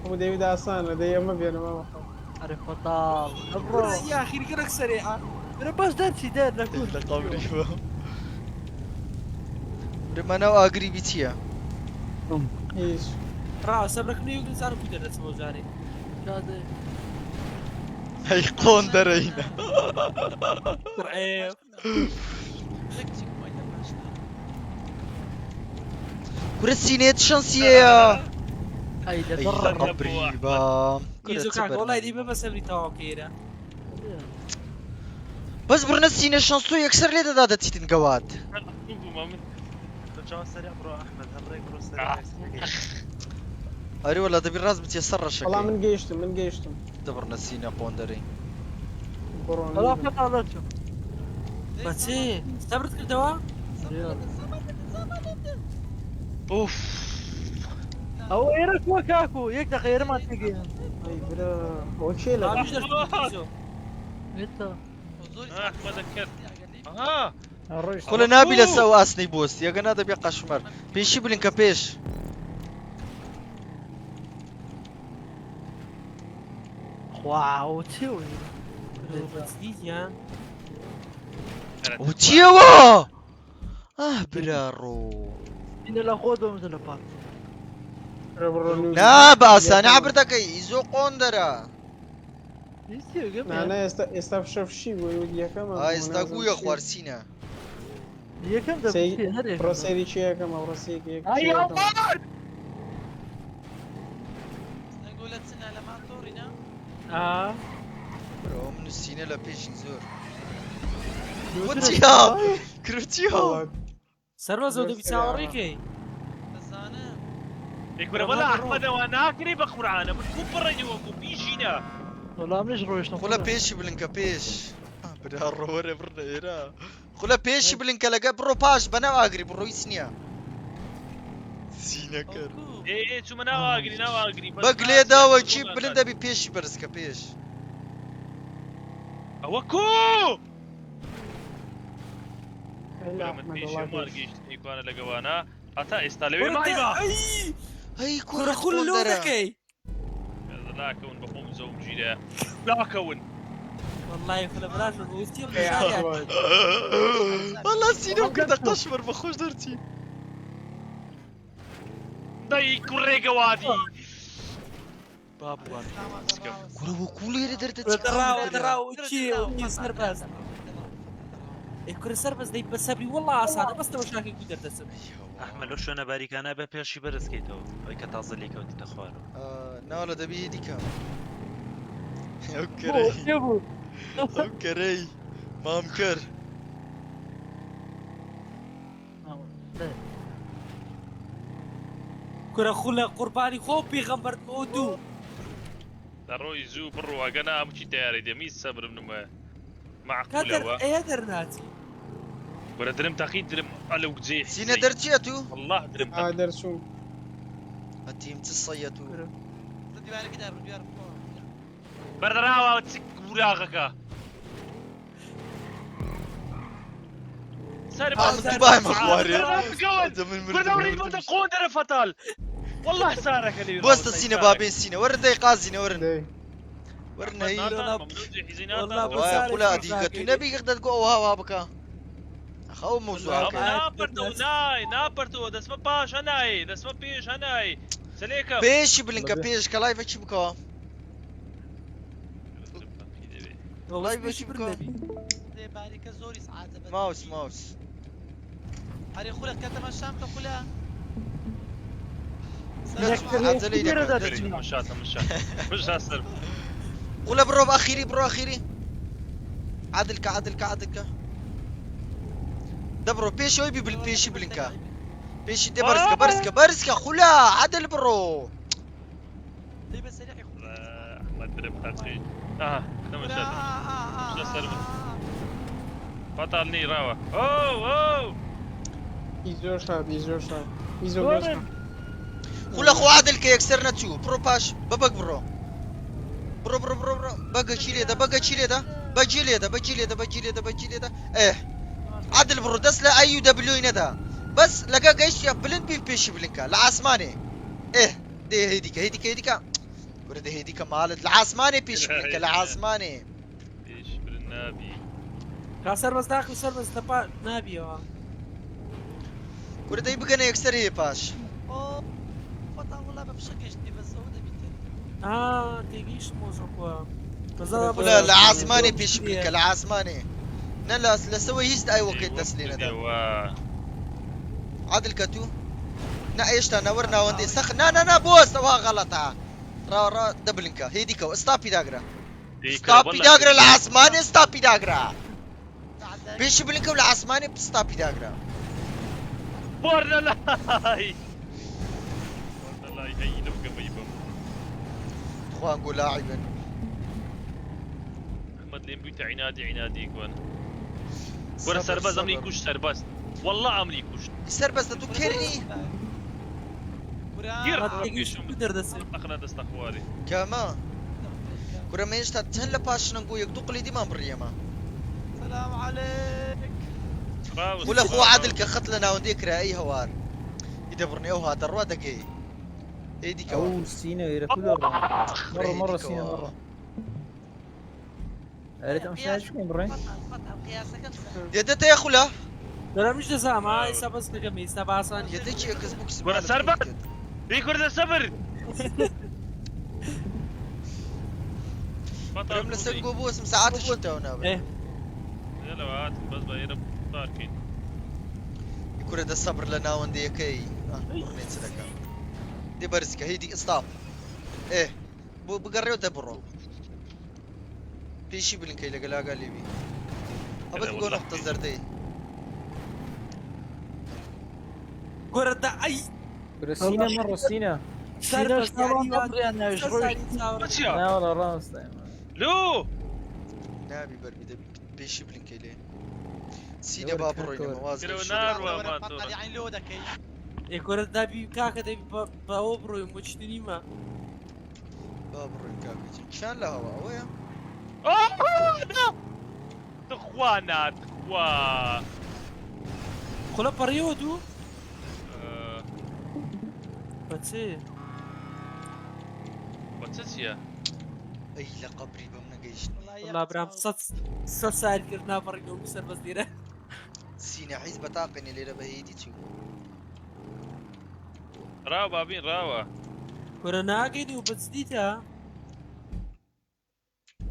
S2: هو ديفيد اسان دي ما بينا ما
S6: عارف بطال يا اخي رجلك سريعه انا بس دارتي دار نقول
S3: لا قبري لما أنا أجري بيتيا
S2: ايش
S6: راس صبرك نيو يقول صار كده اسمه زاري هذا
S3: هي قوندرينا
S6: عيب
S3: كرة سينيت شانسية يا
S6: اي
S3: أي
S6: ده
S3: قبري بام
S6: يزو كاك والله دي ما بس ابري توكيرا
S3: بس برنا سينيت شانسو يكسر لي دادا تيتن قواد
S9: رجعوا سريع برو احمد هالريك برو سريع
S3: أري والله دبي الراس بتيسر الشكل
S2: والله من جيشتم
S3: دبرنا سينا قوندري
S6: خلاص قطعته بس ايه استبرد كل دواء
S5: اوف
S6: او ايرك وكاكو يقدر غير ما تلقى
S2: اي برا وشي لك
S6: انت
S5: ما ذكرت ها
S3: كل نابي لسو اسني بوست يا جنا دبي قشمر بيشي بلينكا بيش
S6: واو تسوي يعني
S3: وتيوا برارو
S6: إن لا خذوا مثل بعض
S3: لا بأس أنا عبرتك يزو قوندرا
S2: انا استفشف شي ويا كمان
S3: استاقو يا خوارسينا
S6: هي كم ده
S2: بروسيري شي كمان بروسيري
S6: اي الله
S1: نقول تسنى على ما طورنا
S3: برو من السينة لا بيش نزور وتيا كروتيا
S6: سروا زودوا بيساوريكي
S1: بس انا
S5: يقول والله احمد وانا اكري بقرعانه بتكون برا جوا بيشينا
S6: والله منش رويش
S3: خلا بيش بلنكا بيش برارو ورا برنا إيرا خلا بيش بلنكا لقى برو باش بنا أجري برو يسنيا سينا كر
S5: ايه شو انا اجري
S3: بقلي داوا جيب بلندا بيش برسكا بيش
S5: اوكو
S2: لا
S5: من
S2: احمد
S5: بيش
S2: والله
S5: ما لقيت يكون لقوانا اتا استلوي ما
S3: هاي
S6: كرة كل لونكي
S5: لا كون بقوم زوم جيدا لا كون
S6: والله فلا بلاش ويستير
S3: والله سينا كنت قشمر بخوش درتي
S5: داي كوري قوادي باب واد
S3: كورو كولي درت
S6: ترى وشي وكسر بس الكرة سربس دي بسبري والله أصلا بس تو شاكي قدر تسب
S9: احمد وش انا باريك انا ببيرشي برسكيتو هيك تعزل ليك ودي تخوارو
S3: ناولا دبي ديكا اوكي اوكي مامكر
S6: كرة خلا قرباني خو بيغمبر مودو
S5: تروي زو برو انا مشي تياري دي ميس صبر من ما معقوله
S6: كاتر ايه درناتي
S5: ولا درم تاخيد درم على وجزي
S3: سينا درتياتو
S5: والله درم
S2: درسو
S3: التيم تصيتو
S1: ردي بالك كده ردي بالك
S5: بردراوا وتسك وراغك ساري
S3: انتباه مخواري
S5: بدوري مدى قوندر فتال والله سارك اللي
S3: بوست السينا بابين سينا ورن داي قازينا ورن ورن هي
S6: والله
S3: ويقول اديكتو نبي قدر تقو هوا بكا اخو موضوع
S5: نابرتو ده اسمه باش هناي ده اسمه بيش هناي سليكا
S3: بيش بلنكا بيش كلايف اتش بكا
S6: والله
S3: بيش بكا
S1: دي بالك زوري سعاده
S3: ماوس
S1: هاري خلق كتم الشام تقولها
S5: مش هسر
S3: قول برو اخيري عدلك ده برو بيش ويبي بالبيش بلنكا بيش دي برسكة خلا عدل برو.
S1: طيب السريع يا اخو.
S5: احمد درب اخي كده مش هسلم بطلني راوة اوه
S2: يزور شاب يزور
S3: خلا خو عدل كي يكسرنا تشو برو باش ببق برو بقى شيلي ده بجي ده ايه عدل برو دس لا ايو دبليو ده بس لقى قيش يا بلن بيش بلنكا العاسماني ايه دي هيديكا ورد هيديكا مالت العاسماني بيش بلنكا العاسماني
S5: ايش بالنبي
S6: كاسر بس داخل سر بس تبع نابي
S3: ورد يبقى يكسر هي باش
S1: اوه فتا والله ما بشكشتني بس هو ده بيتر.
S6: تيجيش موزوكوا
S3: لا العاسماني بيش بلنكا العاسماني لا سوي هيست اي وقت تسلينا ده عادل كاتو نا ايش نورنا وندي سخ نا بوس توا غلطها را دبلنكا هيديكا ستوبي داغرا العاسماني ستوبي داغرا بيش بلنكا والعاسماني ستوبي داغرا
S5: بورنا لاي هي لو قبيبه
S3: اخوان نقول لاعبا
S5: احمد لين بيت عنادي كون ورا سرباز امريكوش سرباز والله امريكوش
S3: سرباز تذكرني
S6: قدر دس
S5: اخنا دست اخوالي
S3: كما كره ما يشتا تهلا باش نقول يقدق لي ديما مريما
S1: سلام عليك
S3: ولا اخو عادل كخط لنا ونديك اي هوار يدبرني او هذا الروا دقي هيديك
S4: او سينا يركلوا مره سينا مره ريت امشي شوي مره
S3: يدته يا خلا
S6: لا مش جزاء ما يسبس نقمي يسباسان
S3: يدك يكسبوكس
S5: ولا سربت ريكورد السفر
S3: رمل سنقو بوس مساعات الشتاء ونابل
S6: ايه
S5: يلا وقت بس بقينا طاركين
S3: يكون هذا الصبر لنا وندي كي ورنيت سلكا دي برسكا هي دي ستوب ايه بقريو دبرو بيشي بلنكي لقلا قال لي بي ابد نقول نقطة زردي
S6: كرة اي
S4: سينا مره سينا
S6: سربس
S4: لا والله راس
S5: لو
S3: نابي بربي دبي بيشي بلنكي ليه سينا بابرو ينما وازن
S5: نار وما
S1: يعني لو دكي
S6: كرة دابي كاكا دابي باوبرو يموتشتني ما
S3: بابرو يكاكي كان له هوا ويا
S5: لا تخوانات تخوا
S6: خلا بريودو باتسي
S5: باتسيا
S3: اي لقبري بمنا قيش
S6: والله برام صت ساعد كرنا بريو مسر بس ديره
S3: سينا عيز بطاقني ليلة بهيدي تشو
S5: راوا بابين راوا
S6: كرة ناقيني وبتسديتها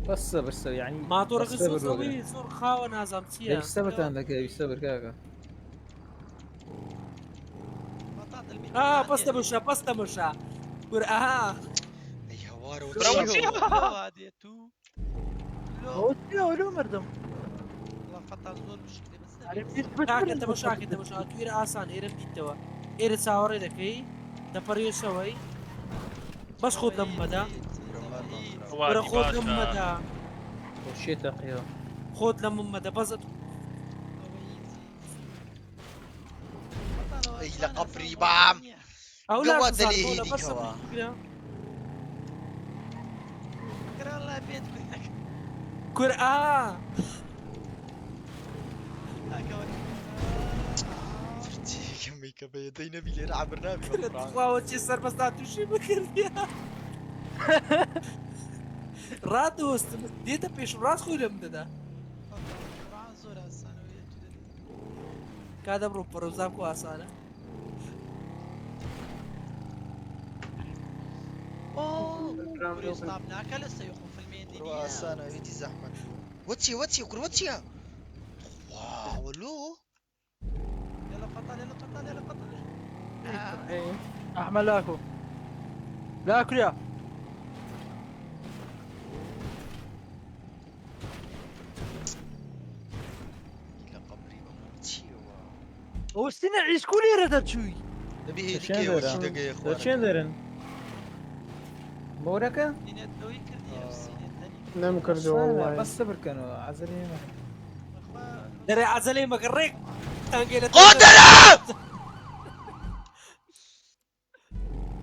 S4: بس يعني
S6: ما طورك سوي صور خاوة نازمتيها
S4: ايش صبرت عندك ايش صبر كاكا
S6: بس تمشى كرة
S3: اي هوار
S1: هذه تو
S6: لو مردم
S1: والله فتا زول مشكلة بس
S6: كاكا تمشى كوير آسان إيرم ديتوا إير ساوري دكي تبريو سوي بس خود لما دا ورا خود لما دا
S4: وشيت اخي
S6: خود لما دا بس
S3: اي لقبري بام
S6: او لا
S3: قوات لي هيدي
S6: بس
S3: كوا
S1: كره الله بيتك
S6: كر
S3: فرتي كمي كبي دينا بي يلعب برنامج
S6: واو تشي صار بس لا تمشي بكريا رادوس ديتا بيش راس خوي لم ده كذا برو بروزاكو اسانا
S1: اوه ستابنا لسه يخون في المين دي
S3: رؤسانا يدي زحمة واتسي كل واتسي واو لو
S1: يلا قطل
S6: احمد لاكو يا
S3: الى قبري بموتشي
S6: واستنى عيش كل يرد شوي
S3: دەبی هێدی
S4: چیان
S3: کێوەچی
S4: دەرن
S3: دەگەیە
S4: دە
S3: خوارە
S4: چیان دەرن بۆرەکە
S1: سینێت ئەوەی کردی ئەو سینێت هەنی
S2: نم كردو والله
S4: بەس بکەنەوە عزەری
S6: دەرێ عەزەلەی مەگەڕێک تانگێ لە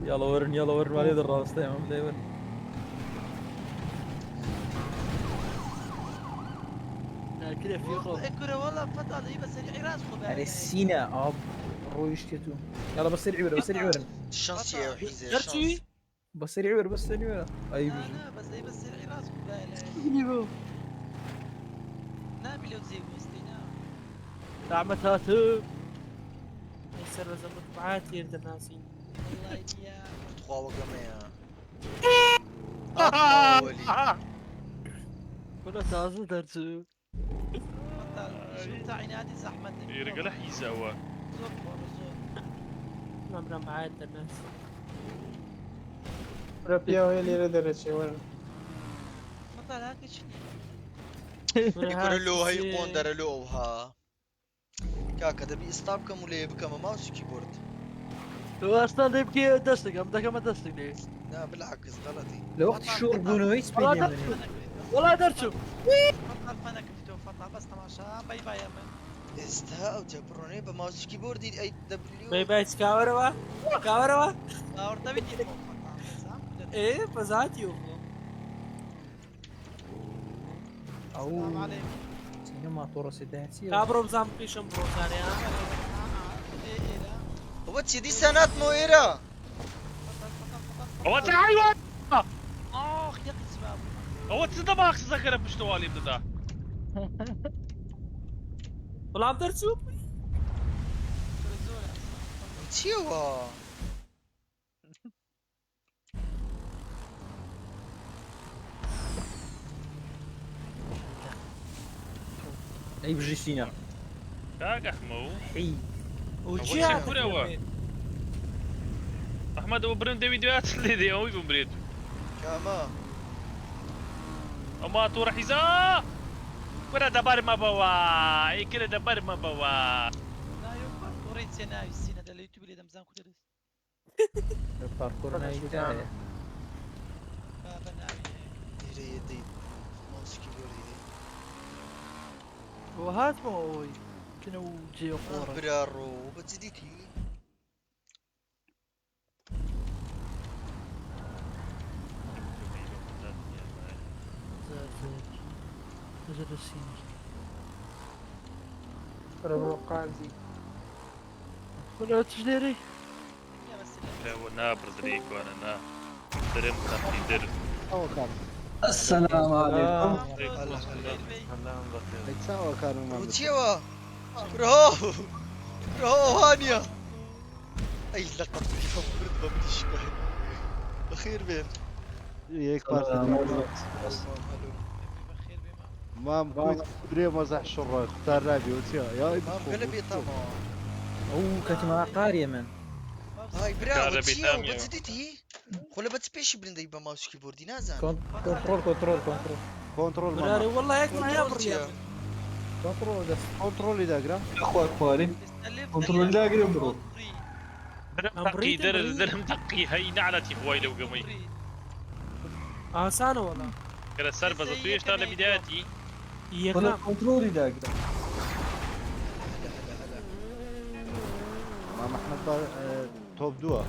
S4: يلا ورن يلا ورن ما ليدر راس تمام ليون
S6: كده في خوف
S1: الكرة والله فضل هي بس العراس خو
S4: يعني السينا اب رويش كتو يلا بس سريع ورن بس سريع ورن
S3: شانس يا وحيزة
S6: درتي
S3: شانس
S4: بس سريع ورن بس سريع ورن اي بيجي
S1: لا بس هي بس العراس خو بالي نابي لو زي وستينا
S6: دعمتاتو يسر زمت معات يرد الناسين
S1: والله يا
S3: تخوا وقمة
S6: ولا تازو درتو
S1: شو بتاع عنادي زحمة
S5: يرجع حيزة هو
S6: نمرة معات الناس
S2: ربيا وهي اللي ردرت شي وين
S1: مطال هاك شنو
S3: يكون له هي قوندر له ها كاكا دبي استاب كم ولا بكم ماوس كيبورد
S6: هو اصلا يبكي دستك ام دكما دستك ليه
S3: لا بالعكس غلطي
S4: لو وقت الشور بونو سبيدي
S6: والله درتو
S1: فضل فانا كنت فضل بس تماشا باي باي يا من
S3: استهاء وجبروني بماوس كيبورد اي دبليو
S6: باي باي سكاوروا كاوروا
S1: اور دا بدي
S6: ايه فزاتيو
S1: السلام عليكم
S4: سينما طور سيداتي
S6: كابرو بزام بيشم بروزاني
S3: هو تشدي سنات مويرا
S5: هو تعايوا
S1: اخ يا سباب
S5: هو تصدق سكر بشتوالي بدا
S6: والله عم درتو
S3: تشيوا
S4: اي بيجي سينا
S5: كاك احمو
S4: حي
S5: وجهك هو احمد هو برن دي فيديوهات اللي دي هو يبريد
S3: كاما
S5: اما تو رحيزا كره دبر ما بوا اي كره دبر ما بوا
S1: لا يوم وريت سينا السينا ده اليوتيوب اللي دمزان كل
S4: باركور ناي جاي
S1: بابا ناوي
S3: ديري يدي ماوس كيبورد
S6: وهات موي كانوا جي قورة
S3: برارو بتزيديتي
S6: زاد السيني
S2: ربو قاضي
S6: ولا تجديري
S1: يا بس
S5: لا هو نابر دريك وانا نا درم تحتي درم
S11: السلام عليكم
S3: الله
S11: سوا كانوا
S3: وتشيوا برافو برافو هانيا اي لقب كيف برد ما بديش بخير بين
S11: هيك ما مكوت بري مزح شر اختار رابي وتيا يا
S3: ما قلبي طمع
S4: او كتما قاريه من
S3: هاي برافو تشيوا بتزيديتي ولا بتسبيش بلندي بماوس كيبوردي نازل
S4: كنترول كنترول كنترول
S11: كنترول
S6: براري والله هيك ما يبري
S4: كنترول بس
S11: كنترول داقرا
S7: اخوك خوالي كنترول داقرا برو
S5: تقي درم تقي هي نعلتي خويلة وقمي
S6: سانو والله
S5: كده السربة زطوية اشتغل بداياتي
S7: انا كنترول داقرا
S11: ما محمد توب دوا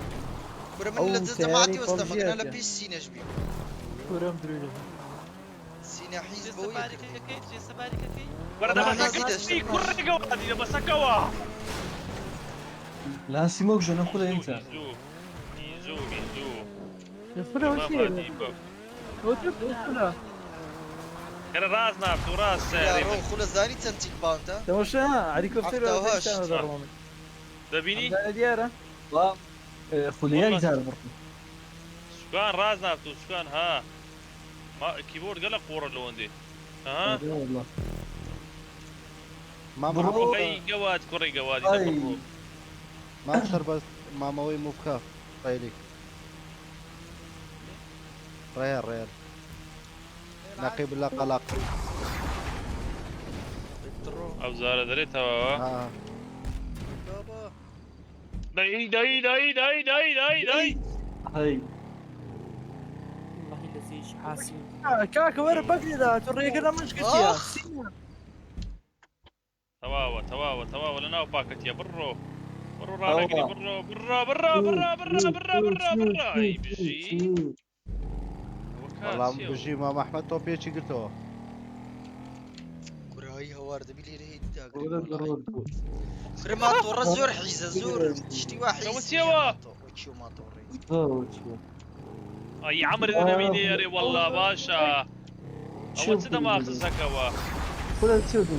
S3: برا من اللي زمعتي واستمقنا لبيش سينا جبي
S6: ورم دريله
S3: سينا حيز بوي
S1: سبارك كي سبارك كي
S5: ورد ما تقدر كل قوادي لما سكوا
S7: لا سيموك جو ناخذ انت
S5: ميزو
S6: يفرق وشي هو تبقى
S5: كده راس نابتو راس
S3: يا رو خلا زاني تنتيك باونتا
S4: تمشى عليك
S3: عفتوهاش.
S5: دبيني
S4: ديارة
S7: خليان زار برضو
S5: سكان راس نابتو سكان ها ما كيبورد قلق ورا لون دي ها
S7: والله
S11: ما
S7: برو.
S5: كي قواد كوري قوادي
S7: أي.
S5: دبرو
S11: ما اكثر بس ما موي مفكاف طيليك ريال نقيب لا قلق
S5: او زارة دريتها
S11: ها
S3: بابا
S5: داي داي داي داي داي داي داي
S7: هاي
S6: والله لذيذ حاسين
S12: كاكا وين بقلي ذا توريك انا مشكلتي
S5: تواوا لنا باكت يا برو رانقلي برا اي بجي
S11: والله بجي مام احمد توبي چی گرتو
S3: كراهي هوار دبيلي رهيد داغري كرما تورا زور حيزه زور تشتي واحد
S5: وتشيوا
S3: وتشيو ما توري
S5: اي عمر دينامينيري والله باشا اول سنه ما اخذ زكوا
S7: ولا تسودو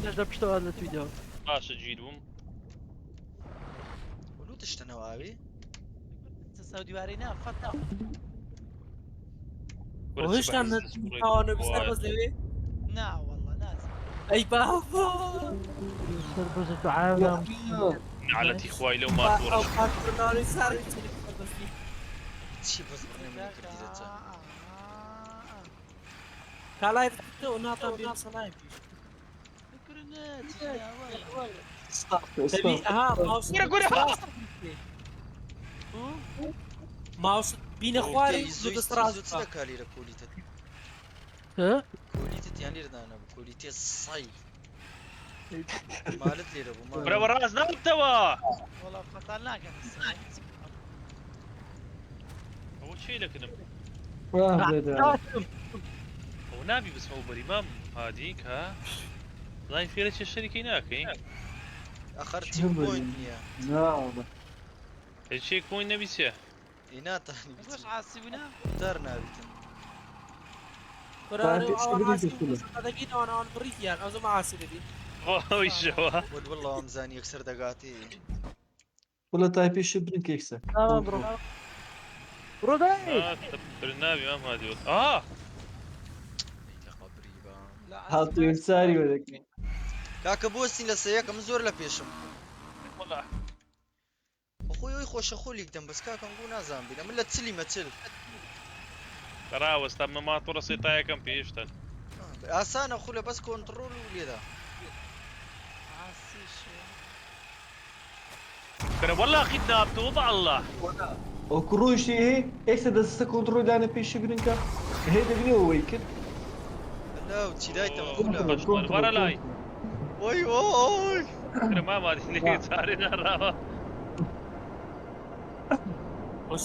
S12: نجرب هذا الفيديو
S5: باشا جيلهم
S3: ولو تشتنواوي
S1: سعودي وارينا فتح
S6: وش كان انا بس لي
S1: نا والله ناس
S6: اي بابا
S12: تربز تعالى
S5: على اخوي لو ما تورش
S3: شي بس برنامج كرديزه
S6: كلايف وناطا بين صلايف
S1: كرنات يا ولد
S6: تبي ماوس ماوس بين اخواري
S3: زوت كالي لكوليتت
S12: ها
S3: كوليتت يعني انا كوليتي الصي مالت لي ربو
S5: برا راس نام توا
S1: والله قتلناك
S5: اول شيء لك نم
S7: واه
S5: هو نابي بس هو بريمام هاديك ها لاين في لك الشركه هناك
S3: اخر تشيك بوينت يا
S7: نعم
S5: الشيك بوينت نبي سيه
S3: إناتا
S1: وش عاصبنا
S3: دارنا بيتن
S6: فراري هذا كده وانا بريت يعني او ما عاسبي دي
S5: وش هو
S3: والله مزاني يكسر دقاتي
S7: ولا تايبي شبرين كيكسه
S12: تمام برو برو داي
S5: برنامج ما هادي
S7: حاطو يساري ولا
S3: كاكا بوسين لسياك مزور لبيشم
S5: والله
S3: اخوي خوش اخوي يقدم بس كاكا نقول نازم بينا من لا تسلي ما تسل
S5: تراوس تم ما ترسي طايا كم بيشتن
S3: اسانا اخوي بس كنترول وليدا
S5: كان والله خدنا بتوضع الله
S7: وكروشي هي ايش ده كنترول دانا بيش برينكا هي ده بني ويكد
S3: لا وتشيدايتا مقوله
S5: ورا لاي
S3: وي وي
S5: كان ما اللي صارنا راوا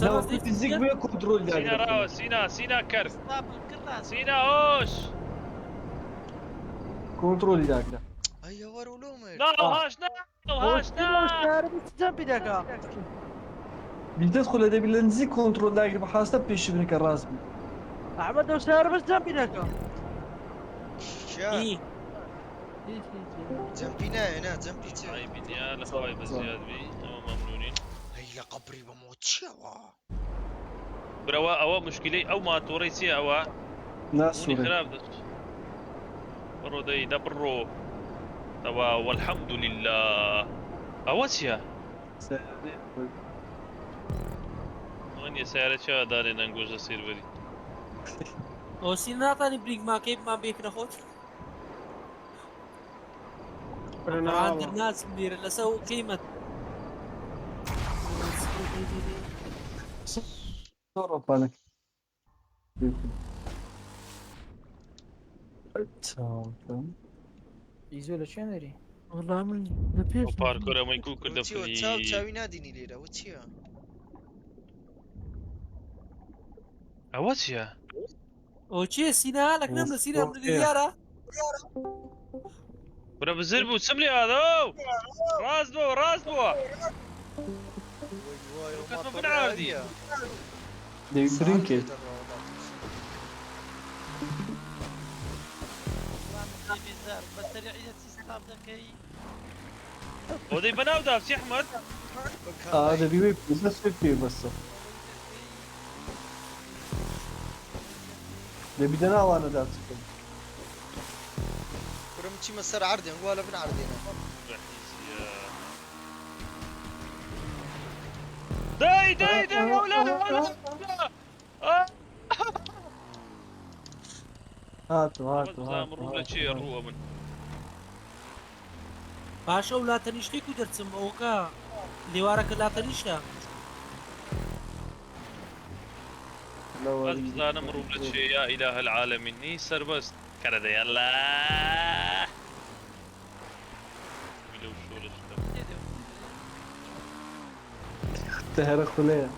S7: لا فيزيك بيه كنترول
S5: سينا راوا سينا كر سينا اوش
S7: كنترول داك
S3: ايوه ورولومي
S5: لا هاشنا
S12: جنبي دقا
S7: بتدخل هذا باللنزي كنترول داك بحاسب بيش برينكا الراسبي
S12: احمد وسار بس جنبي دقا
S3: شا جنبينا هنا جنبي تي
S5: هاي بنيا لخواي بزياد بي ممنونين
S3: هي قبري بموت شوا
S5: بروا او مشكله او ما توريسي او
S7: ناس
S5: خراب ده برو داي دبرو توا والحمد لله اوسيا وين سيارة شا داري ننقوش السير بري
S6: او سيناطاني بريك ما كيف ما بيك ناخذ عند الناس كبيرة لسو قيمة
S7: صورة بالك
S4: يزول شو نري
S12: والله من نبيش
S5: باركور ما يكون كل
S3: تشاو تشاوي ناديني ليلة وتشيا
S5: اوسيا
S6: او تشي سينا لك نمر سينا من الزيارة
S5: برا بزربو سملي هذا راس بو كتب من عادي
S7: دي برينكي
S1: بس تريعية سيستم ذكي
S5: ودي بناو دافسي احمد
S7: هذا بيوي بس بس ده بدنا وانا دافس
S3: ورمتي مسار عرضي نقول بن عرضينا
S5: داي ولا
S7: هاتوا
S5: مروا لشي الروى من
S6: باشا ولا تنشتيكو درتسم اوكا لیوارەکە لاتەنیشە
S5: أزلان مروب لتشي يا إله العالمين ني سربست كرده يلا ملو شو لشتم
S7: تهرق خليه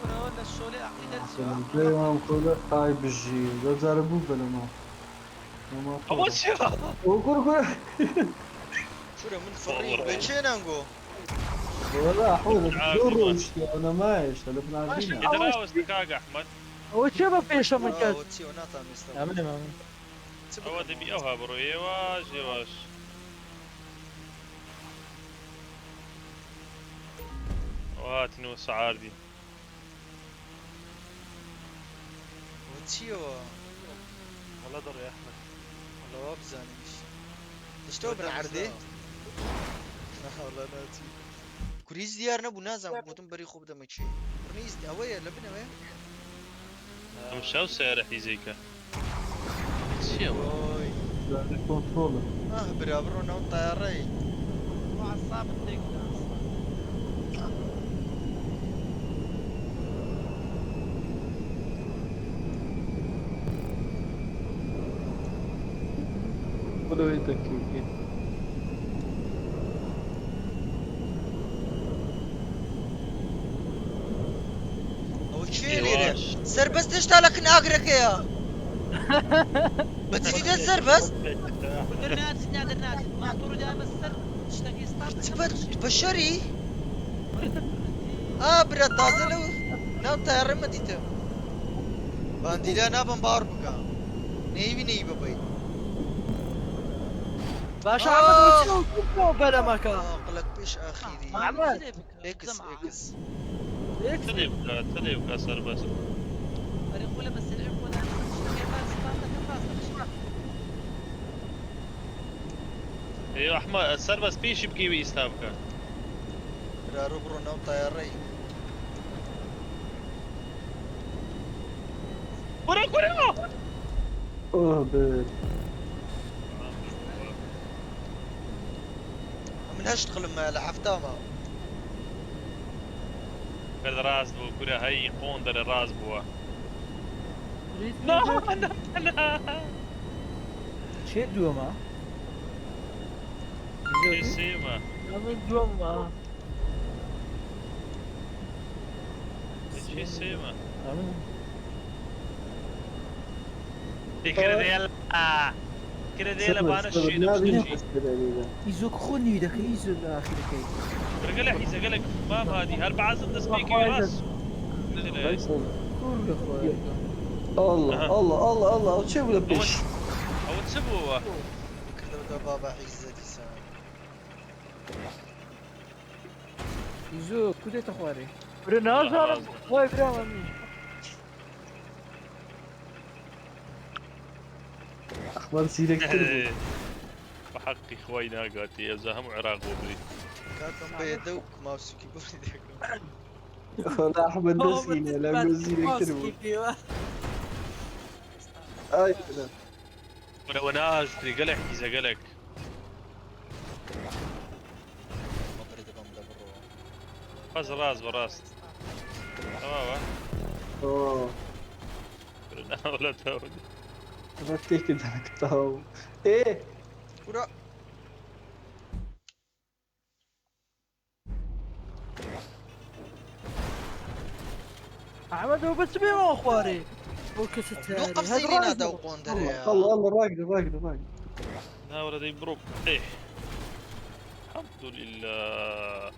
S1: ولا الشولي عقيدة
S7: زي ما نقول هاي بجي لا زربوا بلا ما
S5: أول شيء
S7: وقول
S3: شو من فريق بيتشينا نقول
S7: والله حول دور انا مايش لبنا عارفين
S5: إذا وستكاك أحمد
S12: وش ما فيش من كذا
S4: امين
S5: هو دبي أوها برو يواش يواش وهات نو سعار دي
S3: وتشيو
S11: والله در يا احمد
S3: والله وابزاني مش تشتو بالعردي والله ناتي كريز ديارنا بو نازم بوتم بري خوب دمشي كريز دي اوي لبنا وين
S5: مشاو سارح يزيكا شيو
S7: كنترول
S3: برابرو نو طياري
S1: وعصاب الدق
S7: ولو يتكي
S3: سر بس تشتغلك ناقرك يا بتجي تسر بس
S1: درنات سناد الناس ما طور دائما السر تشتكي ستارت
S3: بشري برا تازلو ناو طيارة مديته باندي لا نابن بار بكا نيبي بابي
S12: باشا عمد وشو بلا مكان
S3: قلك بيش اخيري
S12: عمد
S3: اكس
S5: تليبكا سر بس
S1: فريق ولا بس العب ولا
S5: ايوه احمد سر بس بيش بكي بيستابكا
S3: برا روبرو ناو طياري
S5: كورا
S7: بيت
S3: من هشتغل ما لحفتاما
S5: كذا راس بو كورا هاي قوندر الراس بوا لا
S4: شيء دوما
S5: سيما
S12: من دوما
S5: شي سيما
S4: امين
S5: كده يلا بانا شيء
S4: يزوك خوني ذاك يزو الاخير كي
S5: رجع لي اذا قالك ما هذه 4 زد سبيكي راس
S4: كل اخويا
S7: الله شو ولا بيش
S5: او تسبوا
S3: كذا بابا عزتي سام
S4: يزوك كده تخواري
S12: برنازل واي برامي
S7: اخبار سيرك كله
S5: بحق اخوينا قاتي يا زهم عراق وبري
S3: كاتم بيدوك ماوس كيبورد
S7: والله احمد نسينا لما سيرك كله اي كده
S5: ولا ناس قلق اذا قلق راس راس براس تمام ولا تاود
S7: رتيك كده كتاو ايه
S3: كرة
S12: عمد بس بيو اخواري وكستاري
S3: نوقف سيرينا دو قوندر يا
S7: الله راقد
S5: لا ولا دي بروك ايه الحمد لله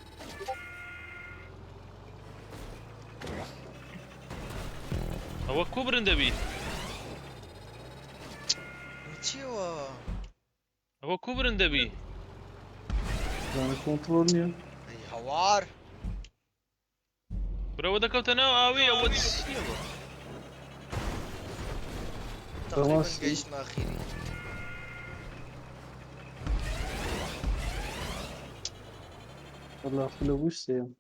S5: هو كوبر اندبي
S3: تشيوا
S5: هو كوبر اندبي
S7: انا كنترولني
S3: اي حوار
S5: برو دا كوتنا اوي او
S3: تقريبا جيش ما اخيري
S7: والله فلوس سيم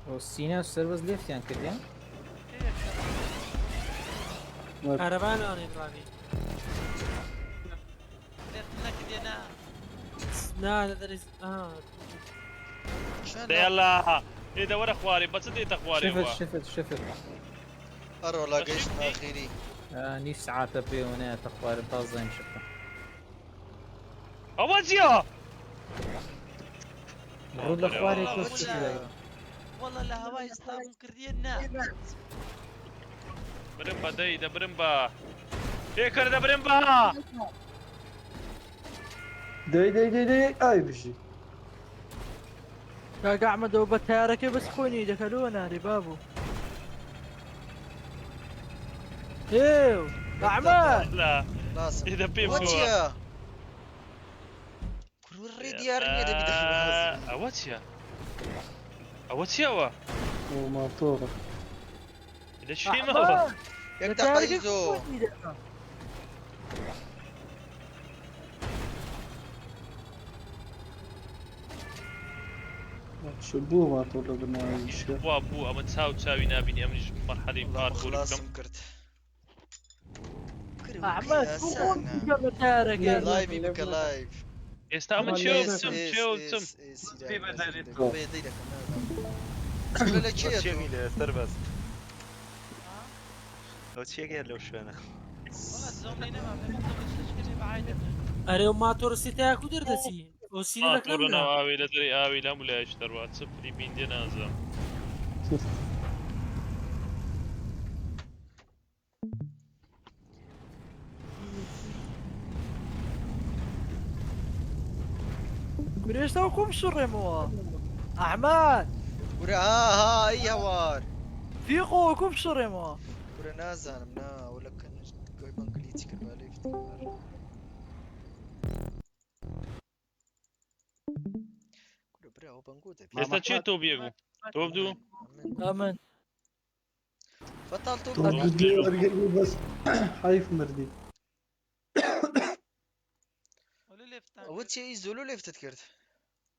S4: والسينا والسربز ليفت يعني كده
S6: كهربان انا ابراهيم لا دريس
S5: يلا اذا ورا خواري بس انت خواري
S4: شفت
S3: ارو لا قيش اخيري
S4: نيف ساعات بريونات اخبار بازين شفته
S5: اوجيا
S4: المفروض الاخبار يكون كذا
S1: والله الهواء يستلم كردينا
S5: برمبا ده برمبا فكر ده برمبا
S7: داي اي بشي
S12: كاك احمد وبتارك بس خوني دخلونا ربابو ايو احمد
S5: لا
S3: لازم
S5: اذا بيمكو
S3: واتيا كل ديار نيدا بدخل
S5: اواتيا وا
S7: وماطورة
S5: اذا شي ما
S3: يقطع قيزو
S7: شبوه ماطورة بالنهاية
S5: وابو اما تساوي نابيني امني مرحله باركور
S3: خلاص مكرت
S12: احمد شو تارك يا
S3: لايف يبقى لايف
S5: يستعمل شوم
S3: في بدل ولا شيء
S9: تربس لو شيء قال لو شو انا
S1: والله الزومينا ما بعيد
S6: اريو ما تورسيتا كودردسي وسينا
S5: تورنا
S6: كلامنا
S5: اوي لا دري اوي لا ملا اشتر واتساب لي بين دي نازم
S12: بريش توكم شرموا احمد
S3: ورا ها اي هوار
S12: في قوكم شرموا
S3: ورا نازل منا ولا كان جاي بانجليتي كربالي افتكار كل برا هو بنقوده
S5: يستشي تو بيجو توبدو
S12: امن
S3: فطال
S7: تو بس حيف مردي
S3: واتش يزولو ليفت تكرت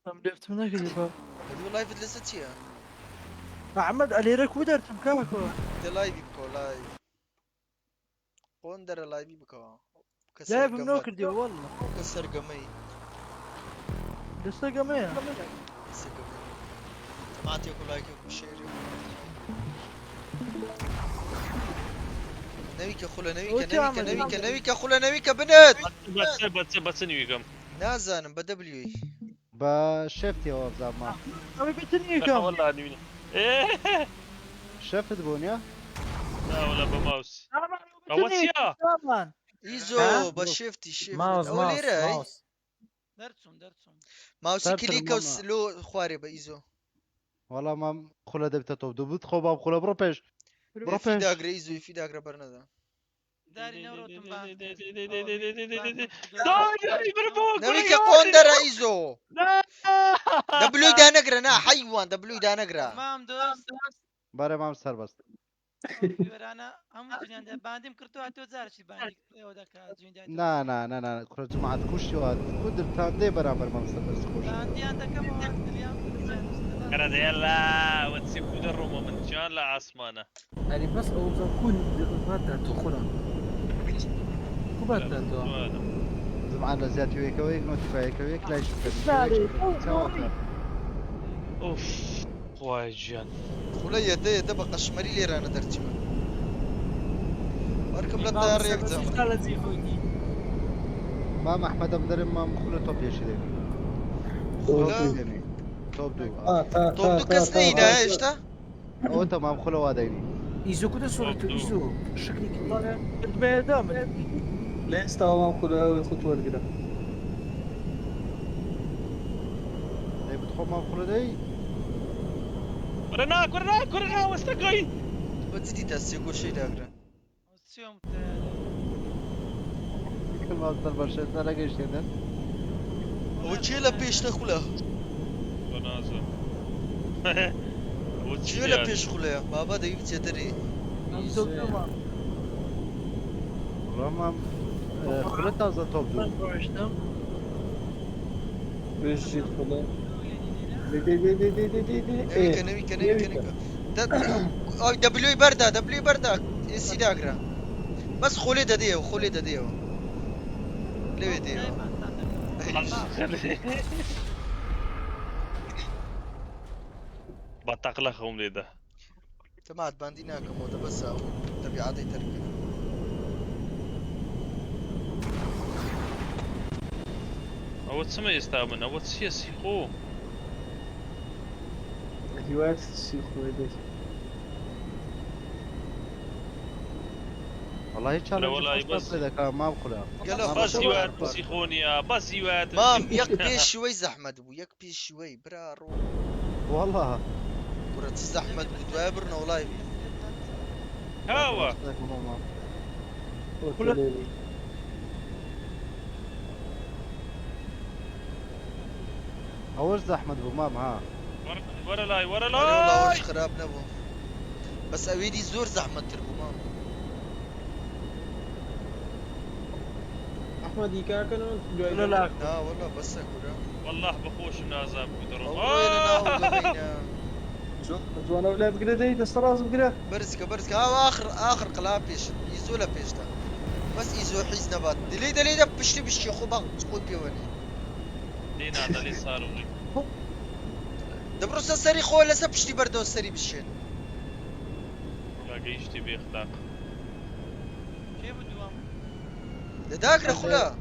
S12: ام لفت منك الباب
S3: هذو لايف لساتيا
S12: احمد اليرك ودرت مكاكو
S3: ده لايف يبكو لايف قوندر لايف يبكو
S12: لايف منوكر دي والله
S3: كسر قمي
S12: لسه قمية
S3: كسر قمي معطيكم لايك وشير نبيك خلا نبيك خلا نبيك بنت
S5: بس نيويكم
S3: نازن بدبليو
S11: بشفت يا واب زعما
S12: ابي بتنيكم
S5: والله نيوي ايه
S11: شفت بونيا
S5: لا ولا بماوس اواتيا
S3: ايزو بشفتي
S4: ماوس
S3: ماوس كليكا لو خواري بايزو
S11: والله ما خلا دبت توب دبت خوبا خلا بروبيش
S3: في داغرا ايزو في داغرا برندا
S1: داري نورو تنبان
S3: نبيك قوندر ايزو دبليو دا نقرا نا حيوان دبليو دا نقرا
S1: تمام دوست
S11: باري ما مستر بس
S1: انا هم دنيا بانديم كرتو هاتو زارشي باندي
S11: نا كل جماعة كوشي واد قدر تاندي برابر ما مستر بس كوشي
S1: باندي عندك كم واحد اليوم
S5: كرد يلا وتسيب الروما من جان لا عصمانه
S4: يعني بس او كون ماده تدخلها كوباتا
S11: زعما زيات ويك نوتيفاي ويك لا يشوف
S5: اوف واي جان
S3: خلية ده بقى شمالي لي رانا ترجمة اركب للطيار يقدم
S11: ما احمد بدر ما مخلو توب يا شيخ توب
S3: دو كسنينا ايش ده
S11: او تمام خلو واديني
S4: ايزو كده صورته ايزو شكلك
S12: كنت بيدام
S7: ليه استوى ما كله خطوة كده
S11: اي بدخل ما خلو داي
S5: كورنا واستقي
S3: بدي تاسيقو شي داغرا
S1: سيوم
S11: ما اقدر برشا ترى ايش هذا
S3: وجيلا بيش تخوله
S5: ونازل
S3: وجيلا بيش خوله بابا ده يبتي تري
S11: والله ما خلت هذا توب دو
S7: بيش يدخله
S3: نبيك دبليو بردا يسي داغرا بس خولي دديو ليه ديو
S5: بطاقلخهم ليدا
S3: تمات بانديناكم وده بس تبي عادي تركي
S5: او تسمى يستامن او تسيسي خو
S2: هوايات الشيخ ويدي
S11: والله هيك
S5: لا والله بس
S11: اذا كان ما بخلها
S5: بس يوات بسيخونيا بس يوات
S3: مام يكبي شوي زحمة ابو يكبي شوي برا روح
S11: والله
S3: كرة الزحمة دوابرنا والله
S5: هوا
S11: اول زحمة ابو مام ها
S5: ورا لاي ورا
S3: والله
S5: لاي
S3: وش خراب نبو بس اويدي زور زحمة تربو مام
S2: احمد يكاكن
S12: لا لا
S3: لا والله بس كرة
S5: والله بخوش النازاب قدروا
S7: جوانا ولا بقرا داي دستراز بقرا
S3: برزكا ها اخر قلاب بيش يزولا بيشتا بس يزو حيز نبات دليدا بشتي خو باغ تقول بيوني
S5: لينا هذا اللي صار ولي
S3: دبروس السري خو ولا سبشتي بردو السري بالشين
S5: لا قيشتي بيخلاق
S1: كيف الدوام؟
S3: لذاك خلا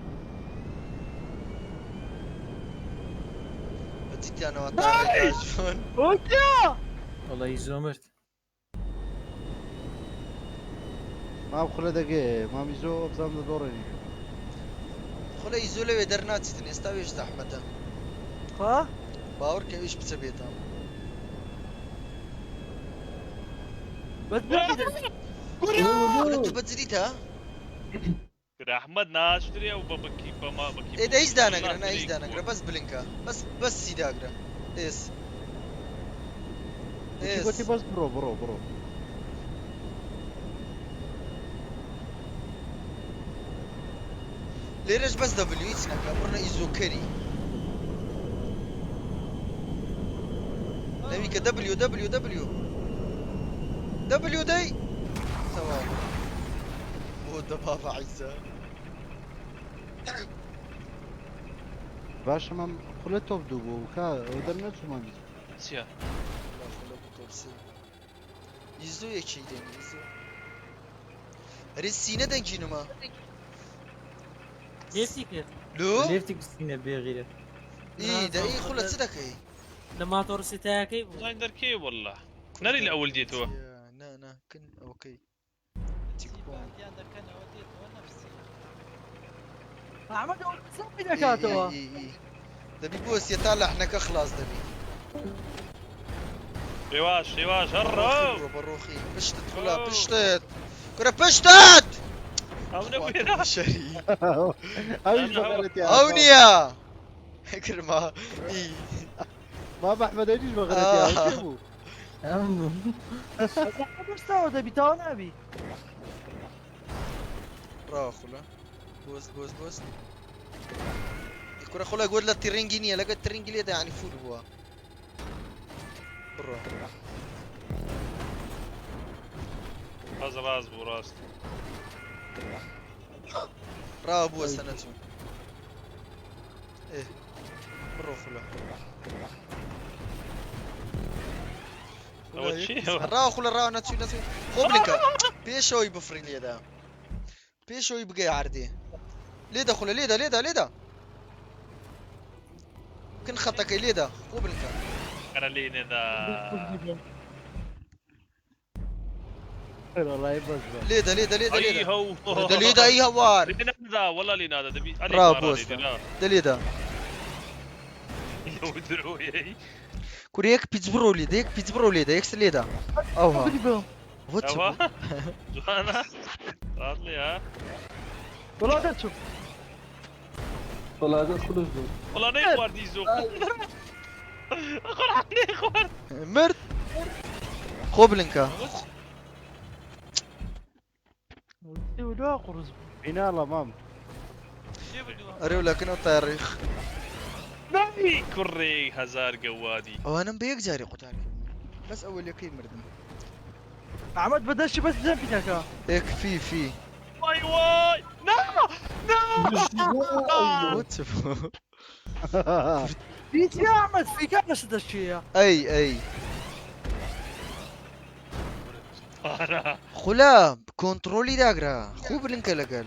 S3: بديتي انا وطارق شلون
S4: والله يزومرت
S11: ما بخلها دقيقة ما بيزو بزام دورني
S3: خلا يزولي ويدرنات ستني استويش زحمة
S12: ها؟
S3: باور كيفيش بسبيتها
S12: بس
S3: خلت بتزيدها
S5: كده احمد ناشتري وببكي بما بكي
S3: ايه ده ايش دانقرا انا ايش دانقرا بس بلينكا بس سيداقرا ايس
S11: قلتي بس برو
S3: ليش بس دبليو سناكا برنا ايزوكري نبيك دبليو دي تمام هو الدبابة عزة
S11: باشا ما خلت توب دوغو ودرنا شو ما بيزو
S5: سيا
S3: يزو يكشي دين يزو رسينا دنجينو ما
S6: ليفتك
S3: لو
S4: ليفتك سينا بيغير
S3: ايه ده ايه خلت صدق ايه
S6: لما تورستها كيف
S5: زايندر كي والله ناري الاول ديتو
S3: نا كن اوكي
S12: احمد سمي دكاتره
S3: دبي بوس يطلع احنا كخلاص دبي
S5: رواش هرب
S3: بروخي بشتت خلا بشتت كرة بشتت
S5: او نبينا
S3: شري
S11: هاي شغلت يا
S3: اونيا كرما اي
S11: بابا احمد ايش شغلت يا شوفوا
S4: عمو
S12: مستوى ده بتاعنا ابي
S3: برافو خلا بوس الكرة خلا يقول لا ترينجينيا لقى الترينجينيا ده يعني فول هو برافو
S5: راز براست
S3: برافو بوس سنتو ايه برافو خلا
S5: اول شيء
S3: راو خلا راو نتسو خوبلينكا بيشوي بفرين ليدا بيشوي بقى عردي ليدا خلا ليدا كن خطك ليدا خوبلينكا
S5: كارلين ذا
S11: والله يبز
S3: ليدا اي هوار
S5: ذا والله لينا ذا دبي
S3: برافو بوس ليدا
S5: يودرو يي
S3: كوريك بيتزبرو ليدا يكس ليدا اوها
S5: واتشو جوانا صار لي ها
S12: والله ده تشوف
S7: والله هذا خلص
S5: والله نيخوار ديزو اخر نيخوار
S3: مرت خوبلينكا
S12: ولا قرز
S11: فينال مام
S3: اريو لكن التاريخ
S5: نبي كوري هزار قوادي
S3: وانا بيك جاري قتالي بس اول يقين مردم
S12: احمد بدش بس جنبك
S3: هيك في
S5: واي لا
S3: واتشوف
S12: فيك يا احمد فيك بس الشيء
S3: اي خلا كنترولي داغرا خوب لنك لقال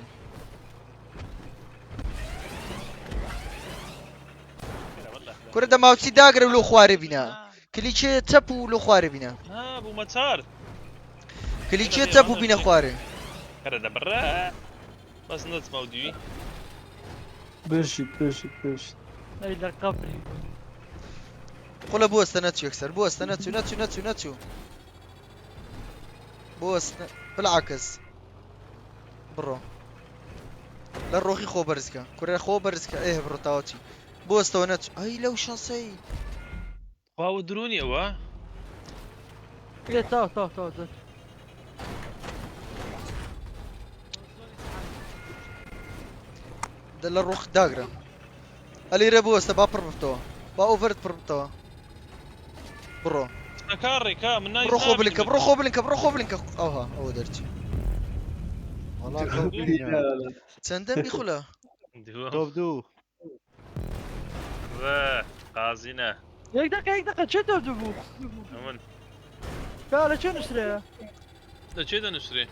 S3: كره دا ماوتي داغرا ولو خواري بينا كليتشي تابو ولو خواري بينا
S5: ابو مسار
S3: كليتشي تابو بينا خواري
S5: كره برا بس نت مودي
S7: برشي
S12: اي لقبني
S3: خلا بوست ناتشو يكسر بوست ناتشو بوست بالعكس برو لا روحي خو برزكا كوري خو برزكا ايه برو تاوتي بوست وناتشو اي لو شانسي
S5: واو دروني وا
S12: ايه تو
S3: دل الروح داغرا اللي ريبوست با بربطوا با اوفرت بربطوا برو
S5: كاري كا من نايف
S3: برو خو بلينك اوها او درتي
S11: والله
S3: تندم بخلا
S11: دو
S5: غازينا
S12: هيك دقيقة شو تبدو
S5: امن
S12: قال شو نشتري
S5: ده شيء نشري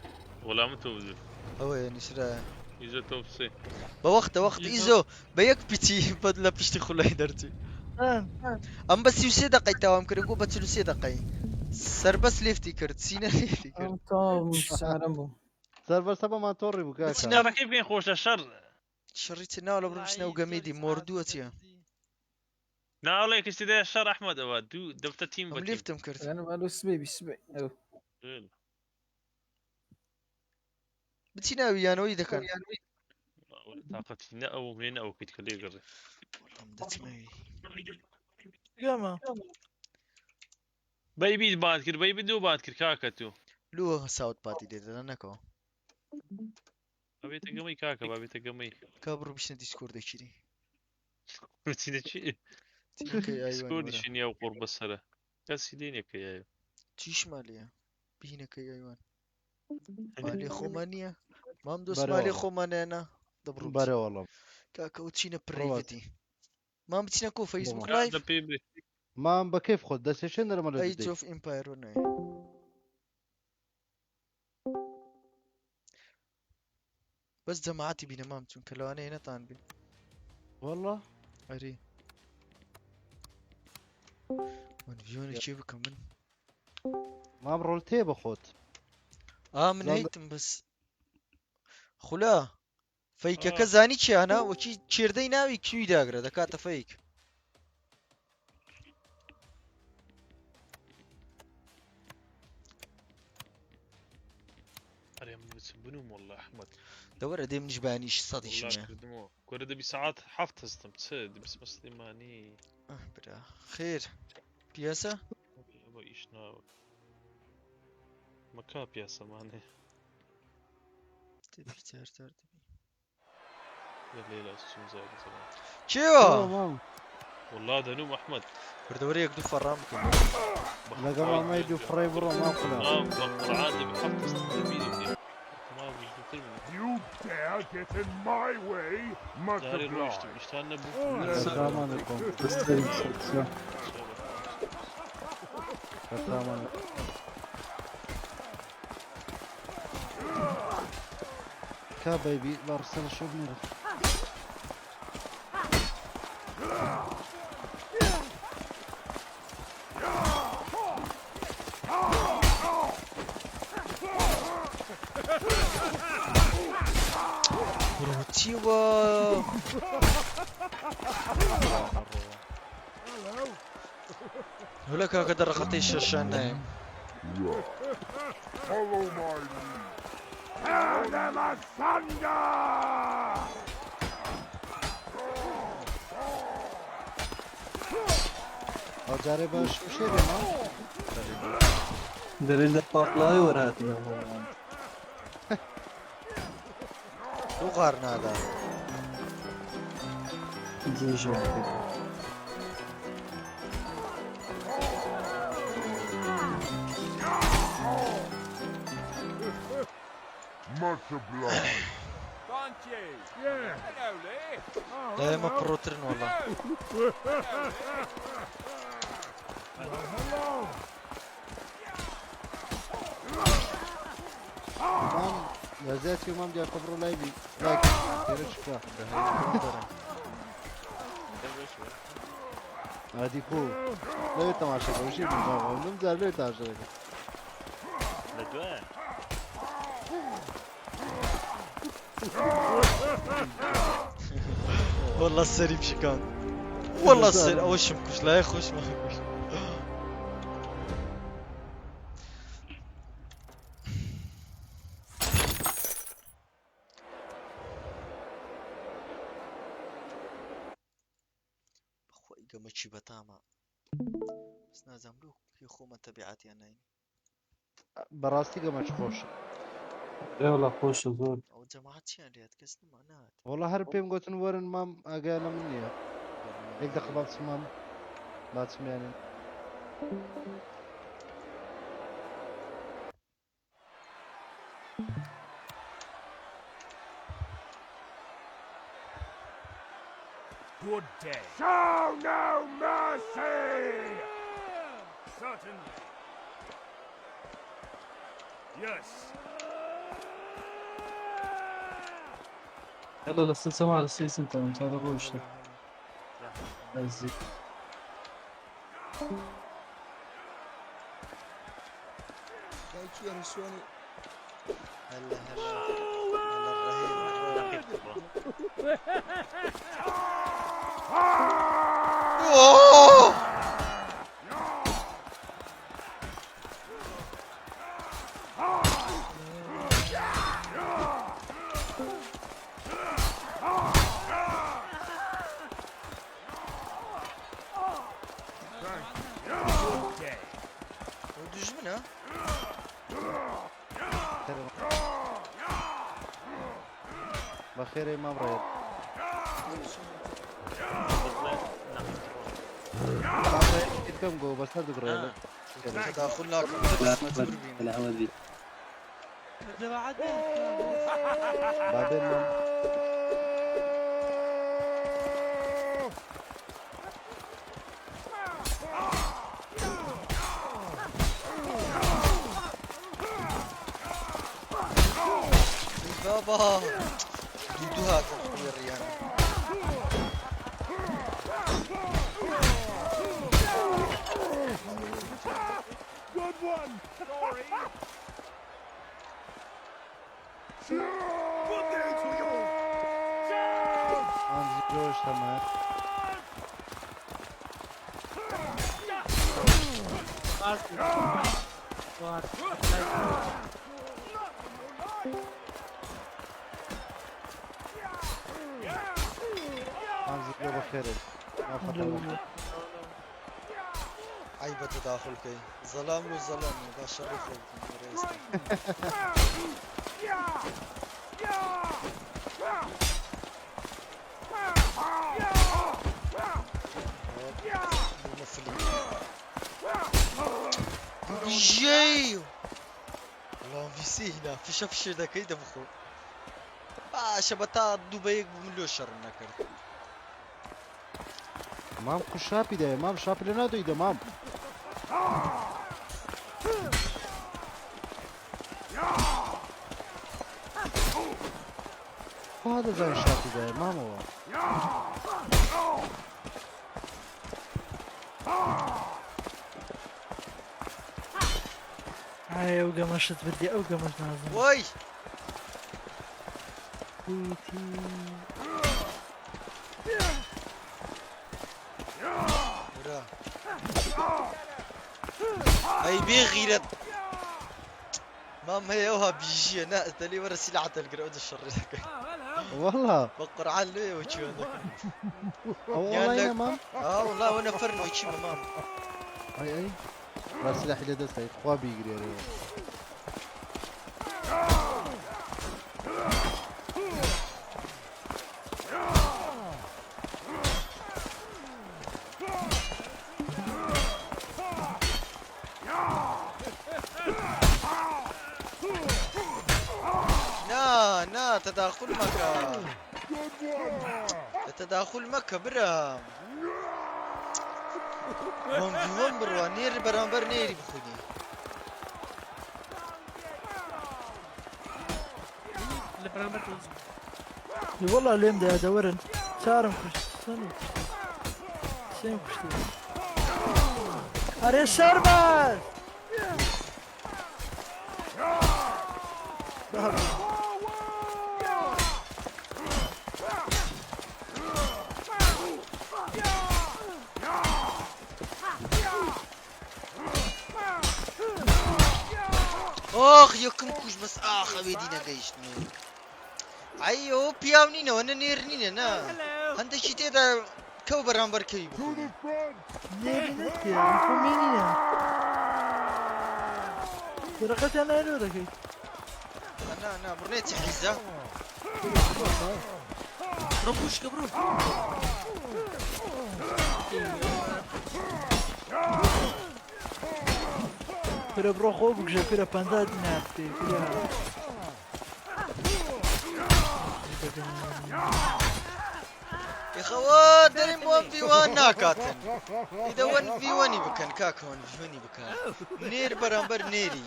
S5: ولا متوزي
S3: هو نشرا
S5: اذا توفسي
S3: بوقت ايزو بيك بيتي بدلا بيشتي خلاي درتي ام بس يوسي دقي توام كرنكو بتلوسي دقي سر بس ليفتي كرت سينا ليفتي كرت
S11: سر بس ما توري بكاكا
S5: سينا كيف كاين خوش الشر
S3: شريتنا ولا برمشنا وقميدي موردوتيا
S5: لا والله كشتي الشر احمد دو دفت تيم
S3: ام ليفتم كرت
S4: انا مالو سبيبي
S3: بتينا ويانا ويدا كان
S5: طاقتي نا او من او كيت كلي قري
S3: والله مدت معي
S12: ياما
S5: بيبي بات كر بيبي دو بات كر كاكتو
S3: لو ساوت باتي ديدا نكو
S5: ابي تقمي كاكا ابي تقمي
S3: كابرو بشنا ديسكورد كشري
S5: بتينا شي ديسكورد شنيا وقرب السنه كاسيدين يا كيا
S3: تيش ماليا بينا كي ايوان مالي خومانيا مام دوس مالي خومانينا دبرو
S11: باري والله
S3: كاكا وتشينا بريفتي ما بتشينا كو فيسبوك
S5: هذا
S3: لايف
S5: بيبي
S11: ما بكيف خد ده سيشن ولا ما
S3: ايج اوف امباير وناي بس جماعتي بينا مامتون كلواني هنا طان بي
S11: والله
S3: اري من فيوني كيف كمان
S11: ما برولتي بخوت
S3: من هيتم بس خلا فيك كزاني انا وكي تشيردي ناوي كيو داغرا دكاتا فيك
S5: بنوم والله احمد
S3: دور ادي منش بانيش صدي شنو
S5: كورد بساعات حفت استمتسد بس مسلماني
S3: برا خير بياسة
S5: ابو ايشنا مكا بياسة ماني
S3: تبي ترتر
S5: يا ليلى السمزة زمان
S3: شيوا
S5: والله دنوم احمد
S3: بردوريك دو فرام
S11: لا قبل ما يدو فري برو ما
S5: خلا عادي بحفت استمتسد
S13: You dare get in my way, much obliged.
S11: السلام عليكم السلام عليكم كا بيبي بارسل شوف ميرا
S3: تيوا هلاك قدر خطيش الشان
S13: Follow my lead. Tear them asunder!
S11: جاري باش مشي ما
S7: دريد باطلاي وراتنا
S3: وغارنا هذا
S7: جيجي
S13: Much obliged.
S3: لا ما بروترين والله.
S11: مام لازاتي مام دي اعتبروا لايبي لايك يرشكا هادي كو لا تماشا وشي من نمزع له تماشا
S9: لدوان
S3: والله السري بشكان والله السري وش مكوش لا يخش ما يخش. اخوي قام تشي بتاما بس نازم له يخو ما تبعاتي انا
S11: براستي قمش خوش
S7: لا والله خوش زور
S3: او جماعتي اللي هتكسن معنات
S11: والله هربيم قلت نورن مام اقانا مني هيك دخل بعض سمام بعد سمياني
S13: Good day. Show no mercy! Certainly. Yes.
S7: يلا لسه مع السيس انت ما تعرفوش عزيز
S3: يا نسواني هلا الرهيب ودوج منها
S11: بخير امام رايد كم جو بس هذا قريب
S3: تداخلنا
S8: العوضي
S11: بعدين
S3: بابا دودوها يا ريان
S13: Good one. Sorry. Good day to you.
S11: عندي جوش تمام عندي جو بخير ما فتح
S3: عيبة تداخل كي ظلام له ظلام باشر رفض جاي والله في سهلة في شفش ده كيدا بخو شبتا دبي بمليو شر نكر
S11: مام خشابي ده مام شابي لنا ده مام هذا زي شابي ده مام هو
S12: هاي اوقع مشت بدي اوقع مش نازل
S3: وي اي بيغيرت مام هي وها بيجي انا تلي ورا سلعة القرود الشر ذاك
S11: والله
S3: بقرعان له وشو هذاك
S11: والله يا مام
S3: والله وانا فرن وشي مام
S11: اي راس سلاحي لدسه اخوا بيجري عليه
S3: نا تداخل مكان تداخل مكة برا هم في ون بروا نير برامبر نيري بخوني
S6: اللي برامبر توزن
S12: والله اليوم ده ادورن صار مخش سنة سين كشتي اري الشربت
S3: اخ يكم كوش بس اخ ابيدينا قيشني ايو بياونينا وانا نيرنينا نا هند شيتي دا كو برامبر كي بخوني
S12: نيرنت يا فمينينا درقت انا لو دكي
S3: انا برنيت حيزه
S6: ربوش كبرو
S12: Pero bro jogo que já fez a pandade na arte.
S3: يا خوات دريم 1 في 1 ناكاتن اذا 1 في 1 بكن كاك 1 في 1 بكن نير برامبر نيري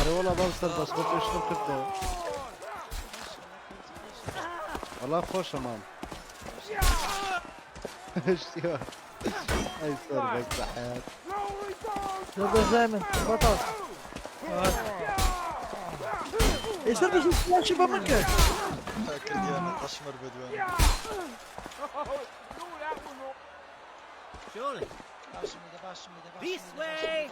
S11: أنا والله بوصل بس قلت شنو كنت والله خوش أمام ايش يا اي صار بس حياة
S12: يلا زايمن بطل ايش صار بس ماشي بمكة
S3: فاكر ديانا قشمر بدوان
S1: شلون؟ This way.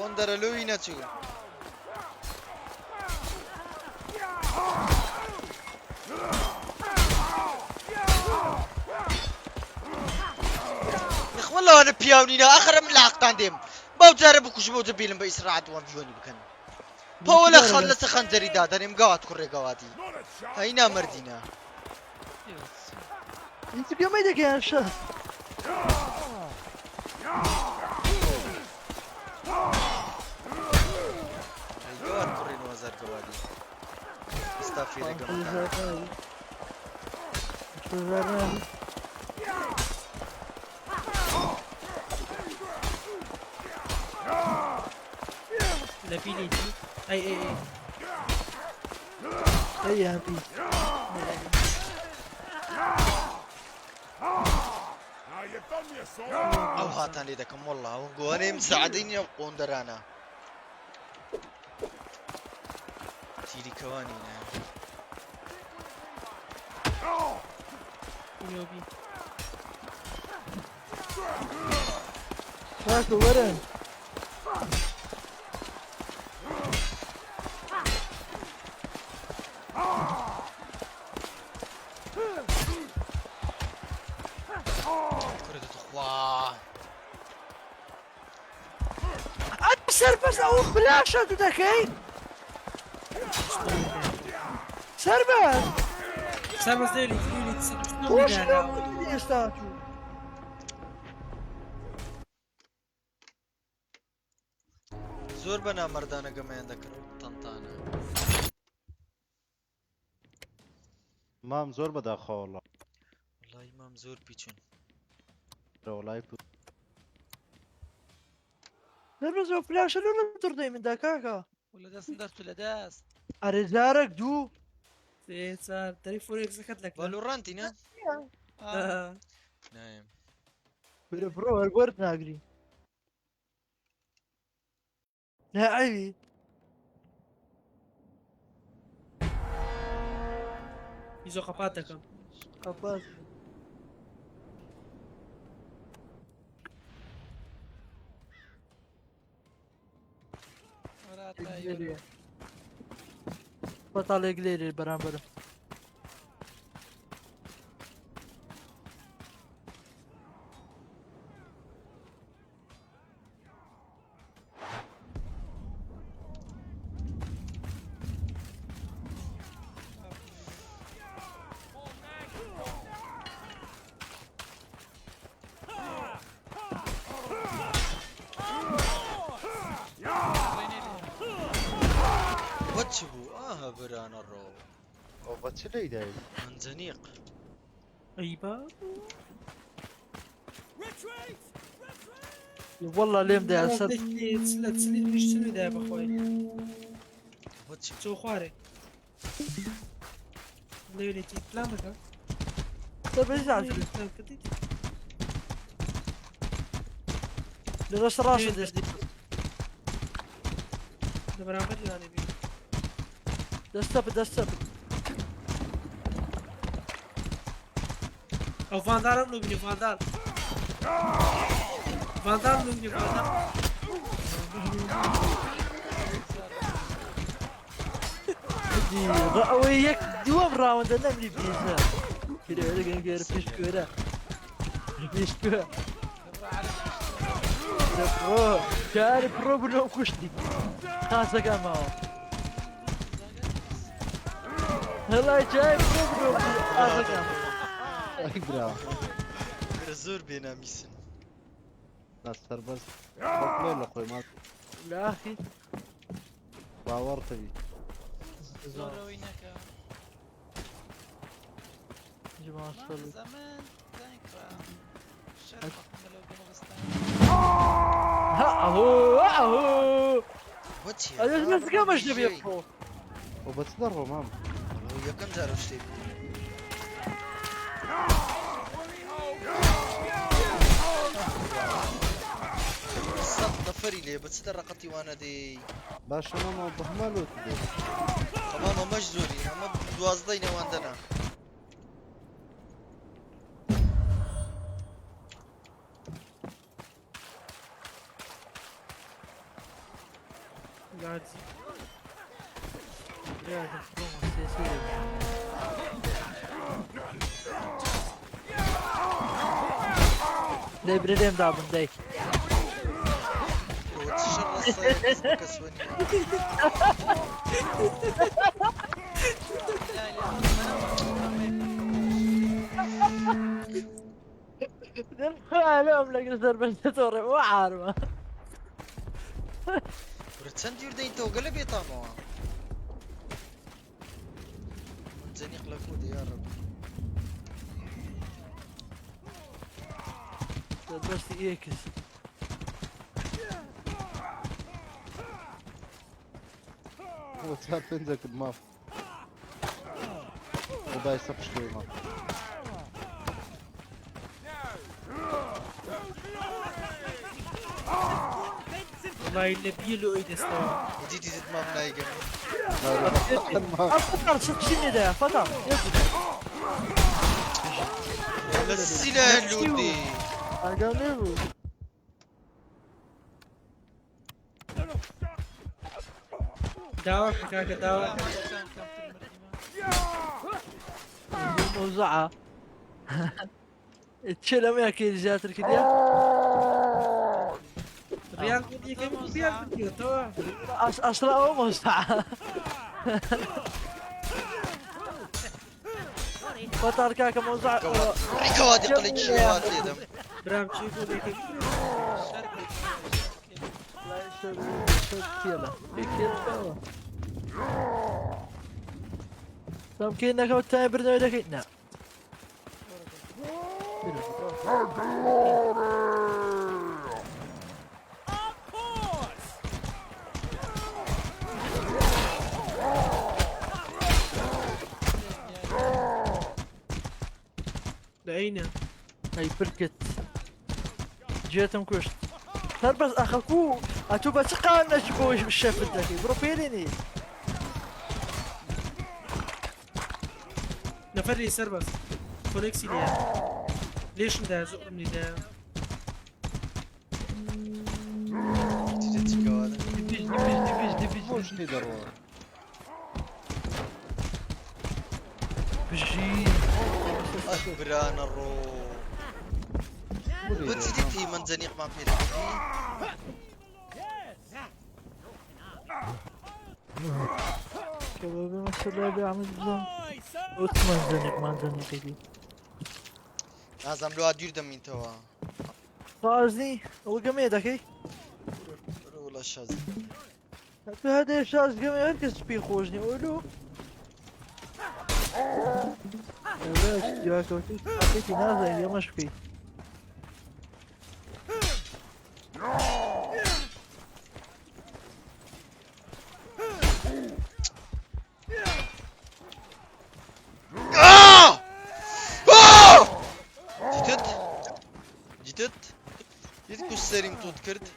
S3: Ondara Luina too. والله انا بياونينا اخر من لاقطان ديم باو جربوا كوش بو تبيلن باسراعه وان فيوني بكن باولا خلص خنزري داد انا مقاوات كوري قواتي هينا مردينا
S12: انت بيوم ايدك يا شهر
S3: القوات كورين وزار قواتي استغفر الله
S6: لا في ليدي اي
S12: اي يا بي
S3: او هاتان ليدكم والله ونقول مساعدين يبقون درانا تيري كوانينا
S6: يوبي
S12: فاكو ورن سربس او بلاشة دكاين سربس
S6: سربس ديلي
S12: وش لو يستاتو
S3: زور بنا مردانا قمين ذكر طنطانا
S11: مام زور بدا خو والله
S3: والله مام زور بيچون
S11: والله
S12: سربس او بلاشة لو ترضي من دكاكا
S1: ولا داس ندرت ولا داس
S12: ارزارك دو
S6: صار تليفوني سكت لك
S3: فالورانتي نا نايم
S12: برو الورد ناقري لا عيبي
S6: يزو قفاتك
S12: عباس
S1: ولا تاير
S12: بطل قليل برامبر
S3: واتشبو بران الرو
S11: او باتشلي داير
S3: منزنيق
S12: ايبا والله اليوم ده صدق
S6: تسليت وش تسوي ده يا اخوي
S3: واتشبو
S6: سو خواري ليلتي كلامك
S12: طيب ايش عارف لغش راسه
S6: ده برامبر يعني بي
S12: دستب
S6: او فاندار نبني فاندار نبني فاندار
S12: وياك دوام راوند انا من بيزا كده ولا كان غير فيش كوره برو كان برو بنو كشتي خاصة كان معه هلا جاي برو خاصة كان
S11: اقرا
S3: الزور بينا ميسن
S11: ناصر بس مقبول اخوي ما
S12: لا اخي
S11: باورت بي
S1: زور وينك
S12: جماعة صلوا
S1: زمان ذكرى شرف ملو قمغستان
S12: اهو
S3: واتشي
S12: انا بس كم ايش نبي يفو
S11: وبتصدروا مام
S3: ويا كم زارو شتي صد ضفري لي بتصدر قطي وانا دي
S11: باش ماما بهملو تدي
S3: ماما مجزوري اما دوازدين واندنا
S6: قاعد
S12: يا الحكومة السياسية داي بريديم دابن داي
S3: وتشر الصيد كسوني
S12: العالم لك نزر بنت توري مو عارفة
S3: ورتسان ديور دين تو قلب يطامو زنيق لفود يا رب
S12: بس يكس
S11: هو تسال تنزك بماف وباي صفش كوي ماف
S6: والله اللي بيلو ايد استوى
S3: جديد ما بنايقم
S12: فتر شنو ده فتر
S3: السلاح اللودي
S12: اقلبه
S6: داور حكاك داور
S12: موزعة تشيل ما اكيد جات الكديه
S6: ريال بدي كم ريال بدي تو
S12: اصلا هو موزعة فتر كاك موزعة
S3: كوادي قليل شيوات يدم
S6: برام تشوفوا ذيك
S12: لا يشوف كيلا تمكينك والتاني برنو يدك نعم
S6: لعينا
S12: هاي بركت جيتم كشت بس اخاكو اتو بس قانا جبوش بالشاف الدكي بروفيليني
S6: نفري سر بس كونكسي ليه ليش ده زقني ده
S11: مش ضروري
S12: بجي
S3: برانا الرو وتزيد في منزنيق ما في
S12: شبابي ما الشباب عم يبزون وثمان زنق ما زنق دي
S3: لازم لو ادير دم من توا
S12: خازني وقمي دكي
S3: ولا شاز
S12: هذا شاز قمي هركز بيخوجني قولوا بس جاك حطيتي نازل يا مشفي
S3: جيت كسرين توت كرد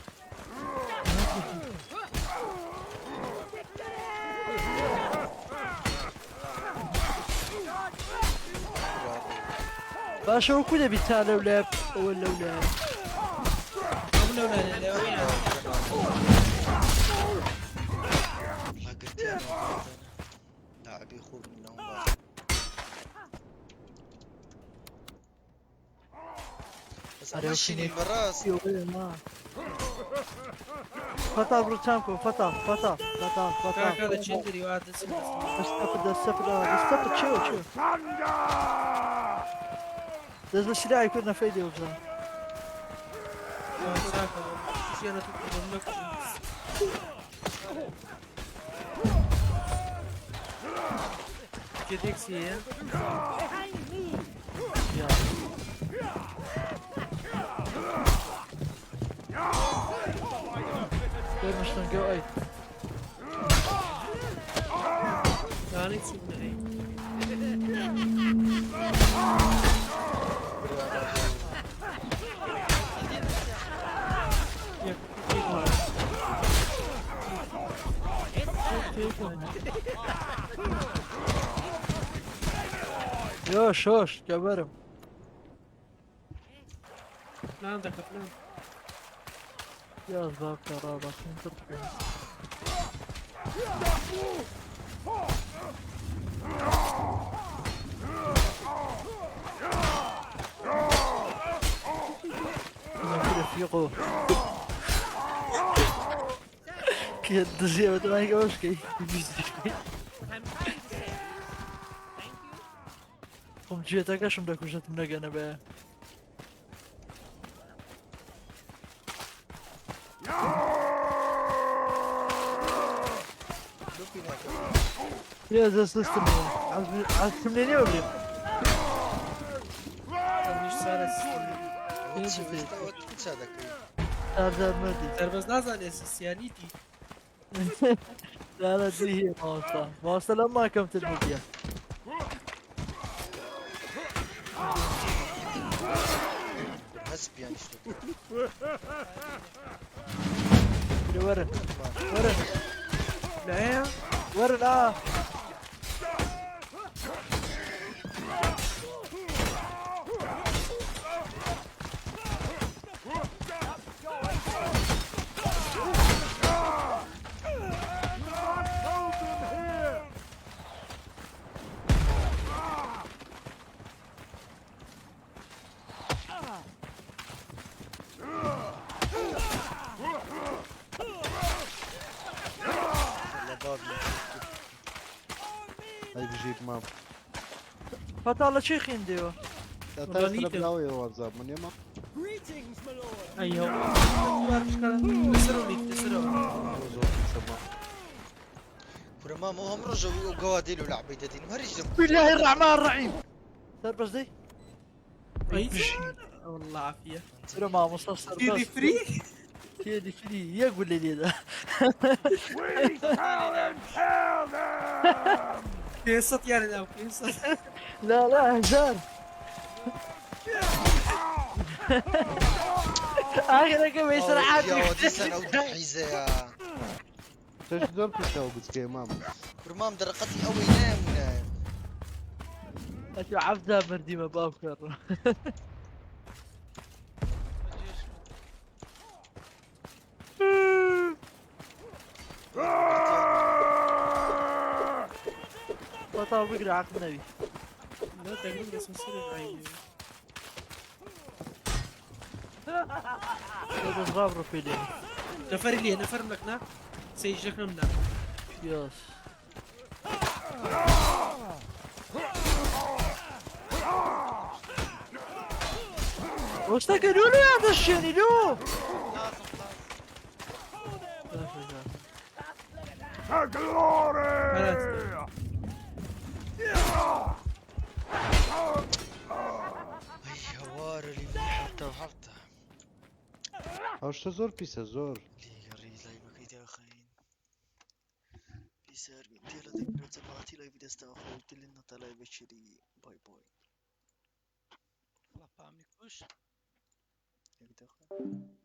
S12: باشا وكذا بالتالي ولا ولا
S3: لاعب يخرج منهم بس انا شيني براس
S12: فتا بروتانكو فتا
S6: هذا تشندري وهذا
S12: استفد شو لازم السلاح يكون فايدة وبزان
S6: كديكسي
S12: غير مش تنقو اي
S6: ثاني تسيبنا اي
S12: يوش جبرم
S6: لا عندك افلام
S12: يا زباب كرابة انت رفيقه كي الدزية ما يقولش كي قم جيتك اش مدك وجهت منك انا بقى يا زي سيستم عايز تمليني ولا
S6: مش صار
S12: هذا مدي
S6: ترى بس نازل اساسيانيتي
S12: لا دي هي ماوستا لما كمت المدية
S3: حسب يعني
S12: ورن لا ورن
S11: هاي بجيب مام
S12: فطالة شيخ ينديو
S11: تعرف بلاوي واتساب من يما
S6: ايوه تسروا ليك تسروا
S3: فرما مو هم رجعوا قواديل ولعبي دين وهرج
S12: بسم الله الرحمن الرحيم صار بس دي
S6: والله عافية
S12: ما مصصر
S6: كيدي فري
S12: كيدي فري يقول لي ده
S6: قصة يعني لا قصة
S12: لا هزار اخر كم يسرع
S3: يا ودي سنة ودحيزة يا
S11: ايش دور تسوي بس كي مام
S3: برمام درقتي قوي نام
S12: اشو عبدا مردي ما باوكر بطل بقرا عقل النبي
S6: لا تقريبا بس نصير عيني
S12: هذا صغار بروفيلين
S6: نفر لي نفر ملكنا سيجلكنا منا
S12: ياس وش تقولوا له يا دشيني له
S11: هاش زور بيسا زور
S1: باي باي. والله